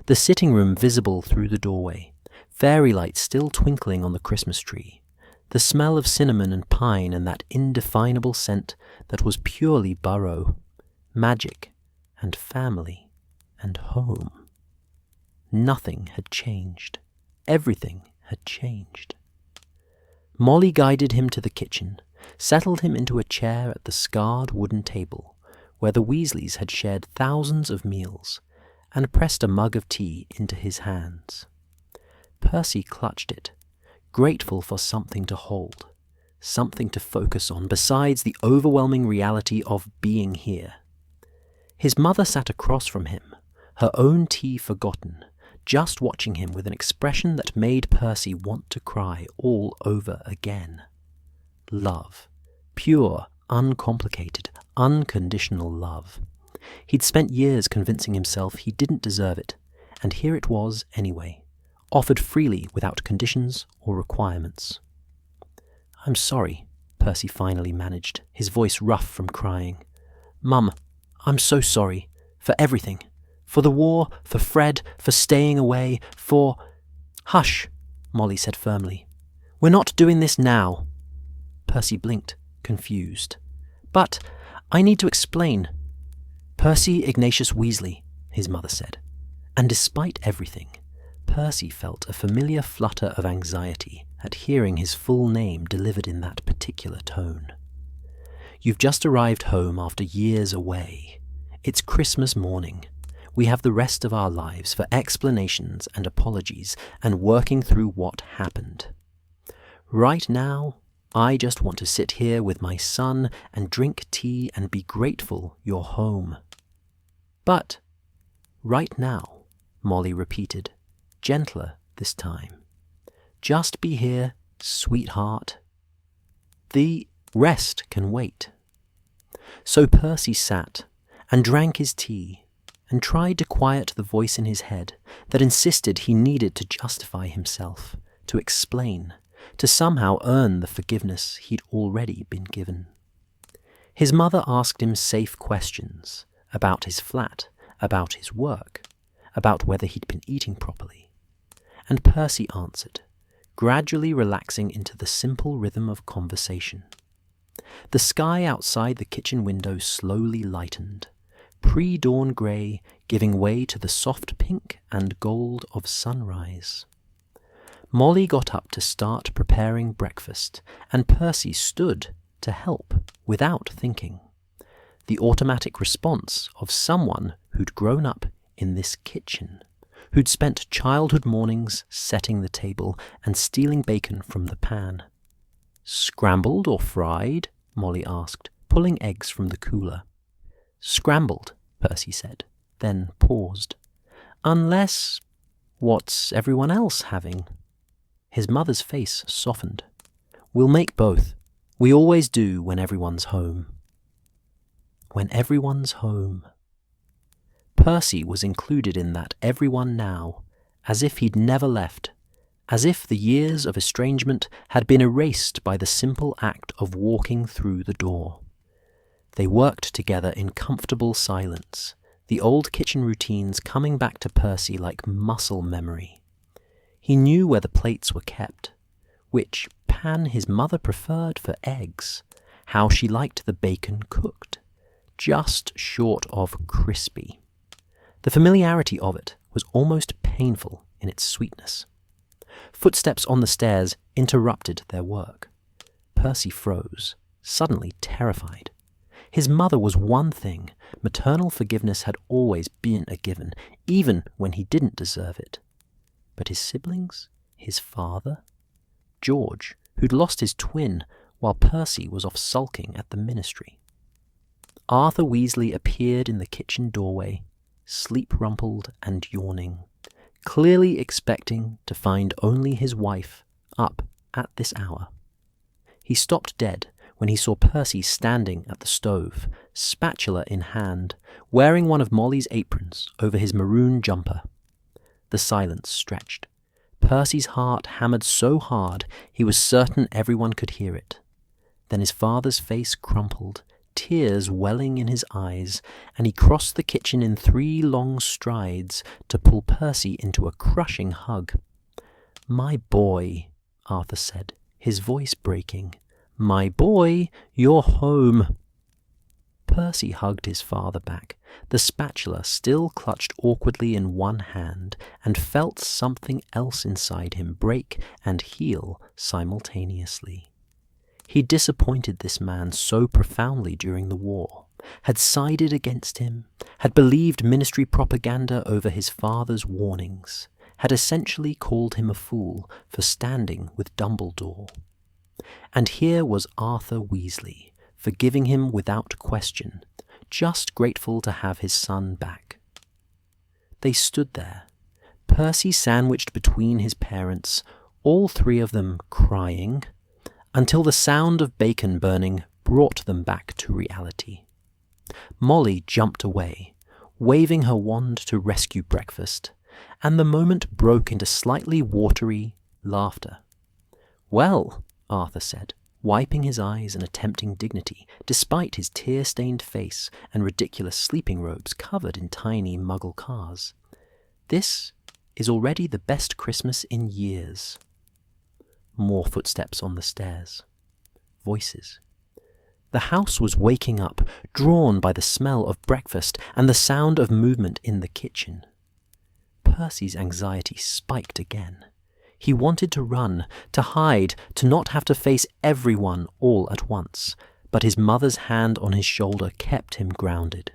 the sitting room visible through the doorway, fairy lights still twinkling on the Christmas tree, the smell of cinnamon and pine and that indefinable scent that was purely Burrow, magic and family and home. Nothing had changed. Everything had changed. Molly guided him to the kitchen, settled him into a chair at the scarred wooden table, where the Weasleys had shared thousands of meals, and pressed a mug of tea into his hands. Percy clutched it, grateful for something to hold, something to focus on besides the overwhelming reality of being here. His mother sat across from him, her own tea forgotten, just watching him with an expression that made Percy want to cry all over again. Love. Pure, uncomplicated, unconditional love. He'd spent years convincing himself he didn't deserve it, and here it was anyway, offered freely without conditions or requirements. "I'm sorry," Percy finally managed, his voice rough from crying. "Mum, I'm so sorry. For everything. For the war, for Fred, for staying away, for— "Hush," Molly said firmly. "We're not doing this now." Percy blinked, confused. "But I need to explain." "Percy Ignatius Weasley," his mother said. And despite everything, Percy felt a familiar flutter of anxiety at hearing his full name delivered in that particular tone. "You've just arrived home after years away. It's Christmas morning. We have the rest of our lives for explanations and apologies and working through what happened. Right now, I just want to sit here with my son and drink tea and be grateful you're home." "But right now," Molly repeated, gentler this time. "Just be here, sweetheart. The rest can wait." So Percy sat and drank his tea and tried to quiet the voice in his head that insisted he needed to justify himself, to explain, to somehow earn the forgiveness he'd already been given. His mother asked him safe questions about his flat, about his work, about whether he'd been eating properly. And Percy answered, gradually relaxing into the simple rhythm of conversation. The sky outside the kitchen window slowly lightened, pre-dawn grey giving way to the soft pink and gold of sunrise. Molly got up to start preparing breakfast, and Percy stood to help without thinking. The automatic response of someone who'd grown up in this kitchen, who'd spent childhood mornings setting the table and stealing bacon from the pan. "Scrambled or fried?" Molly asked, pulling eggs from the cooler. "Scrambled," Percy said, then paused. "Unless, what's everyone else having?" His mother's face softened. "We'll make both. We always do when everyone's home." When everyone's home. Percy was included in that everyone now, as if he'd never left, as if the years of estrangement had been erased by the simple act of walking through the door. They worked together in comfortable silence, the old kitchen routines coming back to Percy like muscle memory. He knew where the plates were kept, which pan his mother preferred for eggs, how she liked the bacon cooked, just short of crispy. The familiarity of it was almost painful in its sweetness. Footsteps on the stairs interrupted their work. Percy froze, suddenly terrified. His mother was one thing. Maternal forgiveness had always been a given, even when he didn't deserve it. But his siblings? His father? George, who'd lost his twin while Percy was off sulking at the ministry. Arthur Weasley appeared in the kitchen doorway, sleep-rumpled and yawning, clearly expecting to find only his wife up at this hour. He stopped dead when he saw Percy standing at the stove, spatula in hand, wearing one of Molly's aprons over his maroon jumper. The silence stretched. Percy's heart hammered so hard he was certain everyone could hear it. Then his father's face crumpled, tears welling in his eyes, and he crossed the kitchen in 3 long strides to pull Percy into a crushing hug. "My boy," Arthur said, his voice breaking. "My boy, you're home." Percy hugged his father back, the spatula still clutched awkwardly in one hand, and felt something else inside him break and heal simultaneously. He disappointed this man so profoundly during the war, had sided against him, had believed ministry propaganda over his father's warnings, had essentially called him a fool for standing with Dumbledore. And here was Arthur Weasley, forgiving him without question, just grateful to have his son back. They stood there, Percy sandwiched between his parents, all 3 of them crying, until the sound of bacon burning brought them back to reality. Molly jumped away, waving her wand to rescue breakfast, and the moment broke into slightly watery laughter. "Well," Arthur said, wiping his eyes and attempting dignity despite his tear-stained face and ridiculous sleeping robes covered in tiny muggle cars. This is already the best Christmas in years. More footsteps on the stairs. Voices. The house was waking up, drawn by the smell of breakfast and the sound of movement in the kitchen. Percy's anxiety spiked again. He wanted to run, to hide, to not have to face everyone all at once, but his mother's hand on his shoulder kept him grounded.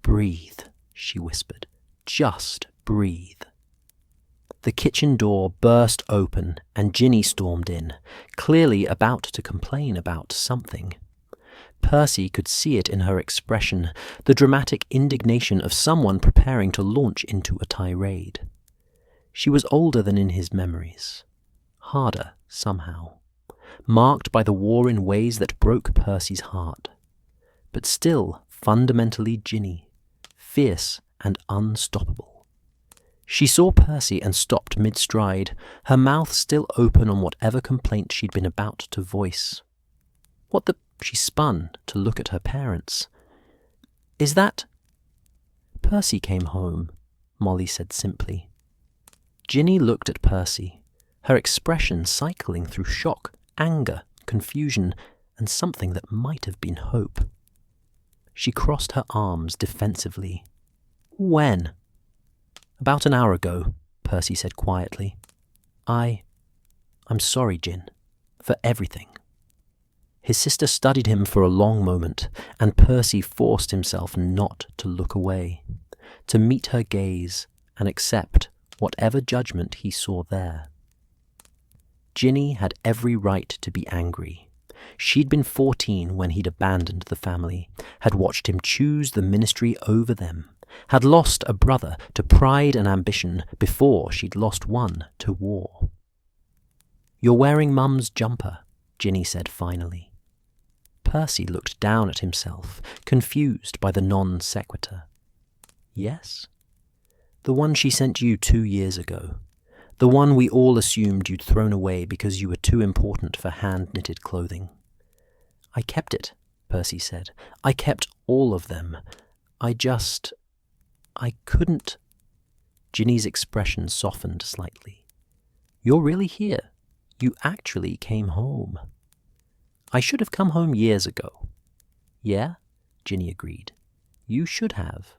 "Breathe," she whispered. "Just breathe." The kitchen door burst open and Ginny stormed in, clearly about to complain about something. Percy could see it in her expression, the dramatic indignation of someone preparing to launch into a tirade. She was older than in his memories, harder somehow, marked by the war in ways that broke Percy's heart, but still fundamentally Ginny, fierce and unstoppable. She saw Percy and stopped mid-stride, her mouth still open on whatever complaint she'd been about to voice. What the... She spun to look at her parents. "Is that—" "Percy came home," Molly said simply. Ginny looked at Percy, her expression cycling through shock, anger, confusion, and something that might have been hope. She crossed her arms defensively. "When?" "About an hour ago," Percy said quietly. I'm sorry, Gin, for everything." His sister studied him for a long moment, and Percy forced himself not to look away, to meet her gaze and accept whatever judgment he saw there. Ginny had every right to be angry. She'd been 14 when he'd abandoned the family, had watched him choose the ministry over them, had lost a brother to pride and ambition before she'd lost one to war. "You're wearing Mum's jumper," Ginny said finally. Percy looked down at himself, confused by the non sequitur. "Yes?" "The one she sent you 2 years ago. The one we all assumed you'd thrown away because you were too important for hand-knitted clothing." "I kept it," Percy said. "I kept all of them. I couldn't..." Ginny's expression softened slightly. "You're really here. You actually came home." "I should have come home years ago." "Yeah?" Ginny agreed. "You should have."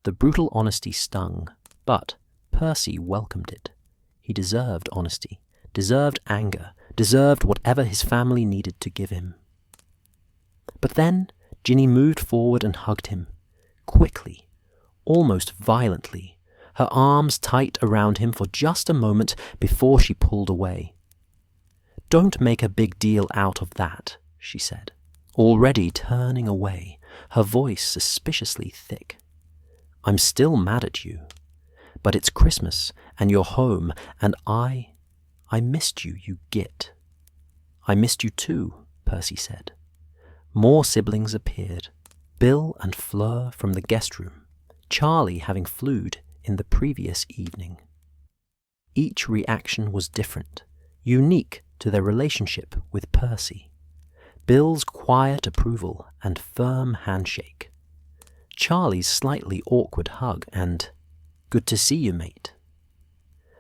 The brutal honesty stung, but Percy welcomed it. He deserved honesty, deserved anger, deserved whatever his family needed to give him. But then Ginny moved forward and hugged him, quickly, almost violently, her arms tight around him for just a moment before she pulled away. "Don't make a big deal out of that," she said, already turning away, her voice suspiciously thick. "I'm still mad at you. But it's Christmas, and you're home, and I missed you, you git." "I missed you too," Percy said. More siblings appeared, Bill and Fleur from the guest room, Charlie having flued in the previous evening. Each reaction was different, unique to their relationship with Percy. Bill's quiet approval and firm handshake. Charlie's slightly awkward hug and, "Good to see you, mate."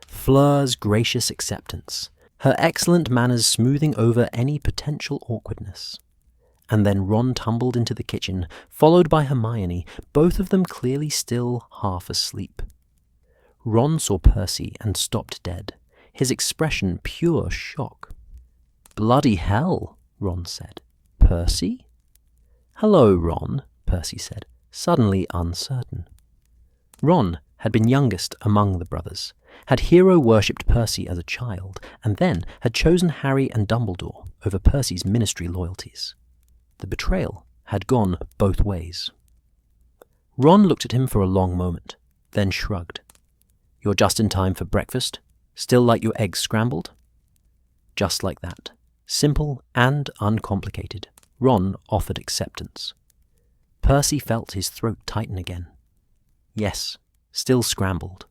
Fleur's gracious acceptance, her excellent manners smoothing over any potential awkwardness. And then Ron tumbled into the kitchen, followed by Hermione, both of them clearly still half asleep. Ron saw Percy and stopped dead, his expression pure shock. "Bloody hell," Ron said. "Percy?" "Hello, Ron," Percy said, suddenly uncertain. Ron had been youngest among the brothers, had hero-worshipped Percy as a child, and then had chosen Harry and Dumbledore over Percy's ministry loyalties. The betrayal had gone both ways. Ron looked at him for a long moment, then shrugged. "You're just in time for breakfast? Still like your eggs scrambled?" Just like that, simple and uncomplicated, Ron offered acceptance. Percy felt his throat tighten again. "Yes, still scrambled."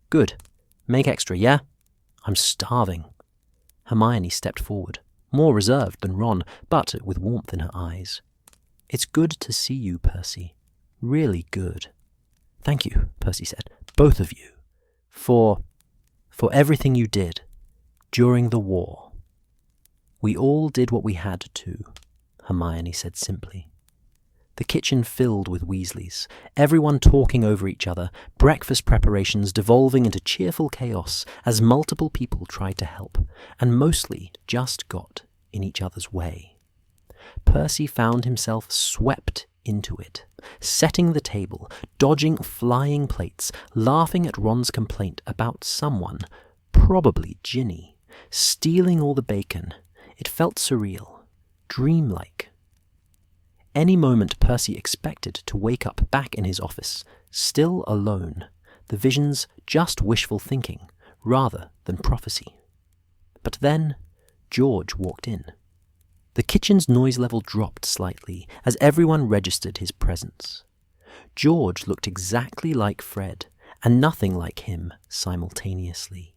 "Good. Make extra, yeah? I'm starving." Hermione stepped forward, more reserved than Ron, but with warmth in her eyes. "It's good to see you, Percy. Really good." "Thank you," Percy said, "both of you, for everything you did during the war." "We all did what we had to," Hermione said simply. The kitchen filled with Weasleys, everyone talking over each other, breakfast preparations devolving into cheerful chaos as multiple people tried to help, and mostly just got in each other's way. Percy found himself swept into it, setting the table, dodging flying plates, laughing at Ron's complaint about someone, probably Ginny, stealing all the bacon. It felt surreal, dreamlike. Any moment Percy expected to wake up back in his office, still alone, the visions just wishful thinking rather than prophecy. But then George walked in. The kitchen's noise level dropped slightly as everyone registered his presence. George looked exactly like Fred, and nothing like him simultaneously.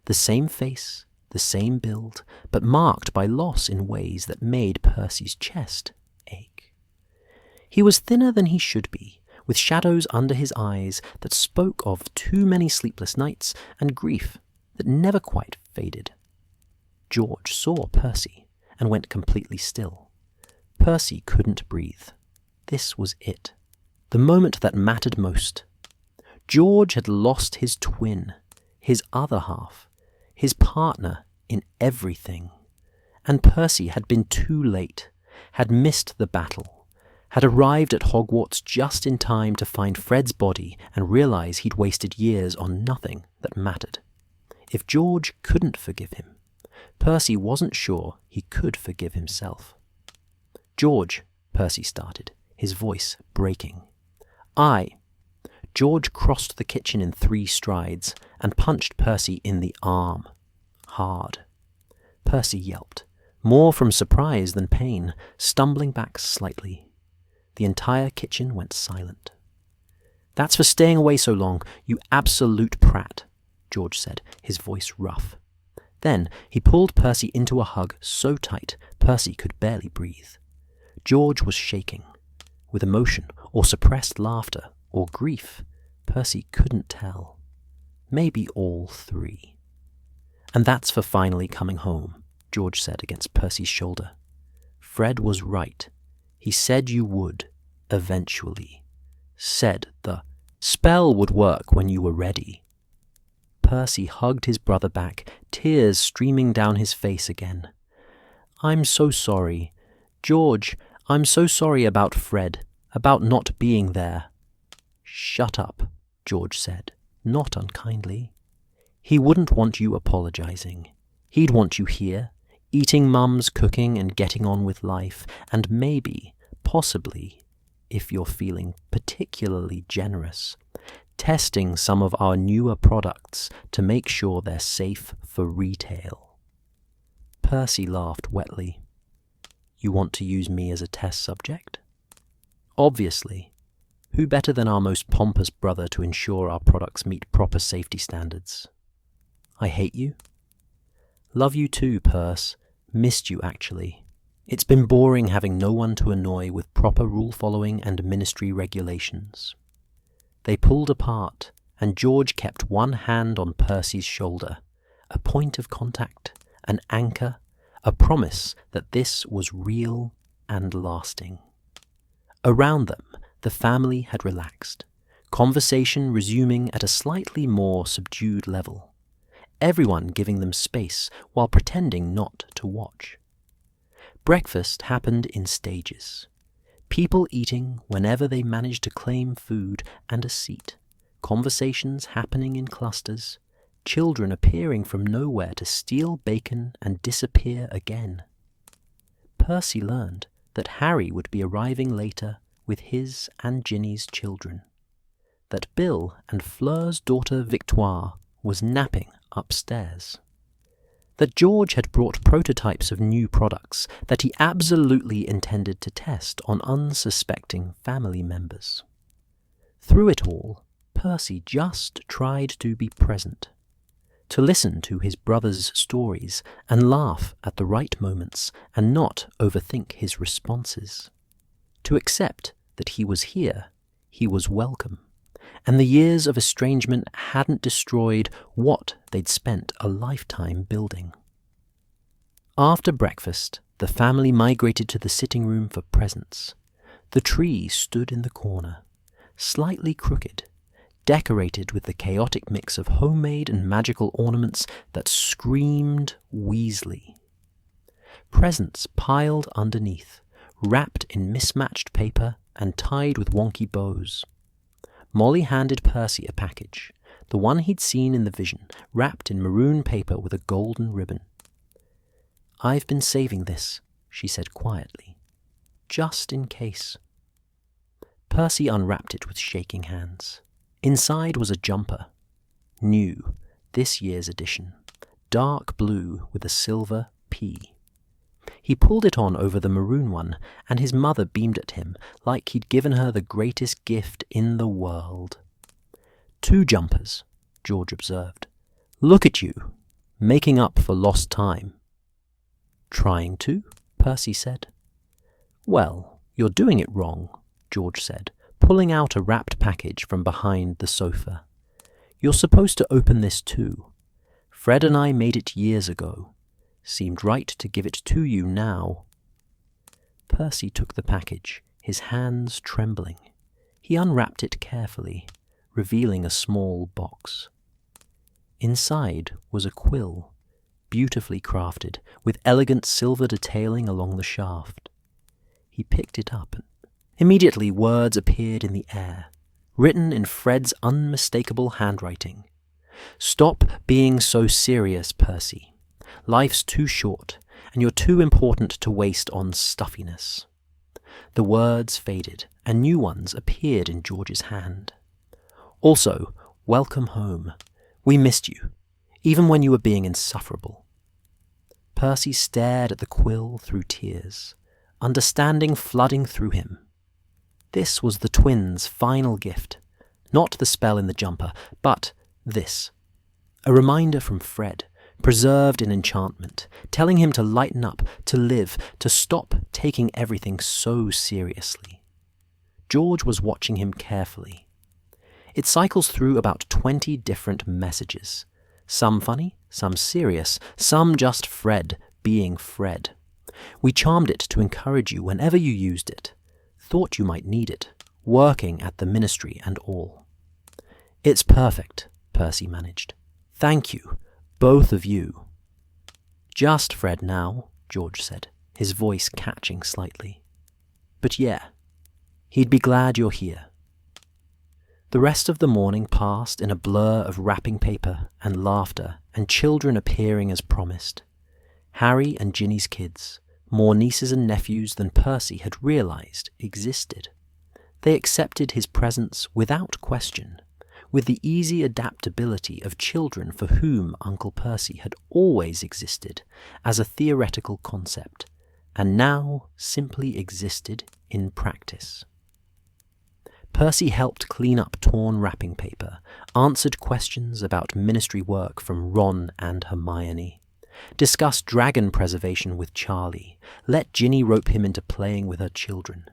The same face, the same build, but marked by loss in ways that made Percy's chest ache. He was thinner than he should be, with shadows under his eyes that spoke of too many sleepless nights and grief that never quite faded. George saw Percy and went completely still. Percy couldn't breathe. This was it. The moment that mattered most. George had lost his twin, his other half, his partner in everything. And Percy had been too late, had missed the battle, had arrived at Hogwarts just in time to find Fred's body and realize he'd wasted years on nothing that mattered. If George couldn't forgive him, Percy wasn't sure he could forgive himself. "George," Percy started, his voice breaking. George crossed the kitchen in 3 strides and punched Percy in the arm. Hard. Percy yelped, more from surprise than pain, stumbling back slightly. The entire kitchen went silent. "That's for staying away so long, you absolute prat," George said, his voice rough. Then he pulled Percy into a hug so tight Percy could barely breathe. George was shaking, with emotion or suppressed laughter or grief. Percy couldn't tell. Maybe all 3. "And that's for finally coming home," George said against Percy's shoulder. "Fred was right. He said you would, eventually. Said the spell would work when you were ready." Percy hugged his brother back, tears streaming down his face again. "I'm so sorry. George, I'm so sorry about Fred, about not being there." "Shut up," George said, not unkindly. "He wouldn't want you apologizing. He'd want you here, eating Mum's cooking and getting on with life, and maybe, possibly, if you're feeling particularly generous, testing some of our newer products to make sure they're safe for retail." Percy laughed wetly. "You want to use me as a test subject?" "Obviously. Who better than our most pompous brother to ensure our products meet proper safety standards?" "I hate you." "Love you too, Perce. Missed you, actually. It's been boring having no one to annoy with proper rule-following and ministry regulations." They pulled apart, and George kept one hand on Percy's shoulder, a point of contact, an anchor, a promise that this was real and lasting. Around them, the family had relaxed, conversation resuming at a slightly more subdued level, everyone giving them space while pretending not to watch. Breakfast happened in stages. People eating whenever they managed to claim food and a seat, conversations happening in clusters, children appearing from nowhere to steal bacon and disappear again. Percy learned that Harry would be arriving later with his and Ginny's children, that Bill and Fleur's daughter Victoire was napping upstairs, that George had brought prototypes of new products that he absolutely intended to test on unsuspecting family members. Through it all, Percy just tried to be present, to listen to his brother's stories and laugh at the right moments and not overthink his responses, to accept that he was here, he was welcome, and the years of estrangement hadn't destroyed what they'd spent a lifetime building. After breakfast, the family migrated to the sitting room for presents. The tree stood in the corner, slightly crooked, decorated with the chaotic mix of homemade and magical ornaments that screamed Weasley. Presents piled underneath, wrapped in mismatched paper and tied with wonky bows. Molly handed Percy a package, the one he'd seen in the vision, wrapped in maroon paper with a golden ribbon. "I've been saving this," she said quietly, "just in case." Percy unwrapped it with shaking hands. Inside was a jumper. New, this year's edition, dark blue with a silver P. He pulled it on over the maroon one, and his mother beamed at him like he'd given her the greatest gift in the world. "2 jumpers," George observed. "Look at you, making up for lost time." "Trying to," Percy said. "Well, you're doing it wrong," George said, pulling out a wrapped package from behind the sofa. "You're supposed to open this too. Fred and I made it years ago. Seemed right to give it to you now." Percy took the package, his hands trembling. He unwrapped it carefully, revealing a small box. Inside was a quill, beautifully crafted, with elegant silver detailing along the shaft. He picked it up. Immediately words appeared in the air, written in Fred's unmistakable handwriting. "Stop being so serious, Percy. Life's too short, and you're too important to waste on stuffiness." The words faded, and new ones appeared in George's hand. "Also, welcome home. We missed you, even when you were being insufferable." Percy stared at the quill through tears, understanding flooding through him. This was the twins' final gift, not the spell in the jumper, but this. A reminder from Fred, preserved in enchantment, telling him to lighten up, to live, to stop taking everything so seriously. George was watching him carefully. It cycles through about 20 different messages, some funny, some serious, some just Fred being Fred. "We charmed it to encourage you whenever you used it. Thought you might need it, working at the ministry and all." "It's perfect," Percy managed. "Thank you, both of you." "Just Fred now," George said, his voice catching slightly. "But yeah, he'd be glad you're here." The rest of the morning passed in a blur of wrapping paper and laughter and children appearing as promised. Harry and Ginny's kids, more nieces and nephews than Percy had realized existed. They accepted his presence without question, with the easy adaptability of children for whom Uncle Percy had always existed as a theoretical concept, and now simply existed in practice. Percy helped clean up torn wrapping paper, answered questions about ministry work from Ron and Hermione, discussed dragon preservation with Charlie, let Ginny rope him into playing with her children.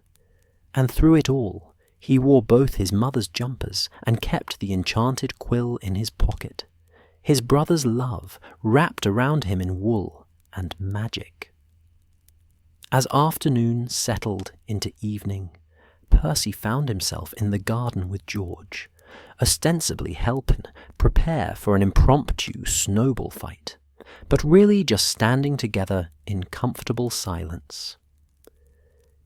And through it all, he wore both his mother's jumpers and kept the enchanted quill in his pocket, his brother's love wrapped around him in wool and magic. As afternoon settled into evening, Percy found himself in the garden with George, ostensibly helping prepare for an impromptu snowball fight, but really just standing together in comfortable silence.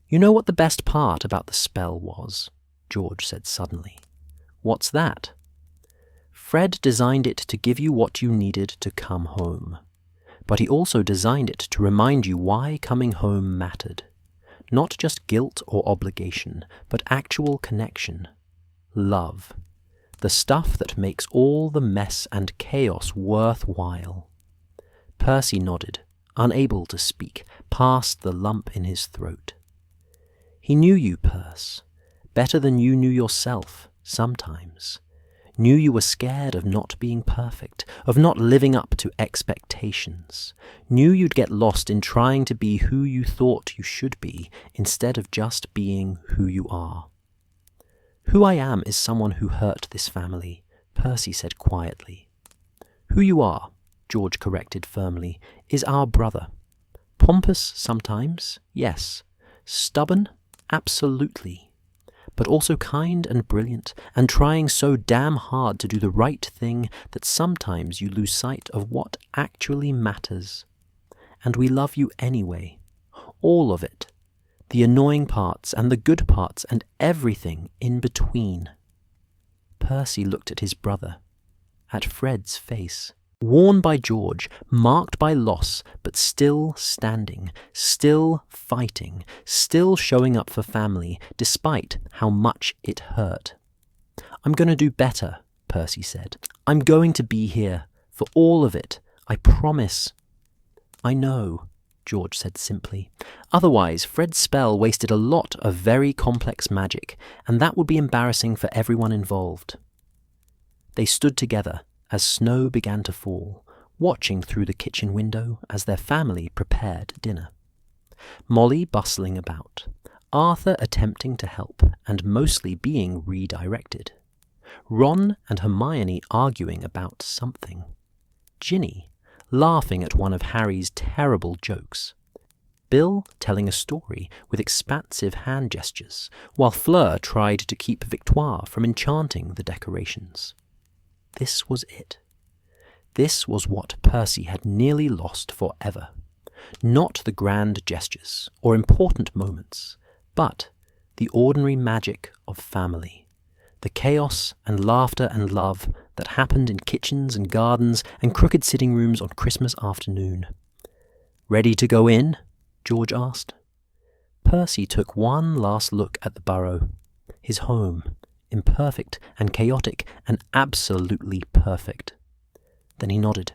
"You know what the best part about the spell was?" George said suddenly. "What's that?" "Fred designed it to give you what you needed to come home, but he also designed it to remind you why coming home mattered. Not just guilt or obligation, but actual connection. Love. The stuff that makes all the mess and chaos worthwhile." Percy nodded, unable to speak, past the lump in his throat. "He knew you, Perce, better than you knew yourself, sometimes. knew you were scared of not being perfect, of not living up to expectations, knew you'd get lost in trying to be who you thought you should be instead of just being who you are. "Who I am is someone who hurt this family," Percy said quietly. "Who you are," George corrected firmly, "is our brother. Pompous sometimes, yes. Stubborn, absolutely. But also kind and brilliant, and trying so damn hard to do the right thing that sometimes you lose sight of what actually matters. And we love you anyway. All of it. The annoying parts and the good parts and everything in between." Percy looked at his brother, at Fred's face. Worn by George, marked by loss, but still standing, still fighting, still showing up for family, despite how much it hurt. "I'm going to do better," Percy said. "I'm going to be here, for all of it, I promise." "I know," George said simply. "Otherwise, Fred's spell wasted a lot of very complex magic, and that would be embarrassing for everyone involved." They stood together as snow began to fall, watching through the kitchen window as their family prepared dinner. Molly bustling about, Arthur attempting to help and mostly being redirected. Ron and Hermione arguing about something. Ginny laughing at one of Harry's terrible jokes. Bill telling a story with expansive hand gestures, while Fleur tried to keep Victoire from enchanting the decorations. This was it. This was what Percy had nearly lost forever. Not the grand gestures or important moments, but the ordinary magic of family. The chaos and laughter and love that happened in kitchens and gardens and crooked sitting rooms on Christmas afternoon. "Ready to go in?" George asked. Percy took one last look at the Burrow, his home, imperfect and chaotic and absolutely perfect. Then he nodded.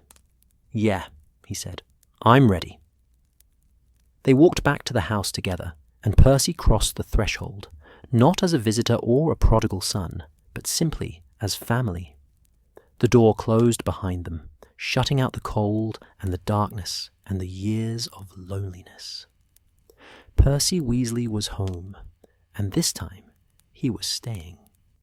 "Yeah," he said, "I'm ready." They walked back to the house together, and Percy crossed the threshold, not as a visitor or a prodigal son, but simply as family. The door closed behind them, shutting out the cold and the darkness and the years of loneliness. Percy Weasley was home, and this time he was staying.